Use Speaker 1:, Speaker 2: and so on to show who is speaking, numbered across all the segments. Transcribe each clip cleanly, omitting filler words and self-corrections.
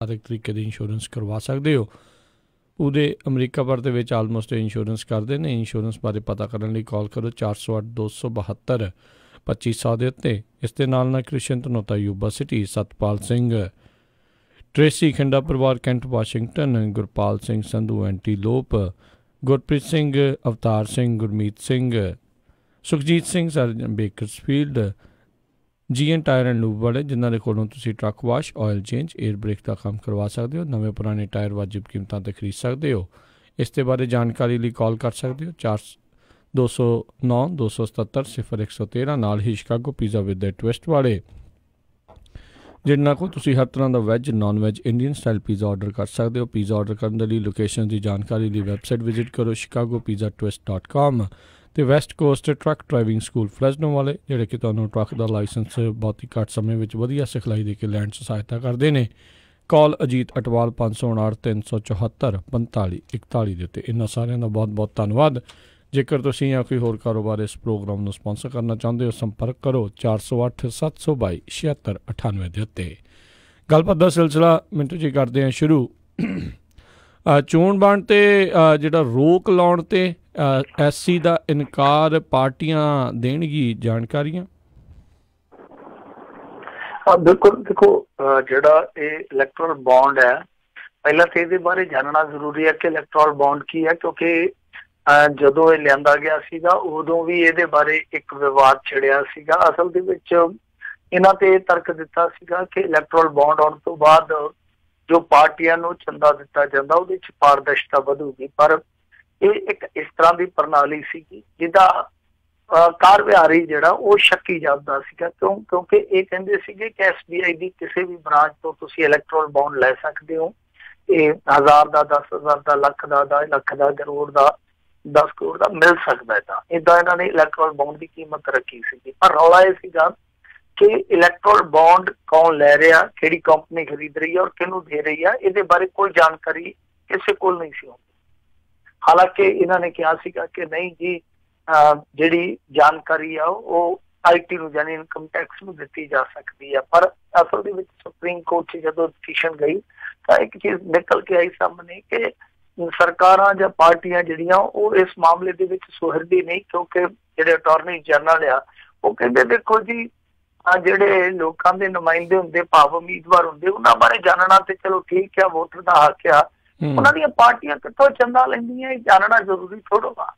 Speaker 1: हर एक तरीके की इंश्योरेंस करवा सकते हो। ਉਹਦੇ ਅਮਰੀਕਾ ਭਰ ਦੇ ਵਿੱਚ ਆਲਮੋਸਟ ਇੰਸ਼ੋਰੈਂਸ ਕਰਦੇ ਨੇ। ਇੰਸ਼ੋਰੈਂਸ ਬਾਰੇ ਪਤਾ ਕਰਨ ਲਈ ਕਾਲ ਕਰੋ 408-272-2500 ਦੇ ਉੱਤੇ। ਇਸ ਦੇ ਨਾਲ Krishan Dhanota Yuba City, Satpal Singh, Tracy Khinda ਪਰਿਵਾਰ Kent Washington, Gurpal Singh Sandhu Antelope, Gurpreet Singh, Avtar Singh, Gurmeet Singh, Sukhjeet Singh ਸਰਜਨ Bakersfield, GN tyre and lube ਵਾਲੇ, ਜਿਨ੍ਹਾਂ ਦੇ ਕੋਲੋਂ ਤੁਸੀਂ truck wash, oil change, air brake ਦਾ ਕੰਮ ਕਰਵਾ ਸਕਦੇ ਹੋ। ਨਵੇਂ ਪੁਰਾਣੇ ਟਾਇਰ ਵਾਜਿਬ ਕੀਮਤਾਂ 'ਤੇ ਖਰੀਦ ਸਕਦੇ ਹੋ। ਇਸ ਦੇ ਬਾਰੇ ਜਾਣਕਾਰੀ ਲਈ ਕਾਲ ਕਰ ਸਕਦੇ ਹੋ 209-277-0113। ਨਾਲ ਹੀ Chicago pizza with the twist ਵਾਲੇ, ਜਿਨ੍ਹਾਂ ਕੋਲ ਤੁਸੀਂ ਹਰ ਤਰ੍ਹਾਂ ਦਾ veg, non veg, Indian style pizza order ਕਰ ਸਕਦੇ ਹੋ। ਪੀਜ਼ਾ ਆਰਡਰ ਕਰਨ ਦੇ ਲਈ ਲੋਕੇਸ਼ਨ ਦੀ ਜਾਣਕਾਰੀ ਲਈ ਵੈਬਸਾਈਟ ਵਿਜ਼ਿਟ ਕਰੋ chicagopizzatwist.com। ਅਤੇ west coast truck driving school Fresno ਵਾਲੇ, ਜਿਹੜੇ ਕਿ ਤੁਹਾਨੂੰ ਟਰੱਕ ਦਾ ਲਾਇਸੈਂਸ ਬਹੁਤ ਹੀ ਘੱਟ ਸਮੇਂ ਵਿੱਚ ਵਧੀਆ ਸਿਖਲਾਈ ਦੇ ਕੇ ਲੈਣ 'ਚ ਸਹਾਇਤਾ ਕਰਦੇ ਨੇ। ਕਾਲ ਅਜੀਤ ਅਟਵਾਲ 559-374-4541 ਦੇ ਉੱਤੇ। ਇਹਨਾਂ ਸਾਰਿਆਂ ਦਾ ਬਹੁਤ ਬਹੁਤ ਧੰਨਵਾਦ। ਜੇਕਰ ਤੁਸੀਂ ਜਾਂ ਕੋਈ ਹੋਰ ਕਾਰੋਬਾਰ ਇਸ ਪ੍ਰੋਗਰਾਮ ਨੂੰ ਸਪਾਂਸਰ ਕਰਨਾ ਚਾਹੁੰਦੇ ਹੋ, ਸੰਪਰਕ ਕਰੋ 408-722-7698 ਦੇ ਉੱਤੇ। ਗੱਲਬਾਤ ਦਾ ਸਿਲਸਿਲਾ ਮਿੰਟੂ ਜੀ ਕਰਦੇ ਹਾਂ ਸ਼ੁਰੂ। ਚੋਣ ਵੰਡ 'ਤੇ ਜਿਹੜਾ ਰੋਕ ਲਾਉਣ 'ਤੇ SC ਦਾ ਇਨਕਾਰ ਪਾਰਟੀਆਂ ਦੇਣਗੀ ਜਾਣਕਾਰੀਆਂ।
Speaker 2: ਬਿਲਕੁਲ, ਦੇਖੋ ਜਿਹੜਾ ਇਹ ਇਲੈਕਟੋਰਲ ਬੌਂਡ ਹੈ, ਪਹਿਲਾਂ ਤਾਂ ਇਹਦੇ ਬਾਰੇ ਜਾਣਨਾ ਜ਼ਰੂਰੀ ਹੈ ਕਿ ਇਲੈਕਟੋਰਲ ਬੌਂਡ ਕੀ ਹੈ, ਕਿਉਂਕਿ ਜਦੋਂ ਇਹ ਲਿਆਂਦਾ ਗਿਆ ਸੀਗਾ ਉਦੋਂ ਵੀ ਇਹਦੇ ਬਾਰੇ ਇੱਕ ਵਿਵਾਦ ਛਿੜਿਆ ਸੀਗਾ। ਅਸਲ ਦੇ ਵਿੱਚ ਇਹਨਾਂ ਤੇ ਇਹ ਤਰਕ ਦਿੱਤਾ ਸੀਗਾ ਕਿ ਇਲੈਕਟੋਰਲ ਬੌਂਡ ਆਉਣ ਤੋਂ ਬਾਅਦ ਜੋ ਪਾਰਟੀਆਂ ਨੂੰ ਚੰਦਾ ਦਿੱਤਾ ਜਾਂਦਾ ਉਹਦੇ 'ਚ ਪਾਰਦਰਸ਼ਤਾ ਵਧੂਗੀ। ਪਰ ਇਹ ਇੱਕ ਇਸ ਤਰ੍ਹਾਂ ਦੀ ਪ੍ਰਣਾਲੀ ਸੀਗੀ ਜਿਹਦਾ ਕਾਰ ਵਿਹਾਰੀ ਜਿਹੜਾ ਉਹ ਸ਼ੱਕੀ ਜਾਪਦਾ ਸੀਗਾ। ਕਿਉਂਕਿ ਇਹ ਕਹਿੰਦੇ ਸੀਗੇ ਕਿ SBI ਦੀ ਕਿਸੇ ਵੀ ਬ੍ਰਾਂਚ ਤੋਂ ਤੁਸੀਂ ਇਲੈਕਟੋਰਲ ਬੌਂਡ ਲੈ ਸਕਦੇ ਹੋ। ਇਹ 1000 ਦਾ, 10,000 ਦਾ, ਲੱਖ ਦਾ, 10 ਲੱਖ ਦਾ, ਕਰੋੜ ਦਾ, 10 ਕਰੋੜ ਦਾ ਮਿਲ ਸਕਦਾ ਹੈ। ਤਾਂ ਏਦਾਂ ਇਹਨਾਂ ਨੇ ਇਲੈਕਟੋਰਲ ਬੌਂਡ ਦੀ ਕੀਮਤ ਰੱਖੀ ਸੀਗੀ। ਪਰ ਰੌਲਾ ਇਹ ਸੀਗਾ ਕਿ ਇਲੈਕਟੋਰਲ ਬੌਂਡ ਕੌਣ ਲੈ ਰਿਹਾ, ਕਿਹੜੀ ਕੰਪਨੀ ਖਰੀਦ ਰਹੀ ਹੈ ਔਰ ਕਿਹਨੂੰ ਦੇ ਰਹੀ ਹੈ, ਇਹਦੇ ਬਾਰੇ ਕੋਈ ਜਾਣਕਾਰੀ ਕਿਸੇ ਕੋਲ ਨਹੀਂ ਸੀ ਹੁੰਦੀ। ਹਾਲਾਂਕਿ ਇਹਨਾਂ ਨੇ ਕਿਹਾ ਸੀਗਾ ਕਿ ਨਹੀਂ ਜੀ, ਜਿਹੜੀ ਜਾਣਕਾਰੀ ਆ ਉਹ IT ਨੂੰ, ਯਾਨੀ ਇਨਕਮ ਟੈਕਸ ਨੂੰ ਦਿੱਤੀ ਜਾ ਸਕਦੀ ਆ। ਪਰ ਅਸਲ ਦੇ ਵਿੱਚ ਸੁਪਰੀਮ ਕੋਰਟ 'ਚ ਜਦੋਂ ਪਟੀਸ਼ਨ ਗਈ ਤਾਂ ਇੱਕ ਚੀਜ਼ ਨਿਕਲ ਕੇ ਆਈ ਸਾਹਮਣੇ ਕਿ ਸਰਕਾਰਾਂ ਜਾਂ ਪਾਰਟੀਆਂ ਜਿਹੜੀਆਂ ਉਹ ਇਸ ਮਾਮਲੇ ਦੇ ਵਿੱਚ ਸੁਹਿਰਦੀ ਨਹੀਂ, ਕਿਉਂਕਿ ਜਿਹੜੇ ਅਟਾਰਨੀ ਜਨਰਲ ਆ ਉਹ ਕਹਿੰਦੇ ਦੇਖੋ ਜੀ, ਜਿਹੜੇ ਲੋਕਾਂ ਦੇ ਨੁਮਾਇੰਦੇ ਹੁੰਦੇ, ਭਾਵ ਉਮੀਦਵਾਰ ਹੁੰਦੇ, ਉਹਨਾਂ ਬਾਰੇ ਜਾਣਨਾ ਤੇ ਚਲੋ ਠੀਕ ਆ, ਵੋਟਰ ਦਾ ਹੱਕ ਆ। ਉਹਨਾਂ ਦੀਆਂ ਪਾਰਟੀਆਂ ਕਿੱਥੋਂ ਚੰਦਾ ਲੈਂਦੀਆਂ ਇਹ ਜਾਣਨਾ ਜ਼ਰੂਰੀ ਥੋੜ੍ਹਾ ਵਾ।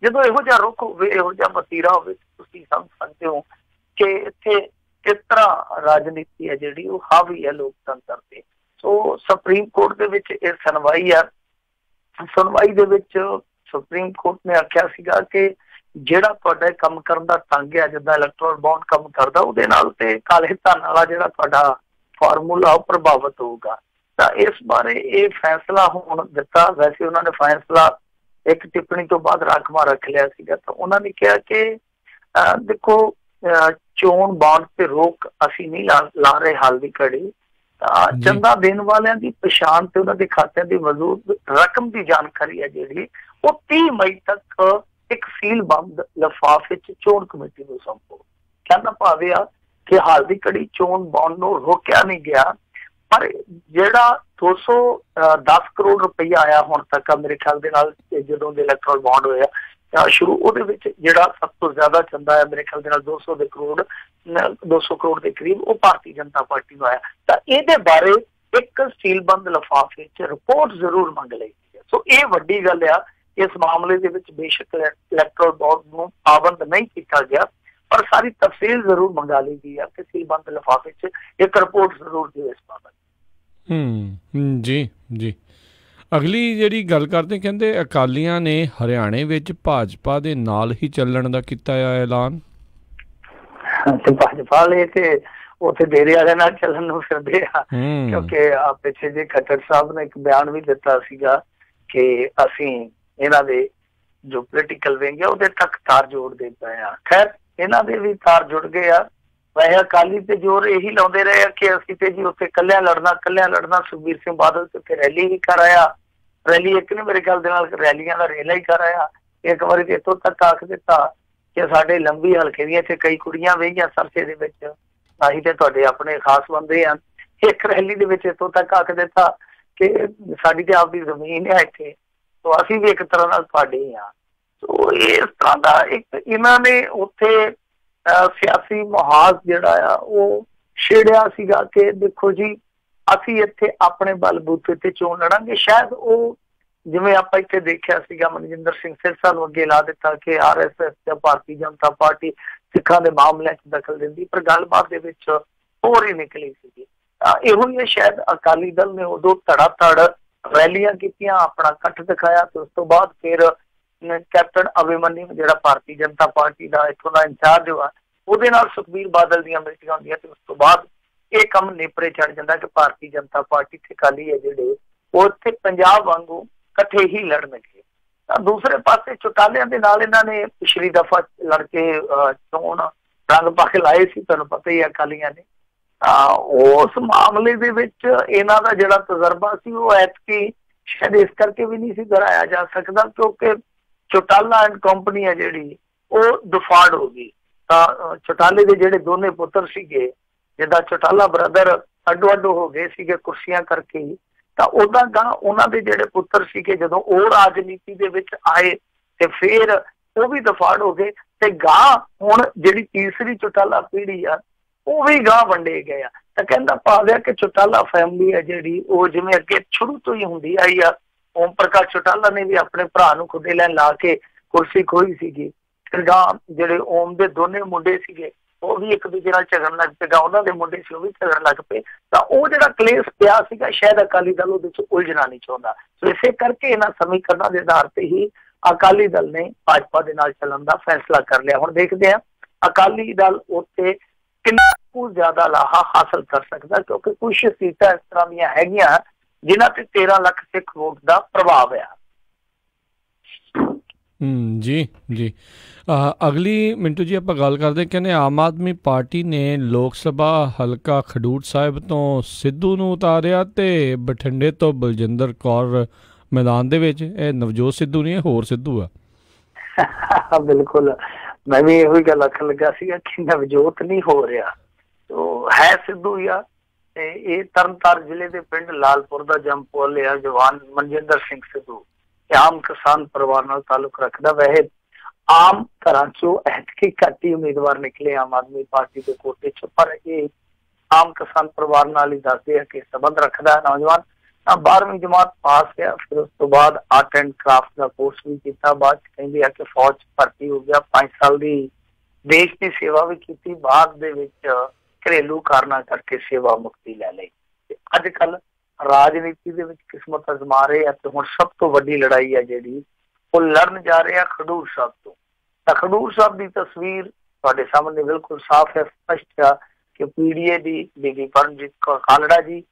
Speaker 2: ਜਦੋਂ ਇਹੋ ਜਿਹਾ ਰੁਖ ਹੋਵੇ, ਇਹੋ ਜਿਹਾ ਵਤੀਰਾ ਹੋਵੇ, ਤੁਸੀਂ ਸਮਝ ਸਕਦੇ ਹੋ ਕਿ ਇੱਥੇ ਕਿਸ ਤਰ੍ਹਾਂ ਰਾਜਨੀਤੀ ਹੈ ਜਿਹੜੀ ਉਹ ਹਾਵੀ ਹੈ ਲੋਕਤੰਤਰ ਤੇ। ਸੋ ਸੁਪਰੀਮ ਕੋਰਟ ਦੇ ਵਿੱਚ ਇਹ ਸੁਣਵਾਈ ਆ। ਸੁਣਵਾਈ ਦੇ ਵਿੱਚ ਸੁਪਰੀਮ ਕੋਰਟ ਨੇ ਆਖਿਆ ਸੀਗਾ ਕਿ ਜਿਹੜਾ ਤੁਹਾਡਾ ਕੰਮ ਕਰਨ ਦਾ ਢੰਗ ਹੈ, ਜਿੱਦਾਂ ਇਲੈਕਟੋਰਲ ਬੌਂਡ ਕੰਮ ਕਰਦਾ, ਉਹਦੇ ਨਾਲ ਤੇ ਕਾਲੇ ਧਨ ਵਾਲਾ ਜਿਹੜਾ ਤੁਹਾਡਾ ਫਾਰਮੂਲਾ ਉਹ ਪ੍ਰਭਾਵਿਤ ਹੋਊਗਾ। ਤਾਂ ਇਸ ਬਾਰੇ ਇਹ ਫੈਸਲਾ ਹੁਣ ਦਿੱਤਾ। ਵੈਸੇ ਉਹਨਾਂ ਨੇ ਫੈਸਲਾ ਇੱਕ ਟਿੱਪਣੀ ਤੋਂ ਬਾਅਦ ਰਾਖਵਾਂ ਰੱਖ ਲਿਆ ਸੀਗਾ। ਤਾਂ ਉਹਨਾਂ ਨੇ ਕਿਹਾ ਕਿ ਦੇਖੋ, ਚੋਣ ਬੌਂਡ ਤੇ ਰੋਕ ਅਸੀਂ ਨਹੀਂ ਲਾ ਰਹੇ ਹਾਲ ਦੀ ਘੜੀ। ਤਾਂ ਚੰਦਾ ਦੇਣ ਵਾਲਿਆਂ ਦੀ ਪਛਾਣ ਤੇ ਉਹਨਾਂ ਦੇ ਖਾਤਿਆਂ ਦੀ ਮੌਜੂਦ ਰਕਮ ਦੀ ਜਾਣਕਾਰੀ ਹੈ ਜਿਹੜੀ ਉਹ 30 ਮਈ ਤੱਕ ਇੱਕ ਸੀਲਬੰਦ ਲਿਫਾਫੇ 'ਚ ਚੋਣ ਕਮੇਟੀ ਨੂੰ ਸੌਂਪੋ। ਕਹਿਣਾ ਭਾਵੇਂ ਆ ਕਿ ਹਾਲ ਦੀ ਘੜੀ ਚੋਣ ਬੌਂਡ ਨੂੰ ਰੋਕਿਆ ਨਹੀਂ ਗਿਆ, ਪਰ ਜਿਹੜਾ 210 ਕਰੋੜ ਰੁਪਈਆ ਆਇਆ ਹੁਣ ਤੱਕ ਮੇਰੇ ਖਿਆਲ ਦੇ ਨਾਲ, ਜਦੋਂ ਦੇ ਇਲੈਕਟੋਰਲ ਬੌਂਡ ਹੋਇਆ ਸ਼ੁਰੂ, ਉਹਦੇ ਵਿੱਚ ਜਿਹੜਾ ਸਭ ਤੋਂ ਜ਼ਿਆਦਾ ਚੰਦਾ ਹੈ ਮੇਰੇ ਖਿਆਲ ਦੇ ਨਾਲ 200 ਕਰੋੜ ਦੇ ਕਰੀਬ ਉਹ ਭਾਰਤੀ ਜਨਤਾ ਪਾਰਟੀ ਨੂੰ ਆਇਆ। ਤਾਂ ਇਹਦੇ ਬਾਰੇ ਇੱਕ ਸੀਲਬੰਦ ਲਿਫਾਫੇ 'ਚ ਰਿਪੋਰਟ ਜ਼ਰੂਰ ਮੰਗ ਲਈ ਸੀ। ਸੋ ਇਹ ਵੱਡੀ ਗੱਲ ਆ। ਇਸ ਮਾਮਲੇ ਦੇ ਵਿੱਚ ਬੇਸ਼ੱਕ ਇਲੈਕਟੋਰਲ ਬੌਂਡ ਨੂੰ ਪਾਬੰਦ ਨਹੀਂ ਕੀਤਾ ਗਿਆ, ਪਰ ਸਾਰੀ ਤਫਸੀਲ ਜ਼ਰੂਰ ਮੰਗਾ ਲਈ ਗਈ ਆ ਕਿ ਸੀਲਬੰਦ ਲਿਫਾਫੇ 'ਚ ਇੱਕ ਰਿਪੋਰਟ ਜ਼ਰੂਰ ਦਿਓ ਇਸ ਬਾਬਤ।
Speaker 1: ਜੀ ਜੀ। ਅਗਲੀ ਜਿਹੜੀ ਗੱਲ ਕਰਦੇ, ਕਹਿੰਦੇ ਅਕਾਲੀਆਂ ਨੇ ਹਰਿਆਣੇ ਵਿੱਚ ਭਾਜਪਾ ਦੇ ਨਾਲ ਹੀ ਚੱਲਣ ਦਾ ਕੀਤਾ ਆ ਐਲਾਨ।
Speaker 2: ਭਾਜਪਾ ਵਾਲੇ ਤੇ ਉੱਥੇ ਡੇਰੇ ਵਾਲਿਆਂ ਨਾਲ ਚੱਲਣ ਨੂੰ ਫਿਰਦੇ ਆ, ਕਿਉਂਕਿ ਪਿੱਛੇ ਜੇ ਖੱਟੜ ਸਾਹਿਬ ਨੇ ਇੱਕ ਬਿਆਨ ਵੀ ਦਿੱਤਾ ਸੀਗਾ ਕਿ ਅਸੀਂ ਇਹਨਾਂ ਦੇ ਜੋ ਪੋਲੀਟੀਕਲ ਵਿੰਗ ਆ ਉਹਦੇ ਤੱਕ ਤਾਰ ਜੋੜਦੇ ਪਏ ਆ। ਖੈਰ, ਇਹਨਾਂ ਦੇ ਵੀ ਤਾਰ ਜੁੜ ਗਏ ਆ। ਵੈਸੇ ਅਕਾਲੀ ਤੇ ਜ਼ੋਰ ਇਹੀ ਲਾਉਂਦੇ ਰਹੇ ਆ ਕਿ ਅਸੀਂ ਤੇ ਜੀ ਉੱਥੇ ਕੱਲਿਆਂ ਲੜਨਾ। ਸੁਖਬੀਰ ਸਿੰਘ ਬਾਦਲ ਤੇ ਉੱਥੇ ਰੈਲੀ ਵੀ ਕਰ ਆਇਆ। ਰੈਲੀ ਇੱਕ ਨੇ ਮੇਰੇ ਖਿਆਲ ਦੇ ਨਾਲ ਰੈਲੀਆਂ ਦਾ ਰੇਲਾ ਹੀ ਕਰ ਆਇਆ। ਇੱਕ ਵਾਰੀ ਤੇ ਇੱਥੋਂ ਤੱਕ ਆਖ ਦਿੱਤਾ ਕਿ ਸਾਡੇ ਲੰਬੀ ਹਲਕੇ ਦੀਆਂ ਇੱਥੇ ਕਈ ਕੁੜੀਆਂ ਵਹੀਆਂ ਸਰਸੇ ਦੇ ਵਿੱਚ, ਅਸੀਂ ਤੇ ਤੁਹਾਡੇ ਆਪਣੇ ਖਾਸ ਬੰਦੇ ਆ। ਇੱਕ ਰੈਲੀ ਦੇ ਵਿੱਚ ਇੱਥੋਂ ਤੱਕ ਆਖ ਦਿੱਤਾ ਕਿ ਸਾਡੀ ਤੇ ਆਪਦੀ ਜ਼ਮੀਨ ਹੈ ਇੱਥੇ, ਸੋ ਅਸੀਂ ਵੀ ਇੱਕ ਤਰ੍ਹਾਂ ਨਾਲ ਤੁਹਾਡੇ ਹੀ ਹਾਂ। ਸੋ ਇਸ ਤਰ੍ਹਾਂ ਦਾ ਇੱਕ ਇਹਨਾਂ ਨੇ ਉੱਥੇ ਸਿਆਸੀ ਮੁਹਾਜ਼ ਜਿਹੜਾ ਆ ਉਹ ਛੇੜਿਆ ਸੀਗਾ ਕਿ ਦੇਖੋ ਜੀ ਅਸੀਂ ਇੱਥੇ ਆਪਣੇ ਬਲਬੂਤੇ ਤੇ ਚੋਣ ਲੜਾਂਗੇ। ਸ਼ਾਇਦ ਉਹ ਜਿਵੇਂ ਆਪਾਂ ਇੱਥੇ ਦੇਖਿਆ ਸੀਗਾ ਮਨਜਿੰਦਰ ਸਿੰਘ ਸਿਰਸਾ ਨੂੰ ਅੱਗੇ ਲਾ ਦਿੱਤਾ ਕਿ RSS ਜਾਂ ਭਾਰਤੀ ਜਨਤਾ ਪਾਰਟੀ ਸਿੱਖਾਂ ਦੇ ਮਾਮਲਿਆਂ 'ਚ ਦਖਲ ਦਿੰਦੀ, ਪਰ ਗੱਲਬਾਤ ਦੇ ਵਿੱਚ ਹੋਰ ਹੀ ਨਿਕਲੀ ਸੀਗੀ। ਇਹੋ ਹੀ ਸ਼ਾਇਦ ਅਕਾਲੀ ਦਲ ਨੇ ਉਦੋਂ ਧੜਾ-ਧੜ ਰੈਲੀਆਂ ਕੀਤੀਆਂ, ਆਪਣਾ ਇਕੱਠ ਦਿਖਾਇਆ ਤੇ ਉਸ ਤੋਂ ਬਾਅਦ ਫਿਰ ਕੈਪਟਨ ਅਭਿਮਨਿਊ ਜਿਹੜਾ ਭਾਰਤੀ ਜਨਤਾ ਪਾਰਟੀ ਦਾ ਇੱਥੋਂ ਦਾ ਇੰਚਾਰਜ ਆ ਉਹਦੇ ਨਾਲ ਸੁਖਬੀਰ ਬਾਦਲ ਦੀਆਂ ਮੀਟਿੰਗਾਂ ਹੁੰਦੀਆਂ ਤੇ ਉਸ ਤੋਂ ਬਾਅਦ ਇਹ ਕੰਮ ਨੇਪਰੇ ਚੜ ਜਾਂਦਾ ਕਿ ਭਾਰਤੀ ਜਨਤਾ ਪਾਰਟੀ ਤੇ ਅਕਾਲੀ ਹੈ ਜਿਹੜੇ ਉਹ ਇੱਥੇ ਪੰਜਾਬ ਵਾਂਗੂ ਇਕੱਠੇ ਹੀ ਲੜਨਗੇ। ਤਾਂ ਦੂਸਰੇ ਪਾਸੇ ਚੁਟਾਲਿਆਂ ਦੇ ਨਾਲ ਇਹਨਾਂ ਨੇ ਪਿਛਲੀ ਦਫਾ ਲੜ ਕੇ ਚੋਣ ਰੰਗ ਪੱਖ ਲਾਏ ਸੀ, ਤੁਹਾਨੂੰ ਪਤਾ ਹੀ ਅਕਾਲੀਆਂ ਨੇ। ਉਸ ਮਾਮਲੇ ਦੇ ਵਿੱਚ ਇਹਨਾਂ ਦਾ ਜਿਹੜਾ ਤਜਰਬਾ ਸੀ ਉਹ ਐਤਕੀ ਸ਼ਾਇਦ ਇਸ ਕਰਕੇ ਵੀ ਨਹੀਂ ਸੀ ਦੁਹਰਾਇਆ ਜਾ ਸਕਦਾ ਕਿਉਂਕਿ ਚੌਟਾਲਾ ਐਂਡ ਕੰਪਨੀ ਹੈ ਜਿਹੜੀ ਉਹ ਡਿਫਾਲਟ ਹੋ ਗਈ। ਤਾਂ ਚੌਟਾਲੇ ਦੇ ਜਿਹੜੇ ਦੋਨੇ ਪੁੱਤਰ ਸੀਗੇ, ਜਿੱਦਾਂ ਚੌਟਾਲਾ ਬ੍ਰਦਰ ਅੱਡੋ ਅੱਡ ਹੋ ਗਏ ਸੀਗੇ ਕੁਰਸੀਆਂ ਕਰਕੇ, ਤਾਂ ਉਦਾਂ ਗਾਂ ਉਹਨਾਂ ਦੇ ਜਿਹੜੇ ਪੁੱਤਰ ਸੀਗੇ ਜਦੋਂ ਉਹ ਰਾਜਨੀਤੀ ਦੇ ਵਿੱਚ ਆਏ ਤੇ ਫਿਰ ਉਹ ਵੀ ਡਿਫਾਲਟ ਹੋ ਗਏ ਤੇ ਗਾਂ ਹੁਣ ਜਿਹੜੀ ਤੀਸਰੀ ਚੌਟਾਲਾ ਪੀੜ੍ਹੀ ਆ ਉਹ ਵੀ ਗਾਂ ਵੰਡੇ ਗਏ ਆ। ਤਾਂ ਕਹਿੰਦਾ ਭਾਵ ਕਿ ਚੌਟਾਲਾ ਫੈਮਿਲੀ ਹੈ ਜਿਹੜੀ ਉਹ ਜਿਵੇਂ ਅੱਗੇ ਸ਼ੁਰੂ ਤੋਂ ਹੀ ਹੁੰਦੀ ਆਈ ਆ। ਓਮ ਪ੍ਰਕਾਸ਼ ਚੌਟਾਲਾ ਨੇ ਵੀ ਆਪਣੇ ਭਰਾ ਨੂੰ ਖੁੱਡੇ ਲੈਣ ਲਾ ਕੇ ਕੁਰਸੀ ਖੋਈ ਸੀਗੀ। ਫਿਰ ਗਾਂ ਜਿਹੜੇ ਓਮ ਦੇ ਦੋਨੇ ਮੁੰਡੇ ਸੀਗੇ ਉਹ ਵੀ ਇੱਕ ਦੂਜੇ ਨਾਲ ਝਗੜਨ ਲੱਗ ਪਏ, ਉਹਨਾਂ ਦੇ ਮੁੰਡੇ ਸੀ ਉਹ ਵੀ ਝਗੜਨ ਲੱਗ ਪਏ। ਤਾਂ ਉਹ ਜਿਹੜਾ ਕਲੇਸ਼ ਪਿਆ ਸੀਗਾ ਸ਼ਾਇਦ ਅਕਾਲੀ ਦਲ ਉਹਦੇ ਚ ਉਲਝਣਾ ਨਹੀਂ ਚਾਹੁੰਦਾ। ਸੋ ਇਸੇ ਕਰਕੇ ਇਹਨਾਂ ਸਮੀਕਰਨਾਂ ਦੇ ਆਧਾਰ ਤੇ ਹੀ ਅਕਾਲੀ ਦਲ ਨੇ ਭਾਜਪਾ ਦੇ ਨਾਲ ਚੱਲਣ ਦਾ ਫੈਸਲਾ ਕਰ ਲਿਆ। ਹੁਣ ਦੇਖਦੇ ਹਾਂ ਅਕਾਲੀ ਦਲ ਉੱਤੇ ਕਿੰਨਾ ਕੁ ਜ਼ਿਆਦਾ ਲਾਹਾ ਹਾਸਲ ਕਰ ਸਕਦਾ ਕਿਉਂਕਿ ਕੁਛ ਸੀਟਾਂ ਇਸ ਤਰ੍ਹਾਂ ਦੀਆਂ ਹੈਗੀਆਂ ਜਿਨ੍ਹਾਂ ਤੇ 13 ਲੱਖ ਸਿੱਖ ਵੋਟ ਦਾ ਪ੍ਰਭਾਵ ਆ।
Speaker 1: ਜੀ ਜੀ ਅਗਲੀ ਮਿੰਟੂ ਜੀ ਆਪਾਂ ਗੱਲ ਕਰਦੇ ਕਹਿੰਦੇ ਆਮ ਆਦਮੀ ਪਾਰਟੀ ਨੇ ਲੋਕ ਸਭਾ ਹਲਕਾ ਖਡੂਰ ਸਾਹਿਬ ਤੋਂ ਸਿੱਧੂ ਨੂੰ ਉਤਾਰਿਆ ਤੇ ਬਠਿੰਡੇ ਤੋਂ ਬਲਜਿੰਦਰ ਕੌਰ ਮੈਦਾਨ ਦੇ ਵਿੱਚ। ਇਹ ਨਵਜੋਤ ਸਿੱਧੂ ਨਹੀਂ, ਹੋਰ ਸਿੱਧੂ ਆ।
Speaker 2: ਬਿਲਕੁਲ, ਮੈਂ ਵੀ ਇਹੋ ਹੀ ਗੱਲ ਆਖਣ ਲੱਗਾ ਸੀਗਾ ਕਿ ਨਵਜੋਤ ਨਹੀਂ ਹੋ ਰਿਹਾ, ਹੈ ਸਿੱਧੂ ਹੀ ਆ। ਤੇ ਇਹ ਤਰਨਤਾਰਨ ਜ਼ਿਲ੍ਹੇ ਦੇ ਪਿੰਡ ਲਾਲਪੁਰ ਦਾ ਜੰਮਪਲ ਆ ਜਵਾਨ ਮਨਜਿੰਦਰ ਸਿੰਘ ਸਿੱਧੂ। ਆਮ ਕਿਸਾਨ ਪਰਿਵਾਰ ਨਾਲ ਤਾਲੁਕ ਰੱਖਦਾ। ਵੈਸੇ ਆਮ ਘਰਾਂ ਚੋਂ ਐਤਕੀ ਘੱਟ ਹੀ ਉਮੀਦਵਾਰ ਨਿਕਲੇ ਆਮ ਆਦਮੀ ਪਾਰਟੀ ਦੇ ਕੋਟੇ ਚ, ਪਰ ਇਹ ਆਮ ਕਿਸਾਨ ਪਰਿਵਾਰ ਨਾਲ ਹੀ ਦੱਸਦੇ ਆ ਕਿ ਸੰਬੰਧ ਰੱਖਦਾ। ਨੌਜਵਾਨ 12ਵੀਂ ਜਮਾਤ ਪਾਸ ਆ, ਫਿਰ ਉਸ ਤੋਂ ਬਾਅਦ ਆਰਟ ਐਂਡ ਕਰਾਫਟ ਦਾ ਕੋਰਸ ਵੀ ਕੀਤਾ। ਬਾਅਦ ਚ ਕਹਿੰਦੇ ਆ ਕਿ ਫੌਜ ਚ ਭਰਤੀ ਹੋ ਗਿਆ, 5 ਸਾਲ ਦੀ ਦੇਸ਼ ਦੀ ਸੇਵਾ ਵੀ ਕੀਤੀ। ਬਾਅਦ ਦੇ ਵਿੱਚ ਘਰੇਲੂ ਕਾਰਨਾਂ ਕਰਕੇ ਸੇਵਾ ਮੁਕਤੀ ਲੈ ਲਈ ਤੇ ਅੱਜ ਕੱਲ ਰਾਜਨੀਤੀ ਦੇ ਵਿੱਚ ਕਿਸਮਤ ਅਜ਼ਮਾ ਰਹੇ ਆ। ਤੇ ਹੁਣ ਸਭ ਤੋਂ ਵੱਡੀ ਲੜਾਈ ਹੈ ਜਿਹੜੀ ਉਹ ਲੜਨ ਜਾ ਰਹੇ ਆ ਖਡੂਰ ਸਾਹਿਬ ਤੋਂ। ਤਾਂ ਖਡੂਰ ਸਾਹਿਬ ਦੀ ਤਸਵੀਰ ਤੁਹਾਡੇ ਸਾਹਮਣੇ ਬਿਲਕੁਲ ਸਾਫ਼ ਹੈ, ਸਪਸ਼ਟ ਆ ਕਿ PDA ਦੀ ਬੀਬੀ ਪਰਮਜੀਤ ਕੌਰ ਖਾਲੜਾ ਜੀ,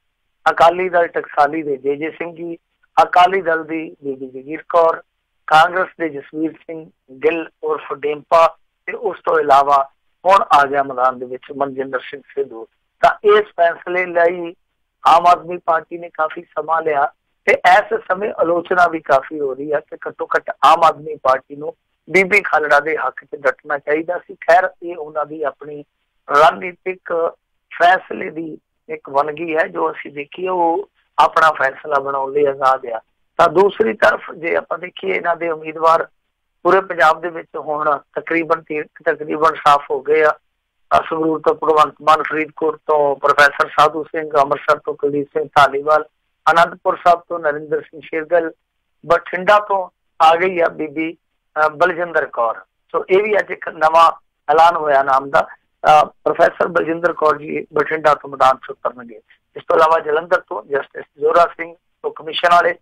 Speaker 2: ਅਕਾਲੀ ਦਲ ਟਕਸਾਲੀ ਦੇ ਜੇ ਸਿੰਘ ਜੀ, ਅਕਾਲੀ ਦਲ ਦੀ ਬੀਬੀ ਜਗੀਰ ਕੌਰ, ਕਾਂਗਰਸ ਦੇ ਜਸਵੀਰ ਸਿੰਘ ਗਿੱਲ ਉਰਫ ਡੇਂਪਾ ਤੇ ਉਸ ਤੋਂ ਇਲਾਵਾ ਹੁਣ ਆ ਗਿਆ ਮੈਦਾਨ ਦੇ ਵਿੱਚ ਮਨਜਿੰਦਰ ਸਿੰਘ ਸਿੱਧੂ। ਤਾਂ ਇਸ ਫੈਸਲੇ ਲਈ ਆਮ ਆਦਮੀ ਪਾਰਟੀ ਨੇ ਕਾਫੀ ਸਮਾਂ ਲਿਆ ਤੇ ਇਸ ਸਮੇਂ ਆਲੋਚਨਾ ਵੀ ਕਾਫੀ ਹੋ ਰਹੀ ਹੈ ਕਿ ਘੱਟੋ ਘੱਟ ਆਮ ਆਦਮੀ ਪਾਰਟੀ ਨੂੰ ਬੀਬੀ ਖਾਲੜਾ ਦੇ ਹੱਕ 'ਚ ਡਟਣਾ ਚਾਹੀਦਾ ਸੀ। ਖੈਰ ਇਹ ਉਹਨਾਂ ਦੀ ਆਪਣੀ ਰਣਨੀਤਿਕ ਫੈਸਲੇ ਦੀ ਇੱਕ ਵੰਨਗੀ ਹੈ ਜੋ ਅਸੀਂ ਦੇਖੀਏ, ਉਹ ਆਪਣਾ ਫੈਸਲਾ ਬਣਾਉਣ ਲਈ ਆਜ਼ਾਦ ਆ। ਤਾਂ ਦੂਸਰੀ ਤਰਫ ਜੇ ਆਪਾਂ ਦੇਖੀਏ ਇਹਨਾਂ ਦੇ ਉਮੀਦਵਾਰ ਪੂਰੇ ਪੰਜਾਬ ਦੇ ਵਿੱਚ ਹੁਣ ਤਕਰੀਬਨ ਸਾਫ਼ ਹੋ ਗਏ ਆ। ਸੰਗਰੂਰ ਤੋਂ ਭਗਵੰਤ ਮਾਨ, ਫਰੀਦਕੋਟ ਤੋਂ ਪ੍ਰੋਫੈਸਰ ਸਾਧੂ ਸਿੰਘ, ਅੰਮ੍ਰਿਤਸਰ ਤੋਂ ਕੁਲਦੀਪ ਸਿੰਘ ਧਾਲੀਵਾਲ, ਅਨੰਦਪੁਰ ਸਾਹਿਬ ਤੋਂ ਨਰਿੰਦਰ ਸਿੰਘ ਸ਼ੇਰਗਿੱਲ, ਬਠਿੰਡਾ ਤੋਂ ਆ ਗਈ ਆ ਬੀਬੀ ਬਲਜਿੰਦਰ ਕੌਰ। ਸੋ ਇਹ ਵੀ ਅੱਜ ਇੱਕ ਨਵਾਂ ਐਲਾਨ ਹੋਇਆ ਨਾਮ ਦਾ। ਪ੍ਰੋਫੈਸਰ ਬਲਜਿੰਦਰ ਕੌਰ ਜੀ ਬਠਿੰਡਾ ਤੋਂ ਮੈਦਾਨ 'ਚ ਉਤਰਨਗੇ। ਇਸ ਤੋਂ ਇਲਾਵਾ ਜਲੰਧਰ ਤੋਂ ਜਸਟਿਸ ਜ਼ੋਰਾ ਸਿੰਘ ਤੋਂ ਕਮਿਸ਼ਨ ਵਾਲੇ,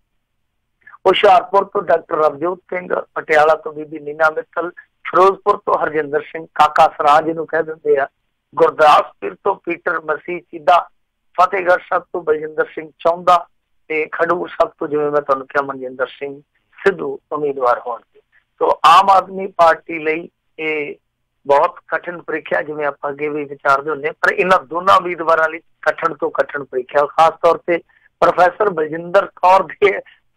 Speaker 2: ਹੁਸ਼ਿਆਰਪੁਰ ਤੋਂ ਡਾਕਟਰ ਰਵਜੋਤ ਸਿੰਘ, ਪਟਿਆਲਾ ਤੋਂ ਬੀਬੀ ਨੀਨਾ ਮਿੱਤਲ, ਫਿਰੋਜ਼ਪੁਰ ਤੋਂ ਹਰਜਿੰਦਰ ਸਿੰਘ ਕਾਕਾ ਸਰਾਜ ਜਿਹਨੂੰ ਕਹਿ ਦਿੰਦੇ ਆ, ਗੁਰਦਾਸਪੁਰ ਤੋਂ ਪੀਟਰ ਮਸੀਹ ਚੀਦਾ, ਫਤਿਹਗੜ੍ਹ ਸਾਹਿਬ ਤੋਂ ਬਲਜਿੰਦਰ ਸਿੰਘ ਚੌਂਦਾ ਤੇ ਖਡੂਰ ਸਾਹਿਬ ਤੋਂ ਜਿਵੇਂ ਮੈਂ ਤੁਹਾਨੂੰ ਕਿਹਾ ਮਨਜਿੰਦਰ ਸਿੰਘ ਸਿੱਧੂ ਉਮੀਦਵਾਰ ਹੋਣਗੇ। ਸੋ ਆਮ ਆਦਮੀ ਪਾਰਟੀ ਲਈ ਇਹ ਬਹੁਤ ਕਠਿਨ ਪ੍ਰੀਖਿਆ, ਜਿਵੇਂ ਆਪਾਂ ਅੱਗੇ ਵੀ ਵਿਚਾਰਦੇ ਹੁੰਦੇ, ਪਰ ਇਹਨਾਂ ਦੋਨਾਂ ਉਮੀਦਵਾਰਾਂ ਲਈ ਕਠਿਨ ਤੋਂ ਕਠਿਨ ਪ੍ਰੀਖਿਆ। ਖਾਸ ਤੌਰ ਤੇ ਪ੍ਰੋਫੈਸਰ ਬਲਜਿੰਦਰ ਕੌਰ ਦੇ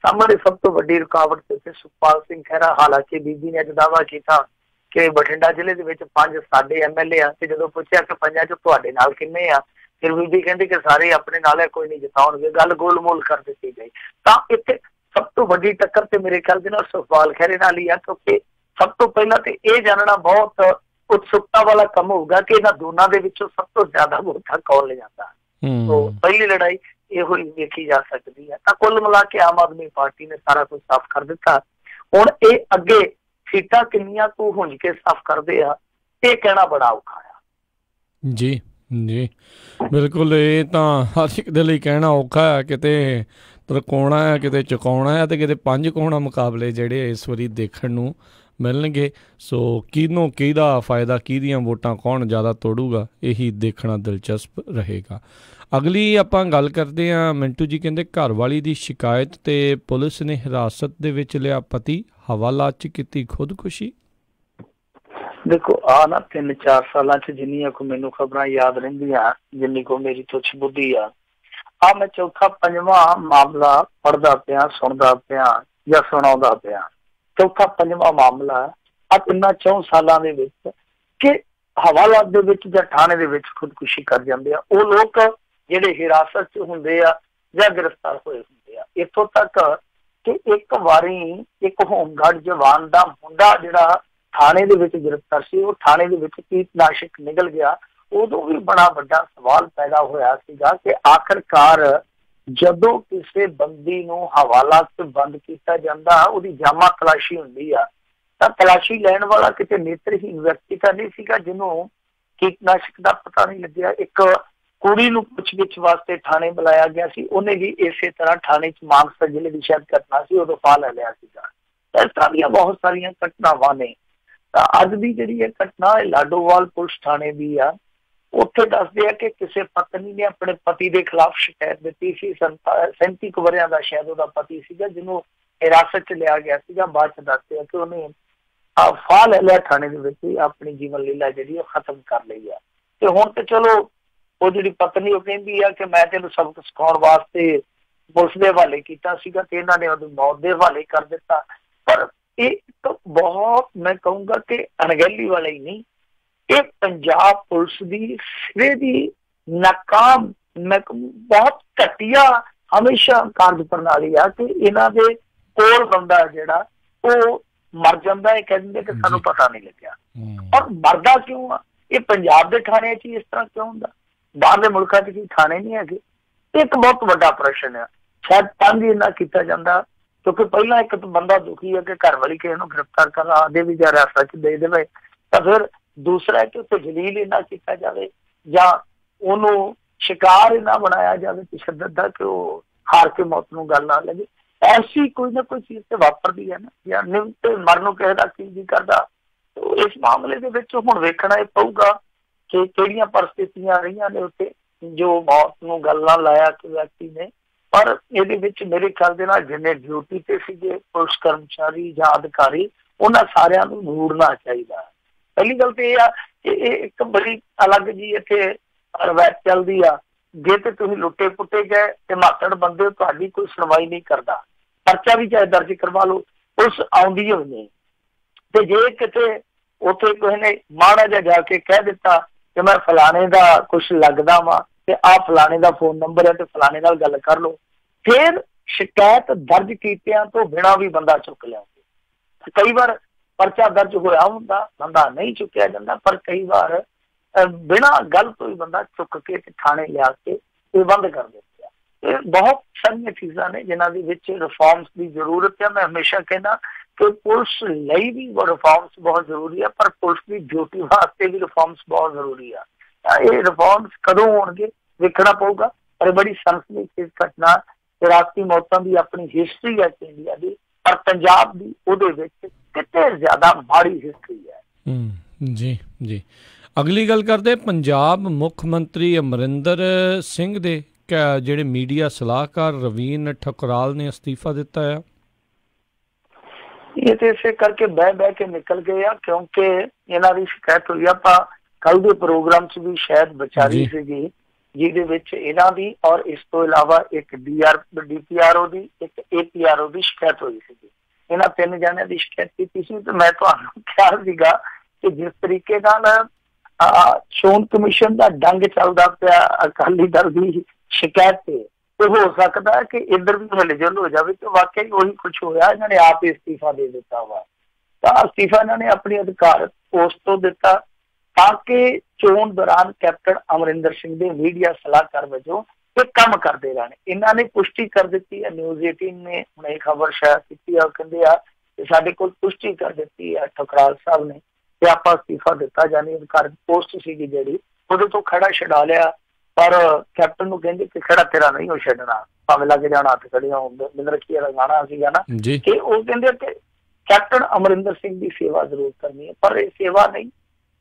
Speaker 2: ਸਾਹਮਣੇ ਸਭ ਤੋਂ ਵੱਡੀ ਰੁਕਾਵਟ ਤੇ ਸੁਖਪਾਲ ਸਿੰਘ ਖਹਿਰਾ। ਹਾਲਾਂਕਿ ਬੀਬੀ ਨੇ ਅੱਜ ਦਾਅਵਾ ਕੀਤਾ ਕਿ ਬਠਿੰਡਾ ਜ਼ਿਲ੍ਹੇ ਦੇ ਵਿੱਚ 5 ਸਾਡੇ MLA ਆ ਤੇ ਜਦੋਂ ਪੁੱਛਿਆ ਕਿ 5 'ਚ ਤੁਹਾਡੇ ਨਾਲ ਕਿੰਨੇ ਆ ਫਿਰ ਬੀਬੀ ਕਹਿੰਦੀ ਕਿ ਸਾਰੇ ਆਪਣੇ ਨਾਲ ਹੈ, ਕੋਈ ਨਹੀਂ ਜਿਤਾਉਣਗੇ, ਗੱਲ ਗੋਲਮੋਲ ਕਰ ਦਿੱਤੀ ਗਈ। ਤਾਂ ਇੱਥੇ ਸਭ ਤੋਂ ਵੱਡੀ ਟੱਕਰ ਤੇ ਮੇਰੇ ਖਿਆਲ ਦੇ ਨਾਲ ਸੁਖਪਾਲ ਖਹਿਰੇ ਨਾਲ ਹੀ ਆ, ਕਿਉਂਕਿ ਸਭ ਤੋਂ ਪਹਿਲਾਂ ਤੇ ਇਹ ਜਾਣਨਾ ਬਹੁਤ ਉਤਸੁਕਤਾ ਵਾਲਾ ਕੰਮ ਹੋਊਗਾ ਕਿ ਇਹਨਾਂ ਦੋਨਾਂ ਦੇ ਵਿੱਚੋਂ ਸਭ ਤੋਂ ਜ਼ਿਆਦਾ ਵੋਟਾਂ ਕੌਣ ਲਿਜਾਂਦਾ। ਸੋ ਪਹਿਲੀ ਲੜਾਈ ਇਹੋ ਹੀ ਵੇਖੀ ਜਾ ਸਕਦੀ ਹੈ। ਤਾਂ ਕੁੱਲ ਮਿਲਾ ਕੇ ਆਮ ਆਦਮੀ ਪਾਰਟੀ ਨੇ ਸਾਰਾ ਕੁਝ ਸਾਫ਼ ਕਰ ਦਿੱਤਾ। ਹੁਣ ਇਹ ਅੱਗੇ ਸੀਟਾਂ ਕਿੰਨੀਆਂ ਕੁ ਹੁੰਜ ਕੇ ਸਾਫ਼ ਕਰਦੇ ਆ, ਇਹ ਕਹਿਣਾ ਬੜਾ ਔਖਾ ਆ।
Speaker 1: ਜੀ ਜੀ ਬਿਲਕੁਲ, ਇਹ ਤਾਂ ਹਰ ਇੱਕ ਦੇ ਲਈ ਕਹਿਣਾ ਔਖਾ ਹੈ। ਕਿਤੇ ਤਰਕਾਉਣਾ ਹੈ, ਕਿਤੇ ਚੁਕਾਉਣਾ ਹੈ, ਤੇ ਕਿਤੇ 5 ਕੋਣਾ ਮੁਕਾਬਲੇ ਜਿਹੜੇ ਇਸ ਵਾਰੀ ਦੇਖਣ ਨੂੰ ਮਿਲਣਗੇ। ਸੋ ਕਿਹਨੂੰ ਕਿਹਦਾ ਫਾਇਦਾ, ਕਿਹਦੀਆਂ ਵੋਟਾਂ ਕੌਣ ਜ਼ਿਆਦਾ ਤੋੜੂਗਾ, ਇਹੀ ਦੇਖਣਾ ਦਿਲਚਸਪ ਰਹੇਗਾ। ਅਗਲੀ ਆਪਾਂ ਗੱਲ ਕਰਦੇ ਹਾਂ। ਮਿੰਟੂ ਜੀ ਕਹਿੰਦੇ ਘਰ ਵਾਲੀ ਦੀ ਸ਼ਿਕਾਇਤ ਤੇ ਪੁਲਿਸ ਨੇ ਹਿਰਾਸਤ ਦੇ ਵਿੱਚ ਲਿਆ ਪਤੀ, ਹਵਾਲਾਤ 'ਚ ਕੀਤੀ ਖੁਦਕੁਸ਼ੀ।
Speaker 2: ਦੇਖੋ ਆ ਨਾ 3-4 ਸਾਲਾਂ 'ਚ ਜਿੰਨੀਆਂ ਕੋ ਮੈਨੂੰ ਖਬਰਾਂ ਯਾਦ ਰਹਿੰਦੀਆਂ, ਜਿੰਨੀ ਕੋ ਮੇਰੀ ਤੁੱਛ ਬੁੱਧੀ ਆ ਮੈਂ 4-5ਵਾਂ ਮਾਮਲਾ ਪੜ੍ਹਦਾ ਪਿਆ, ਸੁਣਦਾ ਪਿਆ ਜਾਂ ਸੁਣਾਉਂਦਾ ਪਿਆ। 4-5ਵਾਂ ਮਾਮਲਾ ਆ 3-4 ਸਾਲਾਂ ਦੇ ਵਿੱਚ ਕਿ ਹਵਾਲਾਤ ਦੇ ਵਿੱਚ ਜਾਂ ਥਾਣੇ ਦੇ ਵਿੱਚ ਖੁਦਕੁਸ਼ੀ ਕਰ ਜਾਂਦੇ ਆ ਉਹ ਲੋਕ ਜਿਹੜੇ ਹਿਰਾਸਤ 'ਚ ਹੁੰਦੇ ਆ ਜਾਂ ਗ੍ਰਿਫਤਾਰ ਹੋਏ ਹੁੰਦੇ ਆ। ਇੱਥੋਂ ਤੱਕ ਕਿ ਇੱਕ ਵਾਰੀ ਇੱਕ ਹੋਮਗਾਰਡ ਜਵਾਨ ਦਾ ਮੁੰਡਾ ਜਿਹੜਾ ਥਾਣੇ ਦੇ ਵਿੱਚ ਗ੍ਰਿਫਤਾਰ ਸੀ, ਉਹ ਥਾਣੇ ਦੇ ਵਿੱਚ ਕੀਟਨਾਸ਼ਕ ਨਿਕਲ ਗਿਆ। ਉਦੋਂ ਵੀ ਬੜਾ ਵੱਡਾ ਸਵਾਲ ਪੈਦਾ ਹੋਇਆ ਸੀਗਾ ਕਿ ਆਖਿਰਕਾਰ ਜਦੋਂ ਕਿਸੇ ਬੰਦੀ ਨੂੰ ਹਵਾਲਾਤ 'ਚ ਬੰਦ ਕੀਤਾ ਜਾਂਦਾ, ਉਹਦੀ ਜਾਮਾ ਤਲਾਸ਼ੀ ਹੁੰਦੀ ਆ, ਤਾਂ ਤਲਾਸ਼ੀ ਲੈਣ ਵਾਲਾ ਕਿਤੇ ਨੇਤਰਹੀਨ ਵਿਅਕਤੀ ਤਾਂ ਨਹੀਂ ਸੀਗਾ ਜਿਹਨੂੰ ਕੀਟਨਾਸ਼ਕ ਦਾ ਪਤਾ ਨਹੀਂ ਲੱਗਿਆ। ਇੱਕ ਕੁੜੀ ਨੂੰ ਪੁੱਛਗਿੱਛ ਵਾਸਤੇ ਥਾਣੇ ਬੁਲਾਇਆ ਗਿਆ ਸੀ, ਉਹਨੇ ਵੀ ਇਸੇ ਤਰ੍ਹਾਂ ਥਾਣੇ 'ਚ ਮਾਨਸਾ ਜ਼ਿਲ੍ਹੇ ਦੀ ਸ਼ਾਇਦ ਘਟਨਾ ਸੀ, ਉਦੋਂ ਫਾਹ ਲੈ ਲਿਆ ਸੀਗਾ। ਇਸ ਤਰ੍ਹਾਂ ਦੀਆਂ ਬਹੁਤ ਸਾਰੀਆਂ ਘਟਨਾਵਾਂ ਨੇ। ਤਾਂ ਅੱਜ ਦੀ ਜਿਹੜੀ ਇਹ ਘਟਨਾ ਲਾਡੋਵਾਲ ਪੁਲਿਸ ਥਾਣੇ ਦੀ ਆ। ਉੱਥੇ ਦੱਸਦੇ ਆ ਕਿ ਕਿਸੇ ਪਤਨੀ ਨੇ ਆਪਣੇ ਪਤੀ ਦੇ ਖਿਲਾਫ ਸ਼ਿਕਾਇਤ ਦਿੱਤੀ ਸੀ। 37 ਕੁ ਵਰ੍ਹਿਆਂ ਦਾ ਸ਼ਾਇਦ ਉਹਦਾ ਪਤੀ ਸੀਗਾ, ਜਿਹਨੂੰ ਹਿਰਾਸਤ 'ਚ ਲਿਆ ਗਿਆ ਸੀਗਾ। ਬਾਅਦ 'ਚ ਦੱਸਦੇ ਆ ਕਿ ਉਹਨੇ ਫਾਹ ਲੈ ਲਿਆ ਥਾਣੇ ਦੇ ਵਿੱਚ, ਆਪਣੀ ਜੀਵਨ ਲੀਲਾ ਜਿਹੜੀ ਉਹ ਖਤਮ ਕਰ ਲਈ ਆ। ਤੇ ਹੁਣ ਤੇ ਚਲੋ ਉਹ ਜਿਹੜੀ ਪਤਨੀ ਉਹ ਕਹਿੰਦੀ ਆ ਕਿ ਮੈਂ ਤੈਨੂੰ ਸਬਕ ਸਿਖਾਉਣ ਵਾਸਤੇ ਪੁਲਿਸ ਦੇ ਹਵਾਲੇ ਕੀਤਾ ਸੀਗਾ ਤੇ ਇਹਨਾਂ ਨੇ ਉਹਦੀ ਮੌਤ ਦੇ ਹਵਾਲੇ ਕਰ ਦਿੱਤਾ। ਪਰ ਇਹ ਤਾਂ ਬਹੁਤ, ਮੈਂ ਕਹੂੰਗਾ ਕਿ ਅਣਗਹਿਲੀ ਵਾਲਾ ਹੀ ਨਹੀਂ, ਇਹ ਪੰਜਾਬ ਪੁਲਿਸ ਦੀ ਸਿਰੇ ਦੀ ਨਾਕਾਮ, ਮੈਂ ਬਹੁਤ ਘਟੀਆ ਹਮੇਸ਼ਾ ਕਾਰਜ ਪ੍ਰਣਾਲੀ ਆ ਕਿ ਇਹਨਾਂ ਦੇ ਕੋਲ ਬੰਦਾ ਜਿਹੜਾ ਉਹ ਮਰ ਜਾਂਦਾ ਹੈ, ਕਹਿ ਦਿੰਦੇ ਕਿ ਸਾਨੂੰ ਪਤਾ ਨਹੀਂ ਲੱਗਿਆ। ਔਰ ਮਰਦਾ ਕਿਉਂ ਆ? ਇਹ ਪੰਜਾਬ ਦੇ ਥਾਣਿਆਂ 'ਚ ਇਸ ਤਰ੍ਹਾਂ ਕਿਉਂ ਹੁੰਦਾ? ਬਾਹਰਲੇ ਮੁਲਕਾਂ 'ਚ ਕੀ ਥਾਣੇ ਨਹੀਂ ਹੈਗੇ? ਇੱਕ ਬਹੁਤ ਵੱਡਾ ਪ੍ਰਸ਼ਨ ਆ। ਸ਼ਾਇਦ ਤੰਗ ਇੰਨਾ ਕੀਤਾ ਜਾਂਦਾ ਕਿਉਂਕਿ ਪਹਿਲਾਂ ਇੱਕ ਤਾਂ ਬੰਦਾ ਦੁਖੀ ਹੈ ਕਿ ਘਰ ਵਾਲੀ ਕਿਸੇ ਨੂੰ ਗ੍ਰਿਫਤਾਰ ਕਰਾ ਦੇ ਵੀ ਜਾਂ ਹਿਰਾਸਤ 'ਚ ਦੇ ਦੇਵੇ, ਤਾਂ ਫਿਰ ਦੂਸਰਾ ਹੈ ਕਿ ਉੱਥੇ ਜਲੀਲ ਇੰਨਾ ਕੀਤਾ ਜਾਵੇ ਜਾਂ ਉਹਨੂੰ ਸ਼ਿਕਾਰ ਇੰਨਾ ਬਣਾਇਆ ਜਾਵੇ ਤਸ਼ੱਦਦ ਦਾ ਕਿ ਉਹ ਹਾਰ ਕੇ ਮੌਤ ਨੂੰ ਗੱਲ ਨਾ ਲੱਗੇ। ਐਸੀ ਕੋਈ ਨਾ ਕੋਈ ਚੀਜ਼ ਤੇ ਵਾਪਰਦੀ ਹੈ ਨਾ, ਜਾਂ ਨਿਮ ਤੇ ਮਰਨ ਨੂੰ ਕਿਸੇ ਦਾ ਕੀ ਨਹੀਂ ਕਰਦਾ। ਇਸ ਮਾਮਲੇ ਦੇ ਵਿੱਚ ਹੁਣ ਵੇਖਣਾ ਇਹ ਪਊਗਾ ਕਿ ਕਿਹੜੀਆਂ ਪਰਿਸਥਿਤੀਆਂ ਰਹੀਆਂ ਨੇ ਉੱਥੇ ਜੋ ਮੌਤ ਨੂੰ ਗੱਲ ਨਾਲ ਲਾਇਆ ਕਿ ਵਿਅਕਤੀ ਨੇ। ਪਰ ਇਹਦੇ ਵਿੱਚ ਮੇਰੇ ਖਿਆਲ ਦੇ ਨਾਲ ਜਿੰਨੇ ਡਿਊਟੀ ਤੇ ਸੀਗੇ ਪੁਲਿਸ ਕਰਮਚਾਰੀ ਜਾਂ ਅਧਿਕਾਰੀ, ਉਹਨਾਂ ਸਾਰਿਆਂ ਨੂੰ ਮੂੜਨਾ ਚਾਹੀਦਾ। ਪਹਿਲੀ ਗੱਲ ਤੇ ਇਹ ਆ ਕਿ ਇਹ ਇੱਕ ਬੜੀ ਅਲੱਗ ਜੀ ਇੱਥੇ ਰਵਾਇਤ ਚੱਲਦੀ ਆ, ਜੇ ਤੇ ਤੁਸੀਂ ਲੁੱਟੇ ਪੁੱਟੇ ਗਏ ਤੇ ਮਾਤੜ ਬੰਦੇ ਤੁਹਾਡੀ ਕੋਈ ਸੁਣਵਾਈ ਨਹੀਂ ਕਰਦਾ, ਪਰਚਾ ਵੀ ਚਾਹੇ ਦਰਜ ਕਰਵਾ ਲਓ, ਪੁਲਿਸ ਆਉਂਦੀ ਹੋਈ ਨਹੀਂ। ਤੇ ਜੇ ਕਿਤੇ ਉੱਥੇ ਕਿਸੇ ਨੇ ਮਾੜਾ ਜਿਹਾ ਜਾ ਕੇ ਕਹਿ ਦਿੱਤਾ ਕਿ ਮੈਂ ਫਲਾਣੇ ਦਾ ਕੁਛ ਲੱਗਦਾ ਵਾ ਤੇ ਆਹ ਫਲਾਣੇ ਦਾ ਫੋਨ ਨੰਬਰ ਹੈ ਤੇ ਫਲਾਣੇ ਨਾਲ ਗੱਲ ਕਰ ਲਓ, ਫਿਰ ਸ਼ਿਕਾਇਤ ਦਰਜ ਕੀਤਿਆਂ ਤੋਂ ਬਿਨਾਂ ਵੀ ਬੰਦਾ ਚੁੱਕ ਲਿਆਉਂਦੇ। ਕਈ ਵਾਰ ਪਰਚਾ ਦਰਜ ਹੋਇਆ ਹੁੰਦਾ, ਬੰਦਾ ਨਹੀਂ ਚੁੱਕਿਆ ਜਾਂਦਾ, ਪਰ ਕਈ ਵਾਰ ਬਿਨਾਂ ਗੱਲ ਤੋਂ ਹੀ ਬੰਦਾ ਚੁੱਕ ਕੇ ਤੇ ਥਾਣੇ ਲਿਆ ਕੇ ਇਹ ਬੰਦ ਕਰ ਦਿੰਦੇ ਆ। ਇਹ ਬਹੁਤ ਸਾਰੀਆਂ ਚੀਜ਼ਾਂ ਨੇ ਜਿਨ੍ਹਾਂ ਦੇ ਵਿੱਚ ਰਿਫਾਰਮਸ ਦੀ ਜ਼ਰੂਰਤ ਹੈ। ਮੈਂ ਹਮੇਸ਼ਾ ਕਹਿੰਦਾ ਕਿ ਪੁਲਿਸ ਲਈ ਵੀ ਰਿਫਾਰਮਸ ਬਹੁਤ ਜ਼ਰੂਰੀ ਹੈ, ਪਰ ਪੁਲਿਸ ਦੀ ਡਿਊਟੀ ਵਾਸਤੇ ਵੀ ਰਿਫਾਰਮਸ ਬਹੁਤ ਜ਼ਰੂਰੀ ਆ। ਇਹ ਰਿਫਾਰਮਸ ਕਦੋਂ ਹੋਣਗੇ ਵੇਖਣਾ ਪਊਗਾ। ਪਰ ਬੜੀ ਸਨਸਨੀਖੇਜ਼ ਘਟਨਾ, ਵਿਰਾਸਤੀ ਮੌਤਾਂ ਦੀ ਆਪਣੀ ਹਿਸਟਰੀ ਹੈ ਇੰਡੀਆ ਦੀ, ਪਰ ਪੰਜਾਬ ਦੀ ਉਹਦੇ ਵਿੱਚ ਕਿਤੇ ਜ਼ਿਆਦਾ ਮਾੜੀ ਹਿਸਟਰੀ ਹੈ।
Speaker 1: ਜੀ ਜੀ, ਅਗਲੀ ਗੱਲ ਕਰਦੇ ਪੰਜਾਬ ਮੁੱਖ ਮੰਤਰੀ ਅਮਰਿੰਦਰ ਸਿੰਘ ਦੇ ਜਿਹੜੇ ਮੀਡੀਆ ਸਲਾਹਕਾਰ ਰਵੀਨ ਠਕੁਰਾਲ ਨੇ ਅਸਤੀਫਾ ਦਿੱਤਾ ਆ।
Speaker 2: ਇਹ ਤੇ ਇਸੇ ਕਰਕੇ ਬਹਿ ਕੇ ਨਿਕਲ ਗਏ ਆ ਕਿਉਂਕਿ ਇਹਨਾਂ ਦੀ ਸ਼ਿਕਾਇਤ ਹੋਈ। ਆਪਾਂ ਕੱਲ ਦੇ ਪ੍ਰੋਗਰਾਮ 'ਚ ਵੀ ਸ਼ਾਇਦ ਵਿਚਾਰੀ ਸੀਗੀ ਜਿਹਦੇ ਵਿੱਚ ਇਹਨਾਂ ਦੀ ਔਰ ਇਸ ਤੋਂ ਇਲਾਵਾ ਇੱਕ DPRO ਦੀ, ਇੱਕ APRO ਦੀ ਸ਼ਿਕਾਇਤ ਹੋਈ ਸੀਗੀ। ਇਹਨਾਂ 3 ਜਣਿਆਂ ਦੀ ਸ਼ਿਕਾਇਤ ਕੀਤੀ ਸੀ। ਤੇ ਮੈਂ ਤੁਹਾਨੂੰ ਕਿਹਾ ਸੀਗਾ ਕਿ ਜਿਸ ਤਰੀਕੇ ਨਾਲ ਚੋਣ ਕਮਿਸ਼ਨ ਦਾ ਡੰਗ ਚੱਲਦਾ ਪਿਆ ਅਕਾਲੀ ਦਲ ਦੀ ਸ਼ਿਕਾਇਤ ਤੇ ਹੋ ਸਕਦਾ ਕਿ ਇੱਧਰ ਵੀ ਹਿਲਜੁਲ ਹੋ ਜਾਵੇ ਤੇ ਵਾਕਈ ਉਹੀ ਕੁਛ ਹੋਇਆ, ਇਹਨਾਂ ਨੇ ਆਪ ਹੀ ਅਸਤੀਫਾ ਦੇ ਦਿੱਤਾ ਵਾ। ਤਾਂ ਅਸਤੀਫਾ ਇਹਨਾਂ ਨੇ ਆਪਣੀ ਅਧਿਕਾਰ ਪੋਸਟ ਤੋਂ ਦਿੱਤਾ ਤਾਂ ਕਿ ਚੋਣ ਦੌਰਾਨ ਕੈਪਟਨ ਅਮਰਿੰਦਰ ਸਿੰਘ ਦੇ ਮੀਡੀਆ ਸਲਾਹਕਾਰ ਵਜੋਂ ਇਹ ਕੰਮ ਕਰਦੇ ਰਹਿਣ। ਇਹਨਾਂ ਨੇ ਪੁਸ਼ਟੀ ਕਰ ਦਿੱਤੀ ਹੈ, ਨਿਊਜ਼ 18 ਨੇ ਹੁਣ ਇਹ ਖਬਰ ਸ਼ਾਇਦ ਕੀਤੀ ਆ, ਉਹ ਕਹਿੰਦੇ ਆ ਕਿ ਸਾਡੇ ਕੋਲ ਪੁਸ਼ਟੀ ਕਰ ਦਿੱਤੀ ਹੈ ਠਕਰਾਲ ਸਾਹਿਬ ਨੇ ਕਿ ਆਪਾਂ ਅਸਤੀਫਾ ਦਿੱਤਾ, ਜਾਨੀ ਅਧਿਕਾਰਤ ਪੋਸਟ ਸੀਗੀ ਜਿਹੜੀ ਉਹਦੇ ਤੋਂ ਖੜਾ ਛਡਾ ਲਿਆ, ਪਰ ਕੈਪਟਨ ਨੂੰ ਕਹਿੰਦੇ ਕਿ ਖੜਾ ਤੇਰਾ ਨਹੀਂ ਉਹ ਛੱਡਣਾ, ਭਾਵੇਂ ਲੱਗ ਜਾਣਾ ਹੱਥ ਖੜੀਆਂ ਹੁੰਦੇ। ਮਿੰਦਰਖੀਆ ਦਾ ਗਾਣਾ ਸੀਗਾ ਨਾ ਕਿ ਉਹ ਕਹਿੰਦੇ ਕਿ ਕੈਪਟਨ ਅਮਰਿੰਦਰ ਸਿੰਘ ਦੀ ਸੇਵਾ ਜ਼ਰੂਰ ਕਰਨੀ ਹੈ, ਪਰ ਇਹ ਸੇਵਾ ਨਹੀਂ,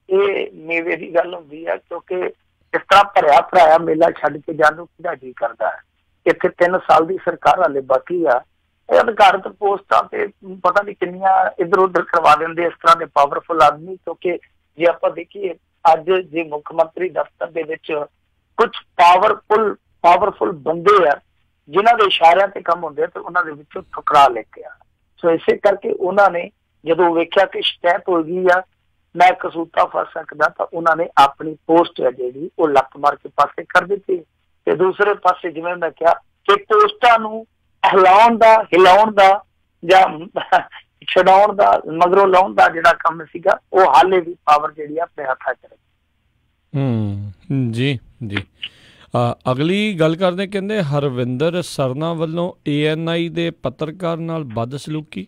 Speaker 2: ਇਹ ਮੇਵੇ ਦੀ ਗੱਲ ਹੁੰਦੀ ਹੈ, ਕਿਉਂਕਿ ਇਸ ਤਰ੍ਹਾਂ ਭਰਿਆ ਭਰਾਇਆ ਮੇਲਾ ਛੱਡ ਕੇ ਜਾਣ ਨੂੰ ਕਿਹਦਾ ਜੀ ਕਰਦਾ ਹੈ। ਇੱਥੇ 3 ਸਾਲ ਦੀ ਸਰਕਾਰ ਹਾਲੇ ਬਾਕੀ ਆ, ਇਹ ਅਧਿਕਾਰਤ ਪੋਸਟਾਂ ਤੇ ਪਤਾ ਨਹੀਂ ਕਿੰਨੀਆਂ ਇੱਧਰ ਉੱਧਰ ਕਰਵਾ ਦਿੰਦੇ ਇਸ ਤਰ੍ਹਾਂ ਦੇ ਪਾਵਰਫੁਲ ਆਦਮੀ। ਕਿਉਂਕਿ ਜੇ ਆਪਾਂ ਦੇਖੀਏ ਅੱਜ ਜੇ ਮੁੱਖ ਮੰਤਰੀ ਦਫ਼ਤਰ ਦੇ ਵਿੱਚ ਕੁਝ ਪਾਵਰਫੁਲ ਬੰਦੇ ਆ ਜਿਨ੍ਹਾਂ ਦੇ ਇਸ਼ਾਰਿਆਂ ਤੇ ਕੰਮ ਹੁੰਦੇ ਤੇ ਉਹਨਾਂ ਦੇ ਵਿੱਚੋਂ ਠੁਕਰਾ ਲੈ ਕੇ ਆ। ਸੋ ਇਸੇ ਕਰਕੇ ਉਹਨਾਂ ਨੇ ਜਦੋਂ ਵੇਖਿਆ ਕਿ ਸ਼ਿਕਾਇਤ ਹੋ ਗਈ ਆ, ਮੈਂ ਕਸੂਤਾ ਫਸ ਸਕਦਾ, ਤਾਂ ਉਹਨਾਂ ਨੇ ਆਪਣੀ ਪੋਸਟ ਹੈ ਜਿਹੜੀ ਉਹ ਲੱਤ ਮਾਰ ਕੇ ਪਾਸੇ ਕਰ ਦਿੱਤੀ। ਤੇ ਦੂਸਰੇ ਪਾਸੇ ਜਿਵੇਂ ਮੈਂ ਕਿਹਾ ਕਿ ਪੋਸਟਾਂ ਨੂੰ ਹਿਲਾਉਣ ਦਾ ਜਾਂ ਛਡਾਉਣ ਦਾ ਮਗਰੋਂ ਲਾਉਣ ਦਾ ਜਿਹੜਾ ਕੰਮ ਸੀਗਾ ਉਹ ਹਾਲੇ ਵੀ ਪਾਵਰ ਜਿਹੜੀ ਆ ਆਪਣੇ ਹੱਥਾਂ 'ਚ ਰਹੀ।
Speaker 1: ਜੀ ਜੀ ਅਗਲੀ ਗੱਲ ਕਰਦੇ, ਕਹਿੰਦੇ ਹਰਵਿੰਦਰ ਸਰਨਾ ਵੱਲੋਂ ANI ਦੇ ਪੱਤਰਕਾਰ ਨਾਲ ਬਦਸਲੂਕੀ।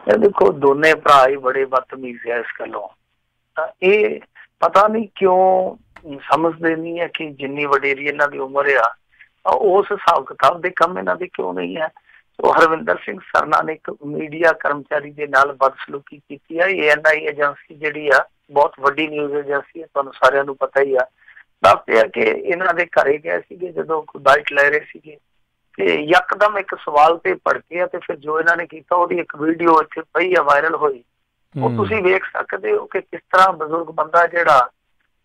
Speaker 2: ਇਹ ਦੇਖੋ ਦੋਨੇ ਭਰਾ ਹੀ ਬੜੇ ਬਦਤਮੀਜ਼ ਆ ਇਸ ਗੱਲੋਂ, ਤਾਂ ਇਹ ਪਤਾ ਨਹੀਂ ਕਿਉਂ ਸਮਝਦੇ ਨਹੀਂ ਹੈ ਕਿ ਜਿੰਨੀ ਵਡੇਰੀ ਇਹਨਾਂ ਦੀ ਉਮਰ ਆ ਉਸ ਹਿਸਾਬ ਕਿਤਾਬ ਦੇ ਕੰਮ ਇਹਨਾਂ ਦੇ ਕਿਉਂ ਨਹੀਂ ਹੈ। ਸੋ ਹਰਵਿੰਦਰ ਸਿੰਘ ਸਰਨਾ ਨੇ ਇੱਕ ਮੀਡੀਆ ਕਰਮਚਾਰੀ ਦੇ ਨਾਲ ਬਦਸਲੂਕੀ ਕੀਤੀ ਹੈ। ANI ਏਜੰਸੀ ਜਿਹੜੀ ਆ ਬਹੁਤ ਵੱਡੀ ਨਿਊਜ਼ ਏਜੰਸੀ ਹੈ, ਤੁਹਾਨੂੰ ਸਾਰਿਆਂ ਨੂੰ ਪਤਾ ਹੀ ਆ। ਦੱਸਦੇ ਆ ਕਿ ਇਹਨਾਂ ਦੇ ਘਰੇ ਗਏ ਸੀਗੇ ਜਦੋਂ ਕੋਈ ਬਾਈਟ ਲੈ ਰਹੇ ਸੀਗੇ ਤੇ ਯਕਦਮ ਇੱਕ ਸਵਾਲ ਤੇ ਭੜਕੇ ਆ, ਤੇ ਫਿਰ ਜੋ ਇਹਨਾਂ ਨੇ ਕੀਤਾ ਉਹਦੀ ਇੱਕ ਵੀਡੀਓ ਇੱਥੇ ਪਈ ਆ, ਵਾਇਰਲ ਹੋਈ। ਉਹ ਤੁਸੀਂ ਵੇਖ ਸਕਦੇ ਹੋ ਕਿ ਕਿਸ ਤਰ੍ਹਾਂ ਬਜ਼ੁਰਗ ਬੰਦਾ ਜਿਹੜਾ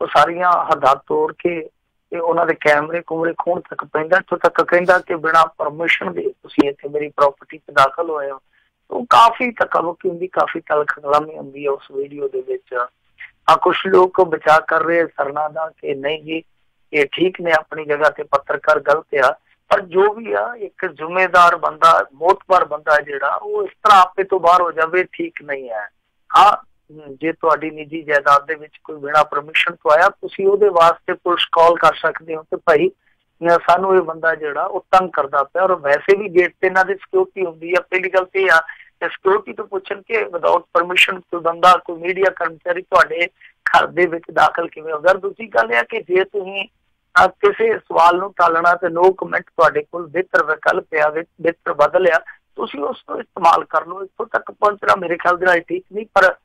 Speaker 2: ਉਹ ਸਾਰੀਆਂ ਹੱਦਾਂ ਤੋੜ ਕੇ ਤੇ ਉਹਨਾਂ ਦੇ ਕੈਮਰੇ ਕੁਮਰੇ ਖੋਣ ਤੱਕ ਪੈਂਦਾ, ਇੱਥੋਂ ਤੱਕ ਕਹਿੰਦਾ ਕਿ ਬਿਨਾਂ ਪਰਮਿਸ਼ਨ ਦੇ ਤੁਸੀਂ ਇੱਥੇ ਮੇਰੀ ਪ੍ਰਾਪਰਟੀ 'ਚ ਦਾਖਲ ਹੋਏ ਹੋ। ਉਹ ਕਾਫੀ ਤਕਲੁਕੀ ਹੁੰਦੀ, ਕਾਫੀ ਤਲਖਲਾਮੀ ਹੁੰਦੀ ਹੈ ਉਸ ਵੀਡੀਓ ਦੇ ਵਿੱਚ। ਕੁਛ ਲੋਕ ਬਚਾਅ ਕਰ ਰਹੇ ਸਰਨਾ ਦਾ ਕਿ ਨਹੀਂ ਜੀ ਇਹ ਠੀਕ ਨੇ ਆਪਣੀ ਜਗ੍ਹਾ ਤੇ, ਪੱਤਰਕਾਰ ਗਲਤ ਆ, ਪਰ ਜੋ ਵੀ ਆ ਇੱਕ ਜ਼ਿੰਮੇਦਾਰ ਬੰਦਾ, ਮੋਤਬਰ ਬੰਦਾ ਜਿਹੜਾ ਉਹ ਇਸ ਤਰ੍ਹਾਂ ਆਪੇ ਤੋਂ ਬਾਹਰ ਹੋ ਜਾਵੇ ਠੀਕ ਨਹੀਂ ਹੈ। ਹਾਂ, ਜੇ ਤੁਹਾਡੀ ਨਿੱਜੀ ਜਾਇਦਾਦ ਦੇ ਵਿੱਚ ਕੋਈ ਬਿਨਾਂ ਪਰਮਿਸ਼ਨ ਤੋਂ ਆਇਆ, ਤੁਸੀਂ ਉਹਦੇ ਵਾਸਤੇ ਪੁਲਿਸ ਕਾਲ ਕਰ ਸਕਦੇ ਹੋ ਕਿ ਭਾਈ ਸਾਨੂੰ ਇਹ ਬੰਦਾ ਜਿਹੜਾ ਉਹ ਤੰਗ ਕਰਦਾ ਪਿਆ। ਔਰ ਵੈਸੇ ਵੀ ਗੇਟ ਤੇ ਇਹਨਾਂ ਦੀ ਸਿਕਿਉਰਿਟੀ ਹੁੰਦੀ ਆ। ਪਹਿਲੀ ਗੱਲ ਤੇ ਇਹ ਆ ਸਿਕਿਉਰਿਟੀ ਤੋਂ ਪੁੱਛਣ ਕਿ ਵਿਦਆਊਟ ਪਰਮਿਸ਼ਨ ਕੋਈ ਬੰਦਾ, ਕੋਈ ਮੀਡੀਆ ਕਰਮਚਾਰੀ ਤੁਹਾਡੇ ਘਰ ਦੇ ਵਿੱਚ ਦਾਖਲ ਕਿਵੇਂ ਹੋ ਗਿਆ। ਦੂਜੀ ਗੱਲ ਇਹ ਕਿ ਜੇ ਤੁਸੀਂ ਕਿਸੇ ਸਵਾਲ ਨੂੰ ਟਾਲਣਾ ਤੇ ਨੋ ਕਮੈਂਟ ਤੁਹਾਡੇ ਕੋਲ ਬਿਹਤਰ ਵਿਕਲਪ ਆ, ਬਿਹਤਰ ਬਦਲ ਆ, ਤੁਸੀਂ ਉਸ ਨੂੰ ਇਸਤੇਮਾਲ ਕਰ ਲਓ। ਇੱਥੋਂ ਤੱਕ ਪਹੁੰਚਣਾ ਮੇਰੇ ਖਿਆਲ ਦੇ ਨਾਲ ਠੀਕ ਨਹੀਂ, ਪਰ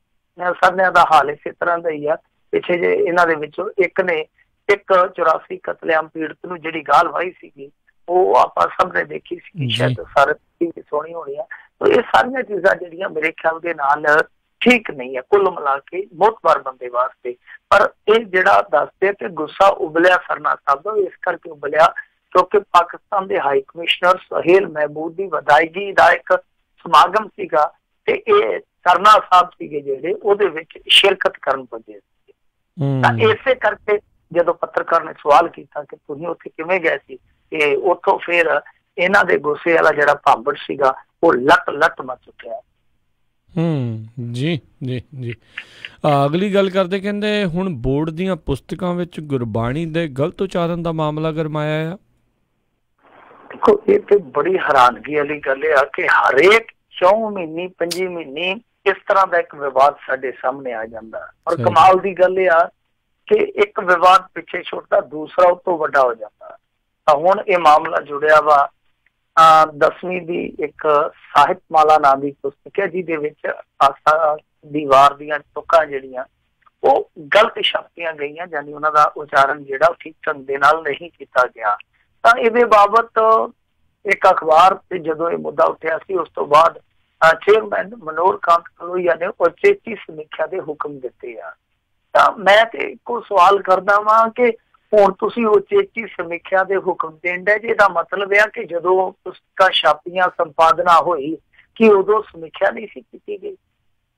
Speaker 2: ਸਾਰਿਆਂ ਦਾ ਹਾਲ ਇਸੇ ਤਰ੍ਹਾਂ ਦਾ ਹੀ ਆ। ਪਿੱਛੇ ਜੇ ਇਹਨਾਂ ਦੇ ਵਿੱਚੋਂ ਇੱਕ ਨੇ 84 ਕਤਲੇਆਮ ਪੀੜਤ ਨੂੰ ਜਿਹੜੀ ਗਾਲ ਵਾਹੀ ਸੀਗੀ ਉਹ ਆਪਾਂ ਸਭ ਨੇ ਦੇਖੀ ਸੀ, ਸ਼ਾਇਦ ਸਾਰੇ ਸੋਹਣੀ ਹੋਣੀ ਆ। ਇਹ ਸਾਰੀਆਂ ਚੀਜ਼ਾਂ ਜਿਹੜੀਆਂ ਮੇਰੇ ਖਿਆਲ ਦੇ ਨਾਲ ਠੀਕ ਨਹੀਂ ਹੈ ਕੁੱਲ ਮਿਲਾ ਕੇ ਮੋਤਬਰ ਬੰਦੇ ਵਾਸਤੇ। ਪਰ ਇਹ ਜਿਹੜਾ ਦੱਸਦੇ ਕਿ ਗੁੱਸਾ ਉਬਲਿਆ ਸਰਨਾ ਸਾਹਿਬ ਦਾ, ਇਸ ਕਰਕੇ ਉਬਲਿਆ ਕਿਉਂਕਿ ਪਾਕਿਸਤਾਨ ਦੇ ਹਾਈ ਕਮਿਸ਼ਨਰ ਸੁਹੇਲ ਮਹਿਮੂਦ ਦੀ ਵਿਦਾਇਗੀ ਦਾ ਇੱਕ ਸਮਾਗਮ ਸੀਗਾ ਤੇ ਇਹ ਸਰਨਾ ਸਾਹਿਬ ਸੀਗੇ ਜਿਹੜੇ ਉਹਦੇ ਵਿੱਚ ਸ਼ਿਰਕਤ ਕਰਨ ਪੁੱਜੇ ਸੀ। ਤਾਂ ਇਸੇ ਕਰਕੇ ਜਦੋਂ ਪੱਤਰਕਾਰ ਨੇ ਸਵਾਲ ਕੀਤਾ ਕਿ ਤੁਸੀਂ ਉੱਥੇ ਕਿਵੇਂ ਗਏ ਸੀ, ਤੇ ਉੱਥੋਂ ਫਿਰ ਇਹਨਾਂ ਦੇ ਗੁੱਸੇ ਵਾਲਾ ਜਿਹੜਾ ਭਾਂਬੜ ਸੀਗਾ ਉਹ ਲੱਟ ਮਚ ਉੱਠਿਆ।
Speaker 1: ਜੀ ਜੀ ਜੀ ਅਗਲੀ ਗੱਲ ਕਰਦੇ, ਕਹਿੰਦੇ ਹੁਣ ਬੋਰਡ ਦੀਆਂ ਪੁਸਤਕਾਂ ਵਿੱਚ ਗੁਰਬਾਣੀ ਦੇ ਗਲਤ ਉਚਾਰਨ ਦਾ ਮਾਮਲਾ ਗਰਮਾਇਆ ਆ।
Speaker 2: ਦੇਖੋ ਇਹ ਤੇ ਬੜੀ ਹੈਰਾਨਗੀ ਵਾਲੀ ਗੱਲ ਆ ਕਿ ਹਰੇਕ 4 ਮਹੀਨੇ 5 ਮਹੀਨੇ ਇਸ ਤਰ੍ਹਾਂ ਦਾ ਇੱਕ ਵਿਵਾਦ ਸਾਡੇ ਸਾਹਮਣੇ ਆ ਜਾਂਦਾ। ਔਰ ਕਮਾਲ ਦੀ ਗੱਲ ਇਹ ਆ ਕਿ ਇੱਕ ਵਿਵਾਦ ਪਿੱਛੇ ਛੁੱਟਦਾ, ਦੂਸਰਾ ਉਸ ਤੋਂ ਵੱਡਾ ਹੋ ਜਾਂਦਾ। ਤਾਂ ਹੁਣ ਇਹ ਮਾਮਲਾ ਜੁੜਿਆ ਵਾ 10ਵੀਂ ਦੀ ਇੱਕ ਸਾਹਿਤ ਮਾਲਾ ਨਾਂ ਦੀ ਪੁਸਤਕ ਹੈ ਜਿਹਦੇ ਵਿੱਚ ਆਸਾ ਦੀ ਵਾਰ ਦੀਆਂ ਤੁਕਾਂ ਜਿਹੜੀਆਂ ਉਹ ਗਲਤ ਛਾਪੀਆਂ ਗਈਆਂ, ਯਾਨੀ ਉਹਨਾਂ ਦਾ ਉਚਾਰਨ ਜਿਹੜਾ ਉਹ ਠੀਕ ਢੰਗ ਦੇ ਨਾਲ ਨਹੀਂ ਕੀਤਾ ਗਿਆ। ਤਾਂ ਇਹਦੇ ਬਾਬਤ ਇੱਕ ਅਖਬਾਰ ਤੇ ਜਦੋਂ ਇਹ ਮੁੱਦਾ ਉੱਠਿਆ ਸੀ ਉਸ ਤੋਂ ਬਾਅਦ ਚੇਅਰਮੈਨ ਮਨੋਹਰ ਕਾਂਤ ਕਲੋਹੀਆ ਨੇ ਉਚੇਚੀ ਸਮੀਖਿਆ ਦੇ ਹੁਕਮ ਦਿੱਤੇ ਆ। ਤਾਂ ਮੈਂ ਤੇ ਇੱਕੋ ਸਵਾਲ ਕਰਦਾ ਵਾਂ ਕਿ ਹੁਣ ਤੁਸੀਂ ਉਚੇਚੀ ਸਮੀਖਿਆ ਦੇ ਹੁਕਮ ਦੇਣ ਦੇ, ਇਹਦਾ ਮਤਲਬ ਇਹ ਆ ਕਿ ਜਦੋਂ ਪੁਸਤਕਾਂ ਛਾਪੀਆਂ ਸੰਪਾਦਨਾ ਹੋਈ ਕਿ ਉਦੋਂ ਸਮੀਖਿਆ ਨਹੀਂ ਸੀ ਕੀਤੀ ਗਈ,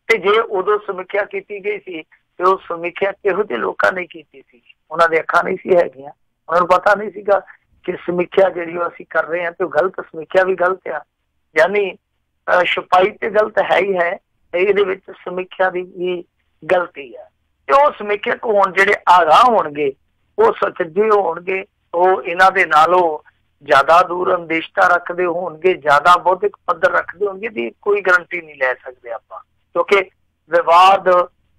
Speaker 2: ਤੇ ਜੇ ਉਦੋਂ ਸਮੀਖਿਆ ਕੀਤੀ ਗਈ ਸੀ ਤੇ ਉਹ ਸਮੀਖਿਆ ਕਿਹੋ ਜਿਹੇ ਲੋਕਾਂ ਨੇ ਕੀਤੀ ਸੀ। ਉਹਨਾਂ ਦੇ ਅੱਖਾਂ ਨਹੀਂ ਸੀ ਹੈਗੀਆਂ, ਉਹਨਾਂ ਨੂੰ ਪਤਾ ਨਹੀਂ ਸੀਗਾ ਕਿ ਸਮੀਖਿਆ ਜਿਹੜੀ ਉਹ ਅਸੀਂ ਕਰ ਰਹੇ ਹਾਂ ਤੇ ਉਹ ਗਲਤ, ਸਮੀਖਿਆ ਵੀ ਗਲਤ ਆ, ਯਾਨੀ ਛਪਾਈ ਤੇ ਗਲਤ ਹੈ ਹੀ ਹੈ, ਇਹਦੇ ਵਿੱਚ ਸਮੀਖਿਆ ਦੀ ਵੀ ਗਲਤੀ ਹੈ। ਤੇ ਉਹ ਸਮੀਖਿਅਕ ਹੋਣ ਜਿਹੜੇ ਆਗਾਹ ਹੋਣਗੇ, ਉਹ ਸੁਚੱਜੇ ਹੋਣਗੇ, ਉਹ ਇਹਨਾਂ ਦੇ ਨਾਲੋਂ ਜ਼ਿਆਦਾ ਦੂਰ ਅੰਦੇਸ਼ਤਾ ਰੱਖਦੇ ਹੋਣਗੇ, ਜ਼ਿਆਦਾ ਬੌਧਿਕ ਪੱਧਰ ਰੱਖਦੇ ਹੋਣਗੇ, ਦੀ ਕੋਈ ਗਰੰਟੀ ਨਹੀਂ ਲੈ ਸਕਦੇ ਆਪਾਂ, ਕਿਉਂਕਿ ਵਿਵਾਦ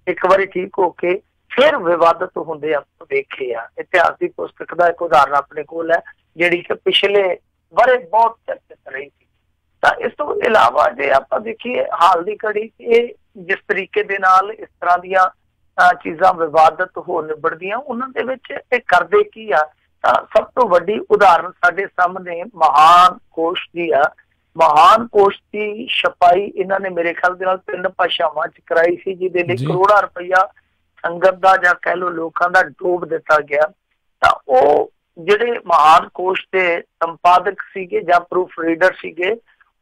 Speaker 2: ਇੱਕ ਵਾਰੀ ਠੀਕ ਹੋ ਕੇ ਫਿਰ ਵਿਵਾਦਤ ਹੁੰਦੇ ਆਪਾਂ ਦੇਖੇ ਆ। ਇਤਿਹਾਸ ਦੀ ਪੁਸਤਕ ਦਾ ਇੱਕ ਉਦਾਹਰਨ ਆਪਣੇ ਕੋਲ ਹੈ, ਜਿਹੜੀ ਕਿ ਪਿਛਲੇ ਬਾਰੇ ਬਹੁਤ ਚਰਚਿਤ ਰਹੀ ਸੀ। ਤਾਂ ਇਸ ਤੋਂ ਇਲਾਵਾ ਜੇ ਆਪਾਂ ਦੇਖੀਏ ਹਾਲ ਦੀ ਘੜੀ, ਇਹ ਜਿਸ ਤਰੀਕੇ ਦੇ ਨਾਲ ਇਸ ਤਰ੍ਹਾਂ ਦੀਆਂ ਚੀਜ਼ਾਂ ਵਿਵਾਦਤ ਹੋ ਨਿਬੜਦੀਆਂ, ਉਹਨਾਂ ਦੇ ਵਿੱਚ ਇਹ ਕਰਦੇ ਕੀ ਆ? ਤਾਂ ਸਭ ਤੋਂ ਵੱਡੀ ਉਦਾਹਰਨ ਸਾਡੇ ਸਾਹਮਣੇ ਮਹਾਨ ਕੋਸ਼ ਦੀ ਆ। ਮਹਾਨ ਕੋਸ਼ ਦੀ ਛਪਾਈ ਇਹਨਾਂ ਨੇ ਮੇਰੇ ਖਿਆਲ ਦੇ ਨਾਲ 3 ਭਾਸ਼ਾਵਾਂ 'ਚ ਕਰਾਈ ਸੀ, ਜਿਹਦੇ ਲਈ ਕਰੋੜਾਂ ਰੁਪਈਆ ਸੰਗਤ ਦਾ ਜਾਂ ਕਹਿ ਲਓ ਲੋਕਾਂ ਦਾ ਡੋਬ ਦਿੱਤਾ ਗਿਆ। ਤਾਂ ਉਹ ਜਿਹੜੇ ਮਹਾਨ ਕੋਸ਼ ਦੇ ਸੰਪਾਦਕ ਸੀਗੇ ਜਾਂ ਪ੍ਰੂਫ ਰੀਡਰ ਸੀਗੇ,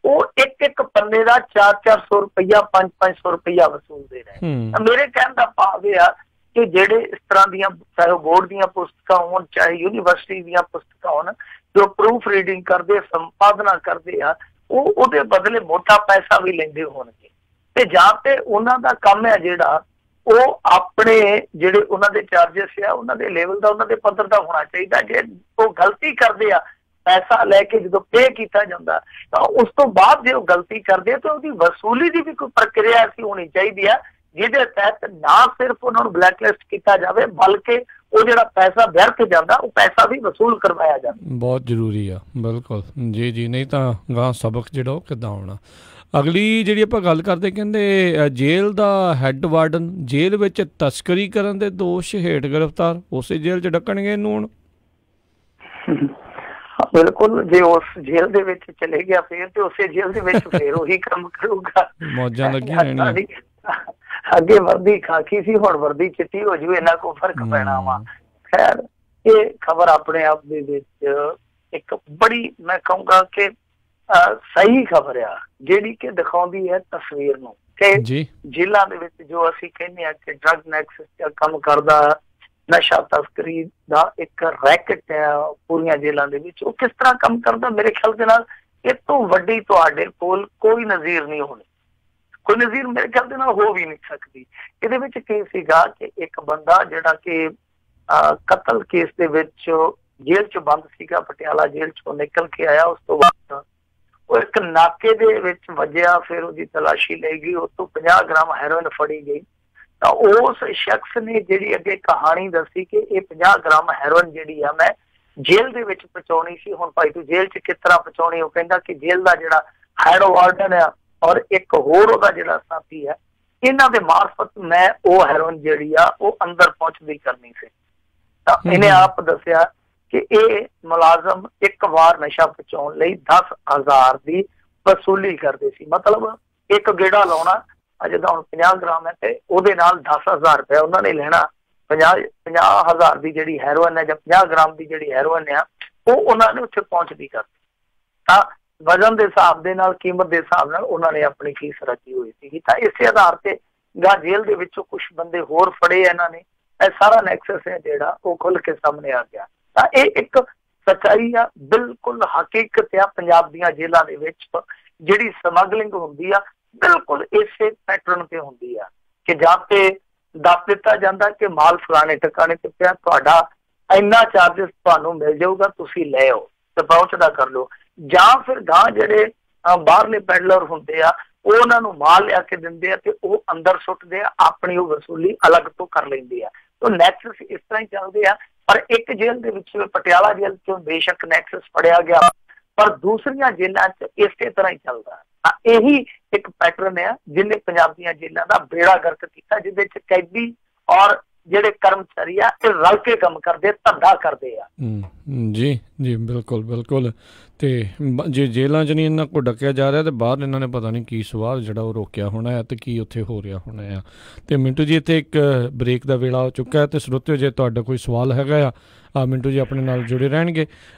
Speaker 2: ਉਹ ਇੱਕ ਪੰਨੇ ਦਾ 400 ਰੁਪਈਆ 500 ਰੁਪਈਆ ਵਸੂਲਦੇ ਰਹੇ। ਮੇਰੇ ਕਹਿਣ ਦਾ ਭਾਵ ਇਹ ਆ ਕਿ ਜਿਹੜੇ ਇਸ ਤਰ੍ਹਾਂ ਦੀਆਂ, ਚਾਹੇ ਉਹ ਬੋਰਡ ਦੀਆਂ ਪੁਸਤਕਾਂ ਹੋਣ, ਚਾਹੇ ਯੂਨੀਵਰਸਿਟੀ ਦੀਆਂ ਪੁਸਤਕਾਂ ਹੋਣ, ਜੋ ਪ੍ਰੂਫ ਰੀਡਿੰਗ ਕਰਦੇ, ਸੰਪਾਦਨਾ ਕਰਦੇ ਆ, ਉਹ ਉਹਦੇ ਬਦਲੇ ਮੋਟਾ ਪੈਸਾ ਵੀ ਲੈਂਦੇ ਹੋਣਗੇ। ਤੇ ਜਾਂ ਤੇ ਉਹਨਾਂ ਦਾ ਕੰਮ ਹੈ ਜਿਹੜਾ ਉਹ ਆਪਣੇ ਜਿਹੜੇ ਉਹਨਾਂ ਦੇ ਚਾਰਜਸ ਆ, ਉਹਨਾਂ ਦੇ ਲੈਵਲ ਦਾ, ਉਹਨਾਂ ਦੇ ਪੱਧਰ ਦਾ ਹੋਣਾ ਚਾਹੀਦਾ। ਜੇ ਉਹ ਗਲਤੀ ਕਰਦੇ ਆ, ਪੈਸਾ ਲੈ ਕੇ ਜਦੋਂ ਪੇ ਕੀਤਾ ਜਾਂਦਾ, ਤਾਂ ਉਸ ਤੋਂ ਬਾਅਦ ਜੇ ਉਹ ਗਲਤੀ ਕਰਦੇ ਆ ਤਾਂ ਉਹਦੀ ਵਸੂਲੀ ਦੀ ਵੀ ਕੋਈ ਪ੍ਰਕਿਰਿਆ ਐਸੀ ਹੋਣੀ ਚਾਹੀਦੀ ਆ, ਜਿਹਦੇ ਤਹਿਤ ਨਾ ਸਿਰਫ ਉਹਨਾਂ ਨੂੰ ਬਲੈਕਲਿਸਟ ਕੀਤਾ ਜਾਵੇ, ਬਲਕਿ ਉਹ ਜਿਹੜਾ ਪੈਸਾ ਵਿਅਰਥ ਜਾਂਦਾ, ਉਹ ਪੈਸਾ ਵੀ ਵਸੂਲ ਕਰਵਾਇਆ ਜਾਂਦਾ।
Speaker 1: ਬਹੁਤ ਜ਼ਰੂਰੀ ਆ, ਬਿਲਕੁਲ ਜੀ ਜੀ, ਨਹੀਂ ਤਾਂ ਗਾਂ ਸਬਕ ਜਿਹੜਾ ਉਹ ਕਿੱਦਾਂ ਆਉਣਾ। ਅਗਲੀ ਜਿਹੜੀ ਆਪਾਂ ਗੱਲ ਕਰਦੇ, ਕਹਿੰਦੇ ਜੇਲ੍ਹ ਦਾ ਹੈੱਡ ਵਾਰਡਨ ਜੇਲ੍ਹ ਵਿੱਚ ਤਸਕਰੀ ਕਰਨ ਦੇ ਦੋਸ਼ ਹੇਠ ਗ੍ਰਿਫਤਾਰ, ਉਸੇ ਜੇਲ੍ਹ 'ਚ ਡੱਕਣਗੇ ਇਹਨੂੰ ਹੁਣ?
Speaker 2: ਬਿਲਕੁਲ, ਜੇ ਉਸ ਜੇਲ੍ਹ ਦੇ ਵਿੱਚ ਚਲੇ ਗਿਆ ਫਿਰ ਤੇ ਉਸੇ ਜੇਲ੍ਹ ਦੇ ਵਿੱਚ ਫਿਰ ਉਹੀ ਕੰਮ ਕਰੂਗਾ।
Speaker 1: ਮੌਜਾਂ ਲੱਗੀਆਂ ਰਹਿਣੀਆਂ।
Speaker 2: ਅੱਗੇ ਵਰਦੀ ਖਾਕੀ ਸੀ, ਹੁਣ ਵਰਦੀ ਚਿੱਟੀ ਹੋ ਜੂ, ਇਹਨਾਂ ਕੋ ਫਰਕ ਪੈਣਾ ਵਾ। ਖੈਰ, ਇਹ ਖਬਰ ਆਪਣੇ ਆਪ ਦੇ ਵਿੱਚ ਇੱਕ ਬੜੀ, ਮੈਂ ਕਹੂੰਗਾ ਕਿ ਸਹੀ ਖਬਰ ਆ, ਜਿਹੜੀ ਕਿ ਦਿਖਾਉਂਦੀ ਹੈ ਤਸਵੀਰ ਨੂੰ ਕਿ ਜੇਲ੍ਹਾਂ ਦੇ ਵਿੱਚ ਜੋ ਅਸੀਂ ਕਹਿੰਦੇ ਹਾਂ ਕਿ ਡਰੱਗ ਨੈਕਸਸ ਕੰਮ ਕਰਦਾ, ਨਸ਼ਾ ਤਸਕਰੀ ਦਾ ਇੱਕ ਰੈਕਟ ਹੈ ਪੂਰੀਆਂ ਜੇਲ੍ਹਾਂ ਦੇ ਵਿੱਚ, ਉਹ ਕਿਸ ਤਰ੍ਹਾਂ ਕੰਮ ਕਰਦਾ, ਮੇਰੇ ਖਿਆਲ ਦੇ ਨਾਲ ਇਹ ਤੋਂ ਵੱਡੀ ਤੁਹਾਡੇ ਕੋਲ ਕੋਈ ਨਜ਼ੀਰ ਨਹੀਂ ਹੋਣੀ, ਕੋਈ ਨਜ਼ੀਰ ਮੇਰੇ ਖਿਆਲ ਦੇ ਨਾਲ ਹੋ ਵੀ ਨਹੀਂ ਸਕਦੀ। ਇਹਦੇ ਵਿੱਚ ਕੀ ਸੀਗਾ ਕਿ ਇੱਕ ਬੰਦਾ ਜਿਹੜਾ ਕਿ ਕਤਲ ਕੇਸ ਦੇ ਵਿੱਚ ਜੇਲ੍ਹ 'ਚ ਬੰਦ ਸੀਗਾ, ਪਟਿਆਲਾ ਜੇਲ੍ਹ 'ਚੋਂ ਨਿਕਲ ਕੇ ਆਇਆ, ਉਸ ਤੋਂ ਬਾਅਦ ਉਹ ਇੱਕ ਨਾਕੇ ਦੇ ਵਿੱਚ ਵੱਜਿਆ, ਫਿਰ ਉਹਦੀ ਤਲਾਸ਼ੀ ਲਈ ਗਈ, ਉਸ ਤੋਂ 50 ਗ੍ਰਾਮ ਹੈਰੋਇਨ ਫੜੀ ਗਈ। ਤਾਂ ਉਸ ਸ਼ਖਸ ਨੇ ਜਿਹੜੀ ਅੱਗੇ ਕਹਾਣੀ ਦੱਸੀ ਕਿ ਇਹ 50 ਗ੍ਰਾਮ ਹੈਰੋਇਨ ਜਿਹੜੀ ਆ ਮੈਂ ਜੇਲ੍ਹ ਦੇ ਵਿੱਚ ਪਹੁੰਚਾਉਣੀ ਸੀ। ਹੁਣ ਭਾਈ ਤੂੰ ਜੇਲ੍ਹ 'ਚ ਕਿਸ ਤਰ੍ਹਾਂ ਪਹੁੰਚਾਉਣੀ? ਉਹ ਕਹਿੰਦਾ ਕਿ ਜੇਲ੍ਹ ਦਾ ਜਿਹੜਾ ਹੈਡ ਵਾਰਡਨ ਆ ਔਰ ਇੱਕ ਹੋਰ ਉਹਦਾ ਜਿਹੜਾ ਸਾਥੀ ਹੈ, ਇਹਨਾਂ ਦੇ ਮਾਰਫਤ ਮੈਂ ਉਹ ਹੈਰੋਇਨ ਜਿਹੜੀ ਆ ਉਹ ਅੰਦਰ ਪਹੁੰਚਦੀ ਕਰਨੀ ਸੀ। ਤਾਂ ਇਹਨੇ ਆਪ ਦੱਸਿਆ ਕਿ ਇਹ ਮੁਲਾਜ਼ਮ ਇੱਕ ਵਾਰ ਨਸ਼ਾ ਪਹੁੰਚਾਉਣ ਲਈ 10,000 ਦੀ ਵਸੂਲੀ ਕਰਦੇ ਸੀ। ਮਤਲਬ ਇੱਕ ਗੇੜਾ ਲਾਉਣਾ, ਜਿੱਦਾਂ ਹੁਣ 50 ਗ੍ਰਾਮ ਹੈ ਤੇ ਉਹਦੇ ਨਾਲ 10,000 ਰੁਪਇਆ ਉਹਨਾਂ ਨੇ ਲੈਣਾ। 50,000 ਦੀ ਜਿਹੜੀ ਹੈਰੋਇਨ ਹੈ ਜਾਂ 50 ਗ੍ਰਾਮ ਦੀ ਜਿਹੜੀ ਹੈਰੋਇਨ ਆ, ਉਹ ਉਹਨਾਂ ਨੇ ਉੱਥੇ ਪਹੁੰਚਦੀ ਕਰਦੀ। ਤਾਂ ਵਜ਼ਨ ਦੇ ਹਿਸਾਬ ਦੇ ਨਾਲ, ਕੀਮਤ ਦੇ ਹਿਸਾਬ ਨਾਲ ਉਹਨਾਂ ਨੇ ਆਪਣੀ ਫੀਸ ਰੱਖੀ ਹੋਈ ਸੀਗੀ। ਤਾਂ ਇਸੇ ਆਧਾਰ ਤੇ ਗਾ ਜੇਲ੍ਹ ਦੇ ਵਿੱਚੋਂ ਕੁਛ ਬੰਦੇ ਹੋਰ ਫੜੇ ਇਹਨਾਂ ਨੇ, ਇਹ ਸਾਰਾ ਨੈਕਸਸ ਹੈ ਜਿਹੜਾ ਉਹ ਖੁੱਲ ਕੇ ਸਾਹਮਣੇ ਆ ਗਿਆ। ਤਾਂ ਇਹ ਇੱਕ ਸੱਚਾਈ ਆ, ਬਿਲਕੁਲ ਹਕੀਕਤ ਆ। ਪੰਜਾਬ ਦੀਆਂ ਜੇਲ੍ਹਾਂ ਦੇ ਵਿੱਚ ਜਿਹੜੀ ਸਮਗਲਿੰਗ ਹੁੰਦੀ ਆ, ਬਿਲਕੁਲ ਇਸੇ ਪੈਟਰਨ ਤੇ ਹੁੰਦੀ ਆ ਕਿ ਜਾਂ ਤੇ ਦੱਸ ਦਿੱਤਾ ਜਾਂਦਾ ਕਿ ਮਾਲ ਫਲਾਣੇ ਟਿਕਾਣੇ ਤੇ ਪਿਆ, ਤੁਹਾਡਾ ਇੰਨਾ ਚਾਰਜਸ ਤੁਹਾਨੂੰ ਮਿਲ ਜਾਊਗਾ, ਤੁਸੀਂ ਲੈ ਆਓ ਤੇ ਪਹੁੰਚਦਾ ਕਰ ਲਓ। ਜਾਂ ਫਿਰ ਗਾਂ ਜਿਹੜੇ ਬਾਹਰਲੇ ਪੈਡਲਰ ਹੁੰਦੇ ਆ, ਉਹ ਉਹਨਾਂ ਨੂੰ ਮਾਲ ਲਿਆ ਕੇ ਦਿੰਦੇ ਆ ਤੇ ਉਹ ਅੰਦਰ ਸੁੱਟਦੇ ਆ, ਆਪਣੀ ਉਹ ਵਸੂਲੀ ਅਲੱਗ ਤੋਂ ਕਰ ਲੈਂਦੇ ਆ। ਤਾਂ ਨੈਕਸਸ ਇਸ ਤਰ੍ਹਾਂ ਹੀ ਚੱਲਦੇ ਆ। ਪਰ ਇੱਕ ਜੇਲ੍ਹ ਦੇ ਵਿੱਚ, ਪਟਿਆਲਾ ਜੇਲ੍ਹ ਚੋਂ ਬੇਸ਼ੱਕ ਨੈਕਸਸ ਫੜਿਆ ਗਿਆ, ਪਰ ਦੂਸਰੀਆਂ ਜੇਲ੍ਹਾਂ 'ਚ ਇਸੇ ਤਰ੍ਹਾਂ ਹੀ ਚੱਲਦਾ। ਇਹੀ ਇੱਕ ਪੈਟਰਨ ਆ ਜਿਹਨੇ ਪੰਜਾਬ ਦੀਆਂ ਜੇਲ੍ਹਾਂ ਦਾ ਬੇੜਾ ਗਰਕ ਕੀਤਾ, ਜਿਹਦੇ 'ਚ ਕੈਦੀ ਔਰ ਜਿਹੜੇ ਕਰਮਚਾਰੀ ਆ ਇਹ ਰਲ ਕੇ ਕੰਮ ਕਰਦੇ, ਧੰਦਾ ਕਰਦੇ ਆ।
Speaker 1: ਜੀ ਜੀ, ਬਿਲਕੁਲ ਬਿਲਕੁਲ। ਤੇ ਜੇ ਜੇਲ੍ਹਾਂ 'ਚ ਨਹੀਂ ਇਹਨਾਂ ਕੋਲ ਡੱਕਿਆ ਜਾ ਰਿਹਾ, ਤੇ ਬਾਹਰ ਇਹਨਾਂ ਨੇ ਪਤਾ ਨਹੀਂ ਕੀ ਸਵਾਲ ਜਿਹੜਾ ਉਹ ਰੋਕਿਆ ਹੋਣਾ ਹੈ ਤੇ ਕੀ ਉੱਥੇ ਹੋ ਰਿਹਾ ਹੋਣਾ ਆ। ਤੇ ਮਿੰਟੂ ਜੀ, ਇੱਥੇ ਇੱਕ ਬ੍ਰੇਕ ਦਾ ਵੇਲਾ ਹੋ ਚੁੱਕਾ ਹੈ, ਤੇ ਸਰੋਤਿਓ ਜੇ ਤੁਹਾਡਾ ਕੋਈ ਸਵਾਲ ਹੈਗਾ ਆ, ਮਿੰਟੂ ਜੀ ਆਪਣੇ ਨਾਲ ਜੁੜੇ ਰਹਿਣਗੇ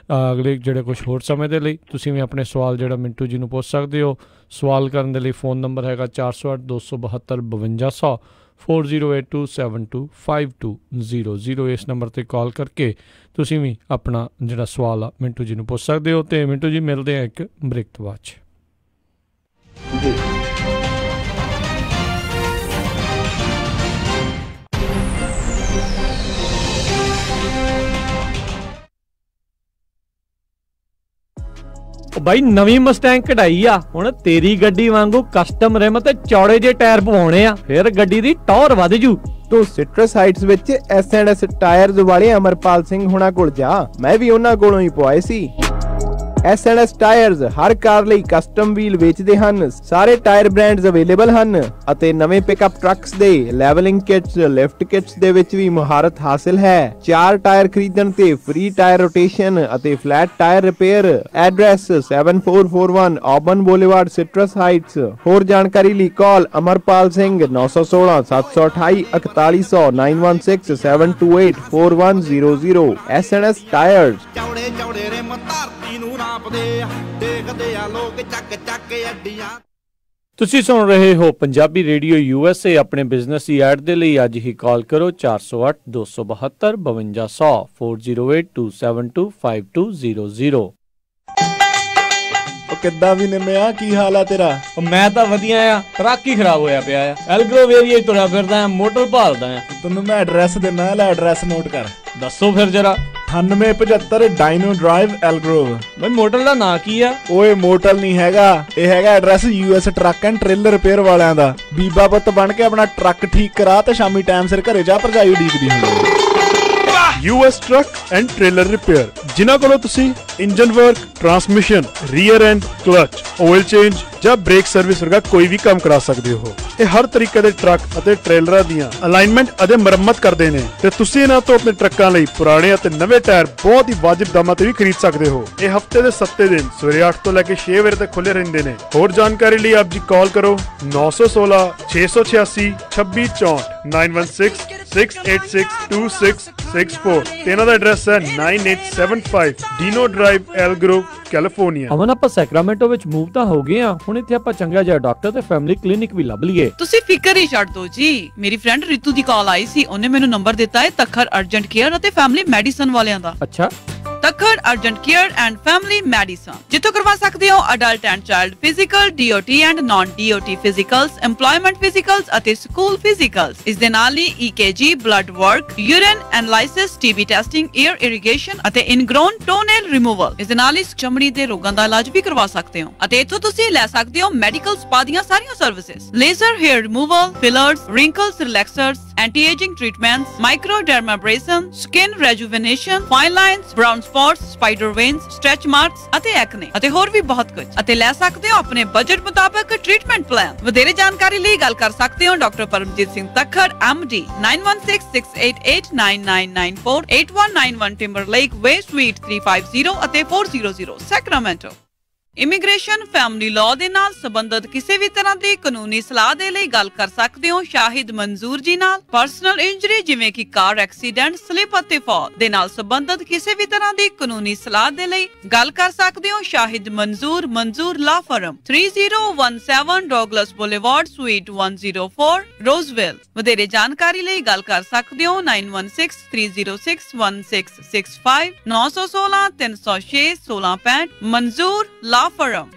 Speaker 1: ਅਗਲੇ ਜਿਹੜੇ ਕੁਛ ਹੋਰ ਸਮੇਂ ਦੇ ਲਈ। ਤੁਸੀਂ ਵੀ ਆਪਣੇ ਸਵਾਲ ਜਿਹੜਾ ਮਿੰਟੂ ਜੀ ਨੂੰ ਪੁੱਛ ਸਕਦੇ ਹੋ। ਸਵਾਲ ਕਰਨ ਦੇ ਲਈ ਫ਼ੋਨ ਨੰਬਰ ਹੈਗਾ 408 272 5200, 4082725200 इस नंबर पर कॉल करके तुसीं भी अपना जिहड़ा सवाल आ मिंटू जी नूं पुछ सकदे हो। तो मिंटू जी मिलते हैं एक ब्रेक तो बाद
Speaker 2: जी।
Speaker 1: ਬਾਈ ਨਵੀਂ ਮਸਟੈਂਗ ਕਢਾਈ ਆ ਹੁਣ ਤੇਰੀ ਗੱਡੀ ਵਾਂਗੂ ਕਸਟਮ ਰਿਮ ਤੇ ਚੌੜੇ ਜੇ ਟਾਇਰ ਪਵਾਉਣੇ ਆ ਫਿਰ ਗੱਡੀ ਦੀ ਟੌਰ ਵੱਧ ਜੂ।
Speaker 3: ਤੂੰ ਸਿਟਰਸ ਹਾਈਟਸ ਵਿੱਚ S&S ਟਾਇਰਸ ਵਾਲੇ ਅਮਰਪਾਲ ਸਿੰਘ ਹੁਣਾਂ ਕੋਲ ਜਾ, ਮੈਂ ਵੀ ਉਹਨਾਂ ਕੋਲੋਂ ਹੀ ਪਵਾਏ ਸੀ। S&S ਟਾਇਰਸ ਹਰ ਕਾਰ ਲਈ ਕਸਟਮ ਵੀਲ ਵੇਚਦੇ ਹਨ। ਸਾਰੇ ਟਾਇਰ ਬ੍ਰਾਂਡਸ ਅਵੇਲੇਬਲ ਹਨ ਅਤੇ ਨਵੇਂ ਪਿਕਅਪ ਟਰੱਕਸ ਦੇ ਲੈਵਲਿੰਗ ਕਿਟਸ, ਲਿਫਟ ਕਿਟਸ ਦੇ ਵਿੱਚ ਵੀ ਮੁਹਾਰਤ ਹਾਸਲ ਹੈ। 4 ਟਾਇਰ ਖਰੀਦਣ ਤੇ ਫ੍ਰੀ ਟਾਇਰ ਰੋਟੇਸ਼ਨ ਅਤੇ flat tyre repair. Address 7441 Auburn Boulevard, Citrus Heights. ਹੋਰ ਜਾਣਕਾਰੀ ਲਈ ਕਾਲ ਅਮਰਪਾਲ ਸਿੰਘ 916 728 4100 916 728 4100। S&S tyres.
Speaker 1: ਤੁਸੀਂ ਸੁਣ ਰਹੇ ਹੋ ਪੰਜਾਬੀ ਰੇਡੀਓ USA। ਆਪਣੇ ਬਿਜ਼ਨਸ ਦੀ ਐਡ ਦੇ ਲਈ ਅੱਜ ਹੀ ਕਾਲ ਕਰੋ 408 272 5200 4082725200।
Speaker 3: ਕਿੱਦਾਂ ਵੀ ਨਿੰਮਿਆ, ਕੀ ਹਾਲ ਆ ਤੇਰਾ?
Speaker 4: ਮੈਂ ਤਾਂ ਵਧੀਆ ਆ, ਟਰੱਕ ਹੀ ਖਰਾਬ ਹੋਇਆ ਪਿਆ ਆ। ਐਲਗਰੋਵ ਏਰੀਆ ਤੁਰਿਆ ਫਿਰਦਾ ਆ, ਮੋਟਰ ਭਾਲਦਾ ਆ।
Speaker 3: ਤੈਨੂੰ ਮੈਂ ਐਡਰੈਸ ਦਿੰਦਾ, ਲੈ ਐਡਰੈਸ ਨੋਟ ਕਰ।
Speaker 4: ਦੱਸੋ ਫਿਰ ਜਰਾ।
Speaker 3: 9875 ਡਾਇਨੋ ਡਰਾਈਵ ਐਲਗਰੋਵ।
Speaker 4: ਬਈ ਮੋਟਰ ਦਾ ਨਾਂ ਕੀ ਆ?
Speaker 3: ਓਏ ਮੋਟਲ ਨਹੀਂ ਹੈਗਾ, ਇਹ ਹੈਗਾ address US truck and trailer repair ਵਾਲਿਆਂ ਦਾ। ਬੀਬਾ ਪੁੱਤ ਬਣ ਕੇ ਆਪਣਾ ਟਰੱਕ ਠੀਕ ਕਰਾ ਤੇ ਸ਼ਾਮੀ ਟਾਈਮ ਸਿਰ ਘਰੇ ਜਾ, ਭਰਜਾਈ ਉਡੀਕਦੀ ਹੁੰਦੀ।
Speaker 5: US truck and trailer repair, ਜਿਨ੍ਹਾਂ ਕੋਲੋਂ ਤੁਸੀਂ engine work, transmission, rear and clutch, oil change ਜਾਂ ਬ੍ਰੇਕ ਸਰਵਿਸ ਵਰਗਾ ਕੋਈ ਵੀ ਕੰਮ ਕਰਾ ਸਕਦੇ ਹੋ। ਇਹ ਹਰ ਤਰੀਕੇ ਦੇ ਟਰੱਕ ਅਤੇ ਟ੍ਰੇਲਰਾਂ ਦੀਆਂ ਅਲਾਈਨਮੈਂਟ ਅਤੇ ਮੁਰੰਮਤ ਕਰਦੇ ਨੇ ਤੇ ਤੁਸੀਂ ਇਹਨਾਂ ਤੋਂ ਆਪਣੇ ਟਰੱਕਾਂ ਲਈ ਪੁਰਾਣੇ ਅਤੇ ਨਵੇਂ ਟਾਇਰ ਬਹੁਤ ਹੀ ਵਾਜਿਬ ਦਾਮਾਂ ਤੇ ਵੀ ਖਰੀਦ ਸਕਦੇ ਹੋ। ਇਹ ਹਫਤੇ ਦੇ 7 ਦਿਨ ਸਵੇਰੇ 8 ਤੋਂ ਲੈ ਕੇ 6 ਵਜੇ ਤੱਕ ਖੁੱਲੇ ਰਹਿੰਦੇ ਨੇ। ਹੋਰ ਜਾਣਕਾਰੀ ਲਈ ਆਪ ਜੀ ਕਾਲ ਕਰੋ 916 686 2664 916 686 2664 ਤੇ ਇਹਨਾਂ ਦਾ ਐਡਰੈਸ ਹੈ 9875 ਡੀਨੋ ਡਰਾਈਵ ਐਲਗਰੋਵ, ਕੈਲੀਫੋਰਨੀਆ।
Speaker 1: ਅਮਨ ਆਪਾਂ ਸੈਕਰਾਮੈਂਟੋ ਵਿੱਚ ਮੂਵ ਤਾਂ ਹੋ ਗਏ ਆ, ਹੁਣ ਇੱਥੇ ਆਪਾਂ ਚੰਗਾ ਜਿਹਾ ਡਾਕਟਰ ਤੇ ਫੈਮਿਲੀ ਕਲੀਨਿਕ ਵੀ ਲੱਭ ਲਈਏ।
Speaker 6: ਤੁਸੀਂ ਫਿਕਰ ਹੀ ਛੱਡ ਦਿਓ ਜੀ। ਮੇਰੀ ਫਰੈਂਡ ਰਿਤੂ ਦੀ ਕਾਲ ਆਈ ਸੀ, ਉਹਨੇ ਮੈਨੂੰ ਨੰਬਰ ਦਿੱਤਾ ਹੈ ਤੱਖਰ ਅਰਜੈਂਟ ਕੇਅਰ ਅਤੇ ਫੈਮਿਲੀ ਮੈਡੀਸਨ ਵਾਲਿਆਂ ਦਾ।
Speaker 1: ਅੱਛਾ।
Speaker 6: Takhar urgent care and family medicine, ਜਿੱਥੋਂ ਕਰਵਾ ਸਕਦੇ ਹੋ adult and child physical, DOT and naan DOT ਫਿਜ਼ੀਕਲਸ, employment ਫਿਜ਼ੀਕਲਸ ਅਤੇ ਸਕੂਲ ਫਿਜ਼ੀਕਲਸ। ਇਸ ਦੇ ਨਾਲ ਹੀ EKG, blood work, urine analysis, TB testing, air irrigation ਅਤੇ ਇਨਗ੍ਰੋਨ ਟੋਨੇਲ ਰਿਮੂਵਲ। ਇਸ ਦੇ ਨਾਲ ਹੀ ਚਮੜੀ ਦੇ ਰੋਗਾਂ ਦਾ ਇਲਾਜ ਵੀ ਕਰਵਾ ਸਕਦੇ ਹੋ ਅਤੇ ਇੱਥੋਂ ਤੁਸੀਂ ਲੈ ਸਕਦੇ ਹੋ ਮੈਡੀਕਲ ਸਪਾ ਦੀਆਂ ਸਾਰੀਆਂ services, laser hair removal, fillers, wrinkles relaxers, anti-aging treatments, microdermabrasion, skin rejuvenation, fine lines, brown spots, spider veins, stretch marks ਅਤੇ acne ਅਤੇ ਹੋਰ ਵੀ ਬਹੁਤ ਕੁਝ। ਅਤੇ ਲੈ ਸਕਦੇ ਹੋ ਆਪਣੇ ਬਜਟ ਮੁਤਾਬਕ ਟ੍ਰੀਟਮੈਂਟ ਪਲਾਨ। ਵਧੇਰੇ ਜਾਣਕਾਰੀ ਲਈ ਗੱਲ ਕਰ ਸਕਦੇ ਹੋ doctor Paramjit Singh Takhar MD 9166889994 8191 Timberlake Way Suite 350 ਅਤੇ 400 Sacramento। ਇਮੀਗ੍ਰੇਸ਼ਨ, ਫੈਮਿਲੀ ਲਾਅ ਦੇ ਨਾਲ ਸੰਬੰਧਿਤ ਕਿਸੇ ਵੀ ਤਰ੍ਹਾਂ ਦੀ ਕਾਨੂੰਨੀ ਸਲਾਹ ਦੇ ਲਈ ਗੱਲ ਕਰ ਸਕਦੇ ਹੋ ਸ਼ਾਹਿਦ ਮਨਜ਼ੂਰ ਜੀ ਨਾਲ। ਪਰਸਨਲ ਇੰਜਰੀ ਜਿਵੇਂ ਕਿ ਕਾਰ ਐਕਸੀਡੈਂਟ, ਸਲਿਪ ਅਤੇ ਫਾਲ ਦੇ ਨਾਲ ਸੰਬੰਧਿਤ ਕਿਸੇ ਵੀ ਤਰ੍ਹਾਂ ਦੀ ਕਾਨੂੰਨੀ ਸਲਾਹ ਦੇ ਲਈ ਗੱਲ ਕਰ ਸਕਦੇ ਹੋ ਸ਼ਾਹਿਦ ਮਨਜ਼ੂਰ ਲਾ ਫਰਮ, 3017 ਡੌਗਲਸ ਬੁਲੇਵਾਰਡ, ਸਵੀਟ 104, ਰੋਜ਼ਵਿਲ। ਵਧੇਰੇ ਜਾਣਕਾਰੀ ਲਈ ਗੱਲ ਕਰ ਸਕਦੇ ਹੋ 9163061665 916 306 1665 ਮਨਜ਼ੂਰ ਲਾ ਫਰਮ।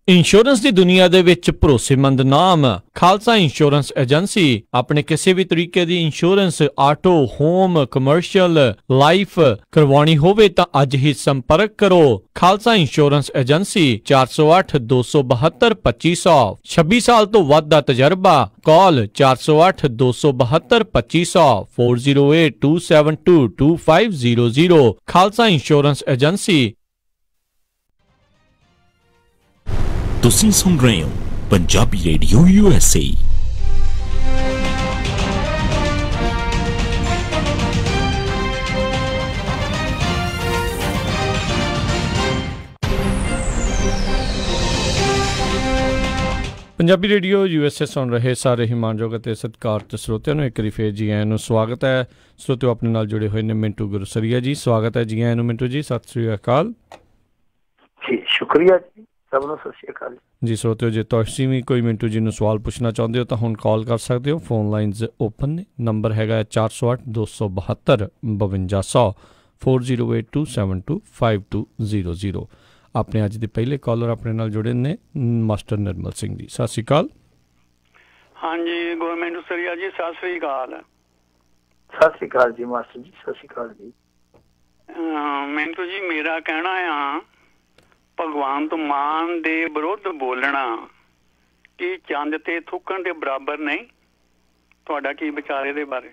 Speaker 1: ਇੰਸ਼ੋਰੈਂਸ ਦੀ ਦੁਨੀਆ ਦੇ ਵਿੱਚ ਭਰੋਸੇਮੰਦ ਨਾਮ ਖਾਲਸਾ ਇੰਸ਼ੋਰੈਂਸ ਏਜੰਸੀ। ਆਪਣੇ ਕਿਸੇ ਵੀ ਤਰੀਕੇ ਦੀ insurance, auto, home, commercial, life ਕਰਵਾਉਣੀ ਹੋਵੇ ਤਾਂ ਅੱਜ ਹੀ ਸੰਪਰਕ ਕਰੋ। Khalsa insurance agency 408 272 2500। 26 ਸਾਲ ਤੋਂ ਵੱਧ ਦਾ ਤਜਰਬਾ। ਕਾਲ 408 272 2500 408 272 2500। Khalsa insurance agency.
Speaker 7: ਤੁਸੀਂ ਸੁਣ ਰਹੇ ਹੋ Punjabi radio USA।
Speaker 1: Punjabi radio USA ਸੁਣ ਰਹੇ ਸਾਰੇ ਹੀ ਮਾਣਯੋਗ ਅਤੇ ਸਤਿਕਾਰਤ ਸਰੋਤਿਆਂ ਨੂੰ ਇੱਕ ਵਾਰੀ ਫੇਰ ਜੀ ਆਇਆਂ ਨੂੰ ਸਵਾਗਤ ਹੈ। ਸਰੋਤਿਓ ਆਪਣੇ ਨਾਲ ਜੁੜੇ ਹੋਏ ਨੇ ਮਿੰਟੂ ਗੁਰਸਰੀਆ ਜੀ। ਸਵਾਗਤ ਹੈ ਜੀ ਆਇਆਂ ਨੂੰ ਮਿੰਟੂ ਜੀ, ਸਤਿ ਸ੍ਰੀ ਅਕਾਲ
Speaker 2: ਜੀ। ਸ਼ੁਕਰੀਆ ਜੀ, ਸਭ ਨੂੰ ਸਤਿ ਸ਼੍ਰੀ ਅਕਾਲ
Speaker 1: ਜੀ। ਸਰੋਤਿਓ, ਜੇ ਤੁਸੀਂ ਵੀ ਕੋਈ ਮਿੰਟੂ ਜੀ ਨੂੰ ਸਵਾਲ ਪੁੱਛਣਾ ਚਾਹੁੰਦੇ ਹੋ ਤਾਂ ਹੁਣ ਕਾਲ ਕਰ ਸਕਦੇ ਹੋ। ਫੋਨ ਲਾਈਨਸ ਓਪਨ ਨੇ। ਨੰਬਰ ਹੈਗਾ 408 272 5200 4082725200। ਆਪਣੇ ਅੱਜ ਦੇ ਪਹਿਲੇ ਕਾਲਰ ਆਪਣੇ ਨਾਲ ਜੁੜੇ ਨੇ ਮਾਸਟਰ ਨਿਰਮਲ ਸਿੰਘ ਜੀ। ਸਤਿ ਸ਼੍ਰੀ ਅਕਾਲ।
Speaker 8: ਹਾਂਜੀ ਗਵਰਨਮੈਂਟ ਸਰੀਆ ਜੀ, ਸਤਿ ਸ਼੍ਰੀ ਅਕਾਲ।
Speaker 2: ਸਤਿ ਸ਼੍ਰੀ ਅਕਾਲ ਜੀ ਮਾਸਟਰ ਜੀ, ਸਤਿ ਸ਼੍ਰੀ ਅਕਾਲ ਜੀ।
Speaker 8: ਮਿੰਟੂ ਜੀ, ਮੇਰਾ ਕਹਿਣਾ ਆ ਭਗਵੰਤ ਮਾਨ ਦੇ ਵਿਰੁੱਧ ਬੋਲਣਾ ਕੀ ਚੰਦ ਤੇ ਥੁੱਕਣ ਦੇ ਬਰਾਬਰ ਨਹੀਂ? ਤੁਹਾਡਾ ਕੀ ਵਿਚਾਰ ਇਹਦੇ ਬਾਰੇ?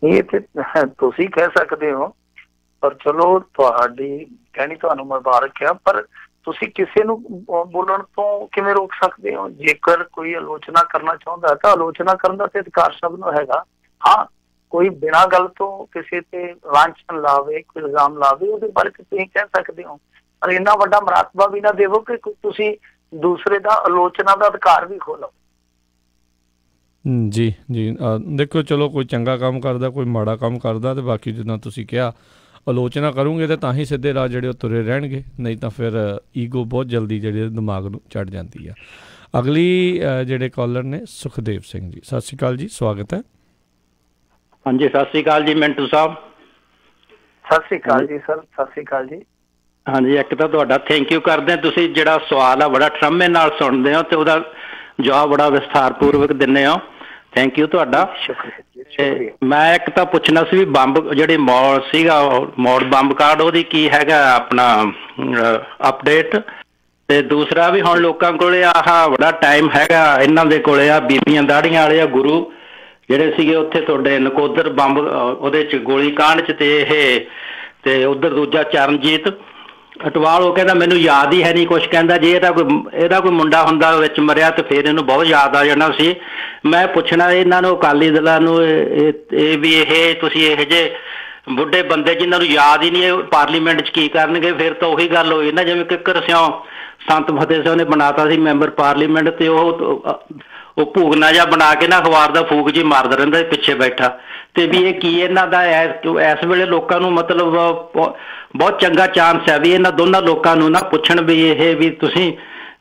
Speaker 2: ਇਹ ਤੇ ਤੁਸੀਂ ਕਹਿ ਸਕਦੇ ਹੋ, ਪਰ ਚਲੋ ਤੁਹਾਡੀ ਕਹਿਣੀ ਤੁਹਾਨੂੰ ਮੁਬਾਰਕ ਆ, ਪਰ ਤੁਸੀਂ ਕਿਸੇ ਨੂੰ ਬੋਲਣ ਤੋਂ ਕਿਵੇਂ ਰੋਕ ਸਕਦੇ ਹੋ? ਜੇਕਰ ਕੋਈ ਆਲੋਚਨਾ ਕਰਨਾ ਚਾਹੁੰਦਾ ਤਾਂ ਆਲੋਚਨਾ ਕਰਨ ਦਾ ਤੇ ਅਧਿਕਾਰ ਸਭ ਨੂੰ ਹੈਗਾ। ਹਾਂ, ਕੋਈ ਬਿਨਾਂ ਗੱਲ ਤੋਂ ਕਿਸੇ ਤੇ ਲਾਂਛਨ ਲਾਵੇ, ਕੋਈ ਇਲਜ਼ਾਮ ਲਾਵੇ, ਉਹਦੇ ਬਾਰੇ ਤੁਸੀਂ ਕਹਿ ਸਕਦੇ ਹੋ, ਪਰ ਇੰਨਾ ਵੱਡਾ ਮਰਾਤਬਾ ਵੀ ਨਾ ਦੇਵੋ ਕਿ ਤੁਸੀਂ ਦੂਸਰੇ ਦਾ ਆਲੋਚਨਾ ਦਾ ਅਧਿਕਾਰ ਵੀ ਖੋ ਲਓ।
Speaker 1: ਜੀ ਜੀ, ਦੇਖੋ ਚਲੋ ਕੋਈ ਚੰਗਾ ਕੰਮ ਕਰਦਾ, ਕੋਈ ਮਾੜਾ ਕੰਮ ਕਰਦਾ, ਤੇ ਬਾਕੀ ਜਿੱਦਾਂ ਤੁਸੀਂ ਕਿਹਾ ਆਲੋਚਨਾ ਕਰੋਗੇ ਤੇ ਤਾਂ ਹੀ ਸਿੱਧੇ ਰਾਹ ਜਿਹੜੇ ਉਹ ਤੁਰੇ ਰਹਿਣਗੇ, ਨਹੀਂ ਤਾਂ ਫਿਰ ਈਗੋ ਬਹੁਤ ਜਲਦੀ ਜਿਹੜੇ ਦਿਮਾਗ ਨੂੰ ਚੜ ਜਾਂਦੀ ਆ। ਅਗਲੀ ਜਿਹੜੇ ਕਾਲਰ ਨੇ ਸੁਖਦੇਵ ਸਿੰਘ ਜੀ। ਸਤਿ ਸ਼੍ਰੀ ਅਕਾਲ ਜੀ, ਸਵਾਗਤ ਹੈ।
Speaker 9: ਹਾਂਜੀ, ਸਤਿ ਸ਼੍ਰੀ ਅਕਾਲ ਜੀ ਮਿੰਟੂ ਸਾਹਿਬ।
Speaker 2: ਸਤਿ ਸ਼੍ਰੀ ਅਕਾਲ ਜੀ ਸਰ, ਸਤਿ ਸ਼੍ਰੀ ਅਕਾਲ ਜੀ।
Speaker 9: ਹਾਂਜੀ, ਇੱਕ ਤਾਂ ਤੁਹਾਡਾ ਥੈਂਕ ਯੂ ਕਰਦੇ ਹਾਂ, ਤੁਸੀਂ ਜਿਹੜਾ ਸਵਾਲ ਆ ਬੜਾ ਠਰਮੇ ਨਾਲ ਸੁਣਦੇ ਹੋ ਤੇ ਉਹਦਾ ਜਵਾਬ ਬੜਾ ਵਿਸਥਾਰਪੂਰਵਕ ਦਿੰਦੇ ਹੋ। ਥੈਂਕ ਯੂ ਤੁਹਾਡਾ। ਮੈਂ ਇੱਕ ਤਾਂ ਪੁੱਛਣਾ ਸੀ ਵੀ ਬੰਬ ਜਿਹੜੇ ਮੌੜ ਸੀਗਾ, ਮੌੜ ਬੰਬ ਕਾਰਡ, ਉਹਦੀ ਕੀ ਹੈਗਾ ਆਪਣਾ ਅਪਡੇਟ? ਤੇ ਦੂਸਰਾ ਵੀ ਹੁਣ ਲੋਕਾਂ ਕੋਲੇ ਆਹ ਬੜਾ ਟਾਈਮ ਹੈਗਾ, ਇਹਨਾਂ ਦੇ ਕੋਲੇ ਆ ਬੀਬੀਆਂ ਦਾੜੀਆਂ ਵਾਲੇ ਆ ਗੁਰੂ ਜਿਹੜੇ ਸੀਗੇ ਉੱਥੇ ਤੁਹਾਡੇ ਨਕੋਦਰ ਬੰਬ ਉਹਦੇ ਚ ਗੋਲੀ ਕਾਂਡ ਚ, ਤੇ ਇਹ ਤੇ ਉਧਰ ਦੂਜਾ ਚਰਨਜੀਤ ਅਟਵਾਲ, ਉਹ ਕਹਿੰਦਾ ਮੈਨੂੰ ਯਾਦ ਹੀ ਹੈ ਨਹੀਂ ਕੁਛ। ਕਹਿੰਦਾ ਜੇ ਇਹਦਾ ਕੋਈ ਮੁੰਡਾ ਹੁੰਦਾ ਵਿੱਚ ਮਰਿਆ ਤੇ ਫਿਰ ਇਹਨੂੰ ਬਹੁਤ ਯਾਦ ਆ ਜਾਣਾ ਸੀ। ਮੈਂ ਪੁੱਛਣਾ ਇਹਨਾਂ ਨੂੰ, ਅਕਾਲੀ ਦਲਾਂ ਨੂੰ, ਇਹ ਵੀ ਇਹ ਤੁਸੀਂ ਇਹੋ ਜਿਹੇ ਬੁੱਢੇ ਬੰਦੇ ਜਿਨ੍ਹਾਂ ਨੂੰ ਯਾਦ ਹੀ ਨਹੀਂ, ਇਹ ਪਾਰਲੀਮੈਂਟ 'ਚ ਕੀ ਕਰਨਗੇ? ਫਿਰ ਤਾਂ ਉਹੀ ਗੱਲ ਹੋਈ ਨਾ ਜਿਵੇਂ ਕਿੱਕਰ ਸਿਉਂ ਸੰਤ ਫਤਿਹ ਸਿੰਘ ਨੇ ਬਣਾਤਾ ਸੀ ਮੈਂਬਰ ਪਾਰਲੀਮੈਂਟ, ਤੇ ਉਹ ਭੂਗਨਾ ਜਿਹਾ ਬਣਾ ਕੇ ਨਾ ਅਖਬਾਰ ਦਾ ਫੂਕ ਜੀ ਮਾਰਦਾ ਰਹਿੰਦਾ ਪਿੱਛੇ ਬੈਠਾ। ਤੇ ਵੀ ਇਹ ਕੀ ਇਹਨਾਂ ਦਾ ਇਸ ਵੇਲੇ ਲੋਕਾਂ ਨੂੰ ਮਤਲਬ ਬਹੁਤ ਚੰਗਾ ਚਾਂਸ ਹੈ ਵੀ ਇਹਨਾਂ ਦੋਨਾਂ ਲੋਕਾਂ ਨੂੰ ਨਾ ਪੁੱਛਣ ਵੀ ਇਹ ਵੀ ਤੁਸੀਂ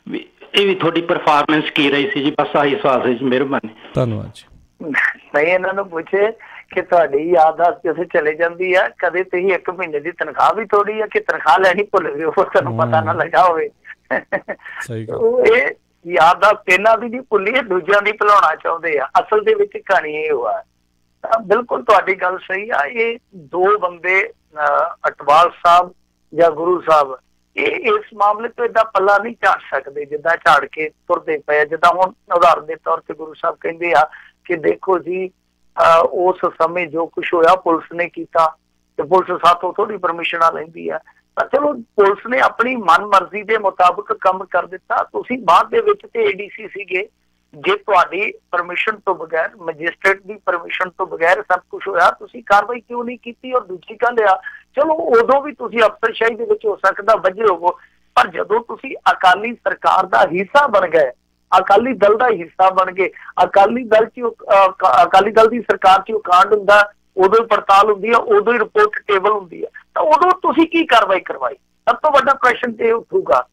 Speaker 9: ਇਹ ਵੀ ਤੁਹਾਡੀ ਪਰਫਾਰਮੈਂਸ ਕੀ ਰਹੀ ਸੀ ਜੀ। ਬਸ ਆਹੀ ਸਵਾਲ ਸੀ ਜੀ, ਮਿਹਰਬਾਨੀ।
Speaker 1: ਧੰਨਵਾਦ ਜੀ।
Speaker 2: ਨਹੀਂ, ਇਹਨਾਂ ਨੂੰ ਪੁੱਛੇ ਕਿ ਤੁਹਾਡੀ ਯਾਦਾਸ਼ਤ ਕਿੱਥੇ ਚਲੇ ਜਾਂਦੀ ਆ? ਕਦੇ ਤੁਸੀਂ 1 ਮਹੀਨੇ ਦੀ ਤਨਖਾਹ ਵੀ ਥੋੜੀ ਆ ਕਿ ਤਨਖਾਹ ਲੈਣੀ ਭੁੱਲ ਗਏ ਹੋ, ਤੁਹਾਨੂੰ ਪਤਾ ਨਾ ਲੱਗਾ ਹੋਵੇ। ਇਹ ਯਾਦਾਸ਼ਤ ਇਹਨਾਂ ਦੀ ਨਹੀਂ ਭੁੱਲੀ, ਦੂਜਿਆਂ ਦੀ ਭੁਲਾਉਣਾ ਚਾਹੁੰਦੇ ਆ। ਅਸਲ ਦੇ ਵਿੱਚ ਕਹਾਣੀ ਇਹ ਹੋਆ। ਬਿਲਕੁਲ ਤੁਹਾਡੀ ਗੱਲ ਸਹੀ ਆ। ਇਹ ਦੋ ਬੰਦੇ ਅਟਵਾਲ ਸਾਹਿਬ ਜਾਂ ਗੁਰੂ ਸਾਹਿਬ, ਇਹ ਇਸ ਮਾਮਲੇ ਤੋਂ ਏਦਾਂ ਪੱਲਾ ਨਹੀਂ ਝਾੜ ਸਕਦੇ ਜਿੱਦਾਂ ਝਾੜ ਕੇ ਤੁਰਦੇ ਪਏ। ਜਿੱਦਾਂ ਹੁਣ ਉਦਾਹਰਨ ਦੇ ਤੌਰ ਤੇ ਗੁਰੂ ਸਾਹਿਬ ਕਹਿੰਦੇ ਆ ਕਿ ਦੇਖੋ ਜੀ ਉਸ ਸਮੇਂ ਜੋ ਕੁਛ ਹੋਇਆ ਪੁਲਿਸ ਨੇ ਕੀਤਾ, ਤੇ ਪੁਲਿਸ ਸਾਥੋਂ ਥੋੜੀ ਪਰਮਿਸ਼ਨਾਂ ਲੈਂਦੀ ਆ। ਤਾਂ ਚਲੋ ਪੁਲਿਸ ਨੇ ਆਪਣੀ ਮਨ ਮਰਜ਼ੀ ਦੇ ਮੁਤਾਬਕ ਕੰਮ ਕਰ ਦਿੱਤਾ। ਤੁਸੀਂ ਬਾਅਦ ਦੇ ਵਿੱਚ ਤੇ ADC ਸੀਗੇ, ਜੇ ਤੁਹਾਡੀ ਪਰਮਿਸ਼ਨ ਤੋਂ ਬਗੈਰ, ਮੈਜਿਸਟ੍ਰੇਟ ਦੀ ਪਰਮਿਸ਼ਨ ਤੋਂ ਬਗੈਰ ਸਭ ਕੁਛ ਹੋਇਆ, ਤੁਸੀਂ ਕਾਰਵਾਈ ਕਿਉਂ ਨਹੀਂ ਕੀਤੀ? ਔਰ ਦੂਜੀ ਗੱਲ ਆ, ਚਲੋ ਉਦੋਂ ਵੀ ਤੁਸੀਂ ਅਫਸਰਸ਼ਾਹੀ ਦੇ ਵਿੱਚ ਹੋ ਸਕਦਾ ਵੱਜੇ ਹੋਵੋ, ਪਰ ਜਦੋਂ ਤੁਸੀਂ ਅਕਾਲੀ ਸਰਕਾਰ ਦਾ ਹਿੱਸਾ ਬਣ ਗਏ, ਅਕਾਲੀ ਦਲ ਦਾ ਹਿੱਸਾ ਬਣ ਗਏ, ਅਕਾਲੀ ਦਲ ਦੀ ਸਰਕਾਰ 'ਚ ਉਹ ਕਾਂਡ ਹੁੰਦਾ, ਉਦੋਂ ਹੀ ਪੜਤਾਲ ਹੁੰਦੀ ਆ, ਉਦੋਂ ਹੀ ਰਿਪੋਰਟ ਟੇਬਲ ਹੁੰਦੀ ਆ, ਤਾਂ ਉਦੋਂ ਤੁਸੀਂ ਕੀ ਕਾਰਵਾਈ ਕਰਵਾਈ? ਸਭ ਤੋਂ ਵੱਡਾ ਪ੍ਰਸ਼ਨ ਤੇ ਉੱਠੂਗਾ।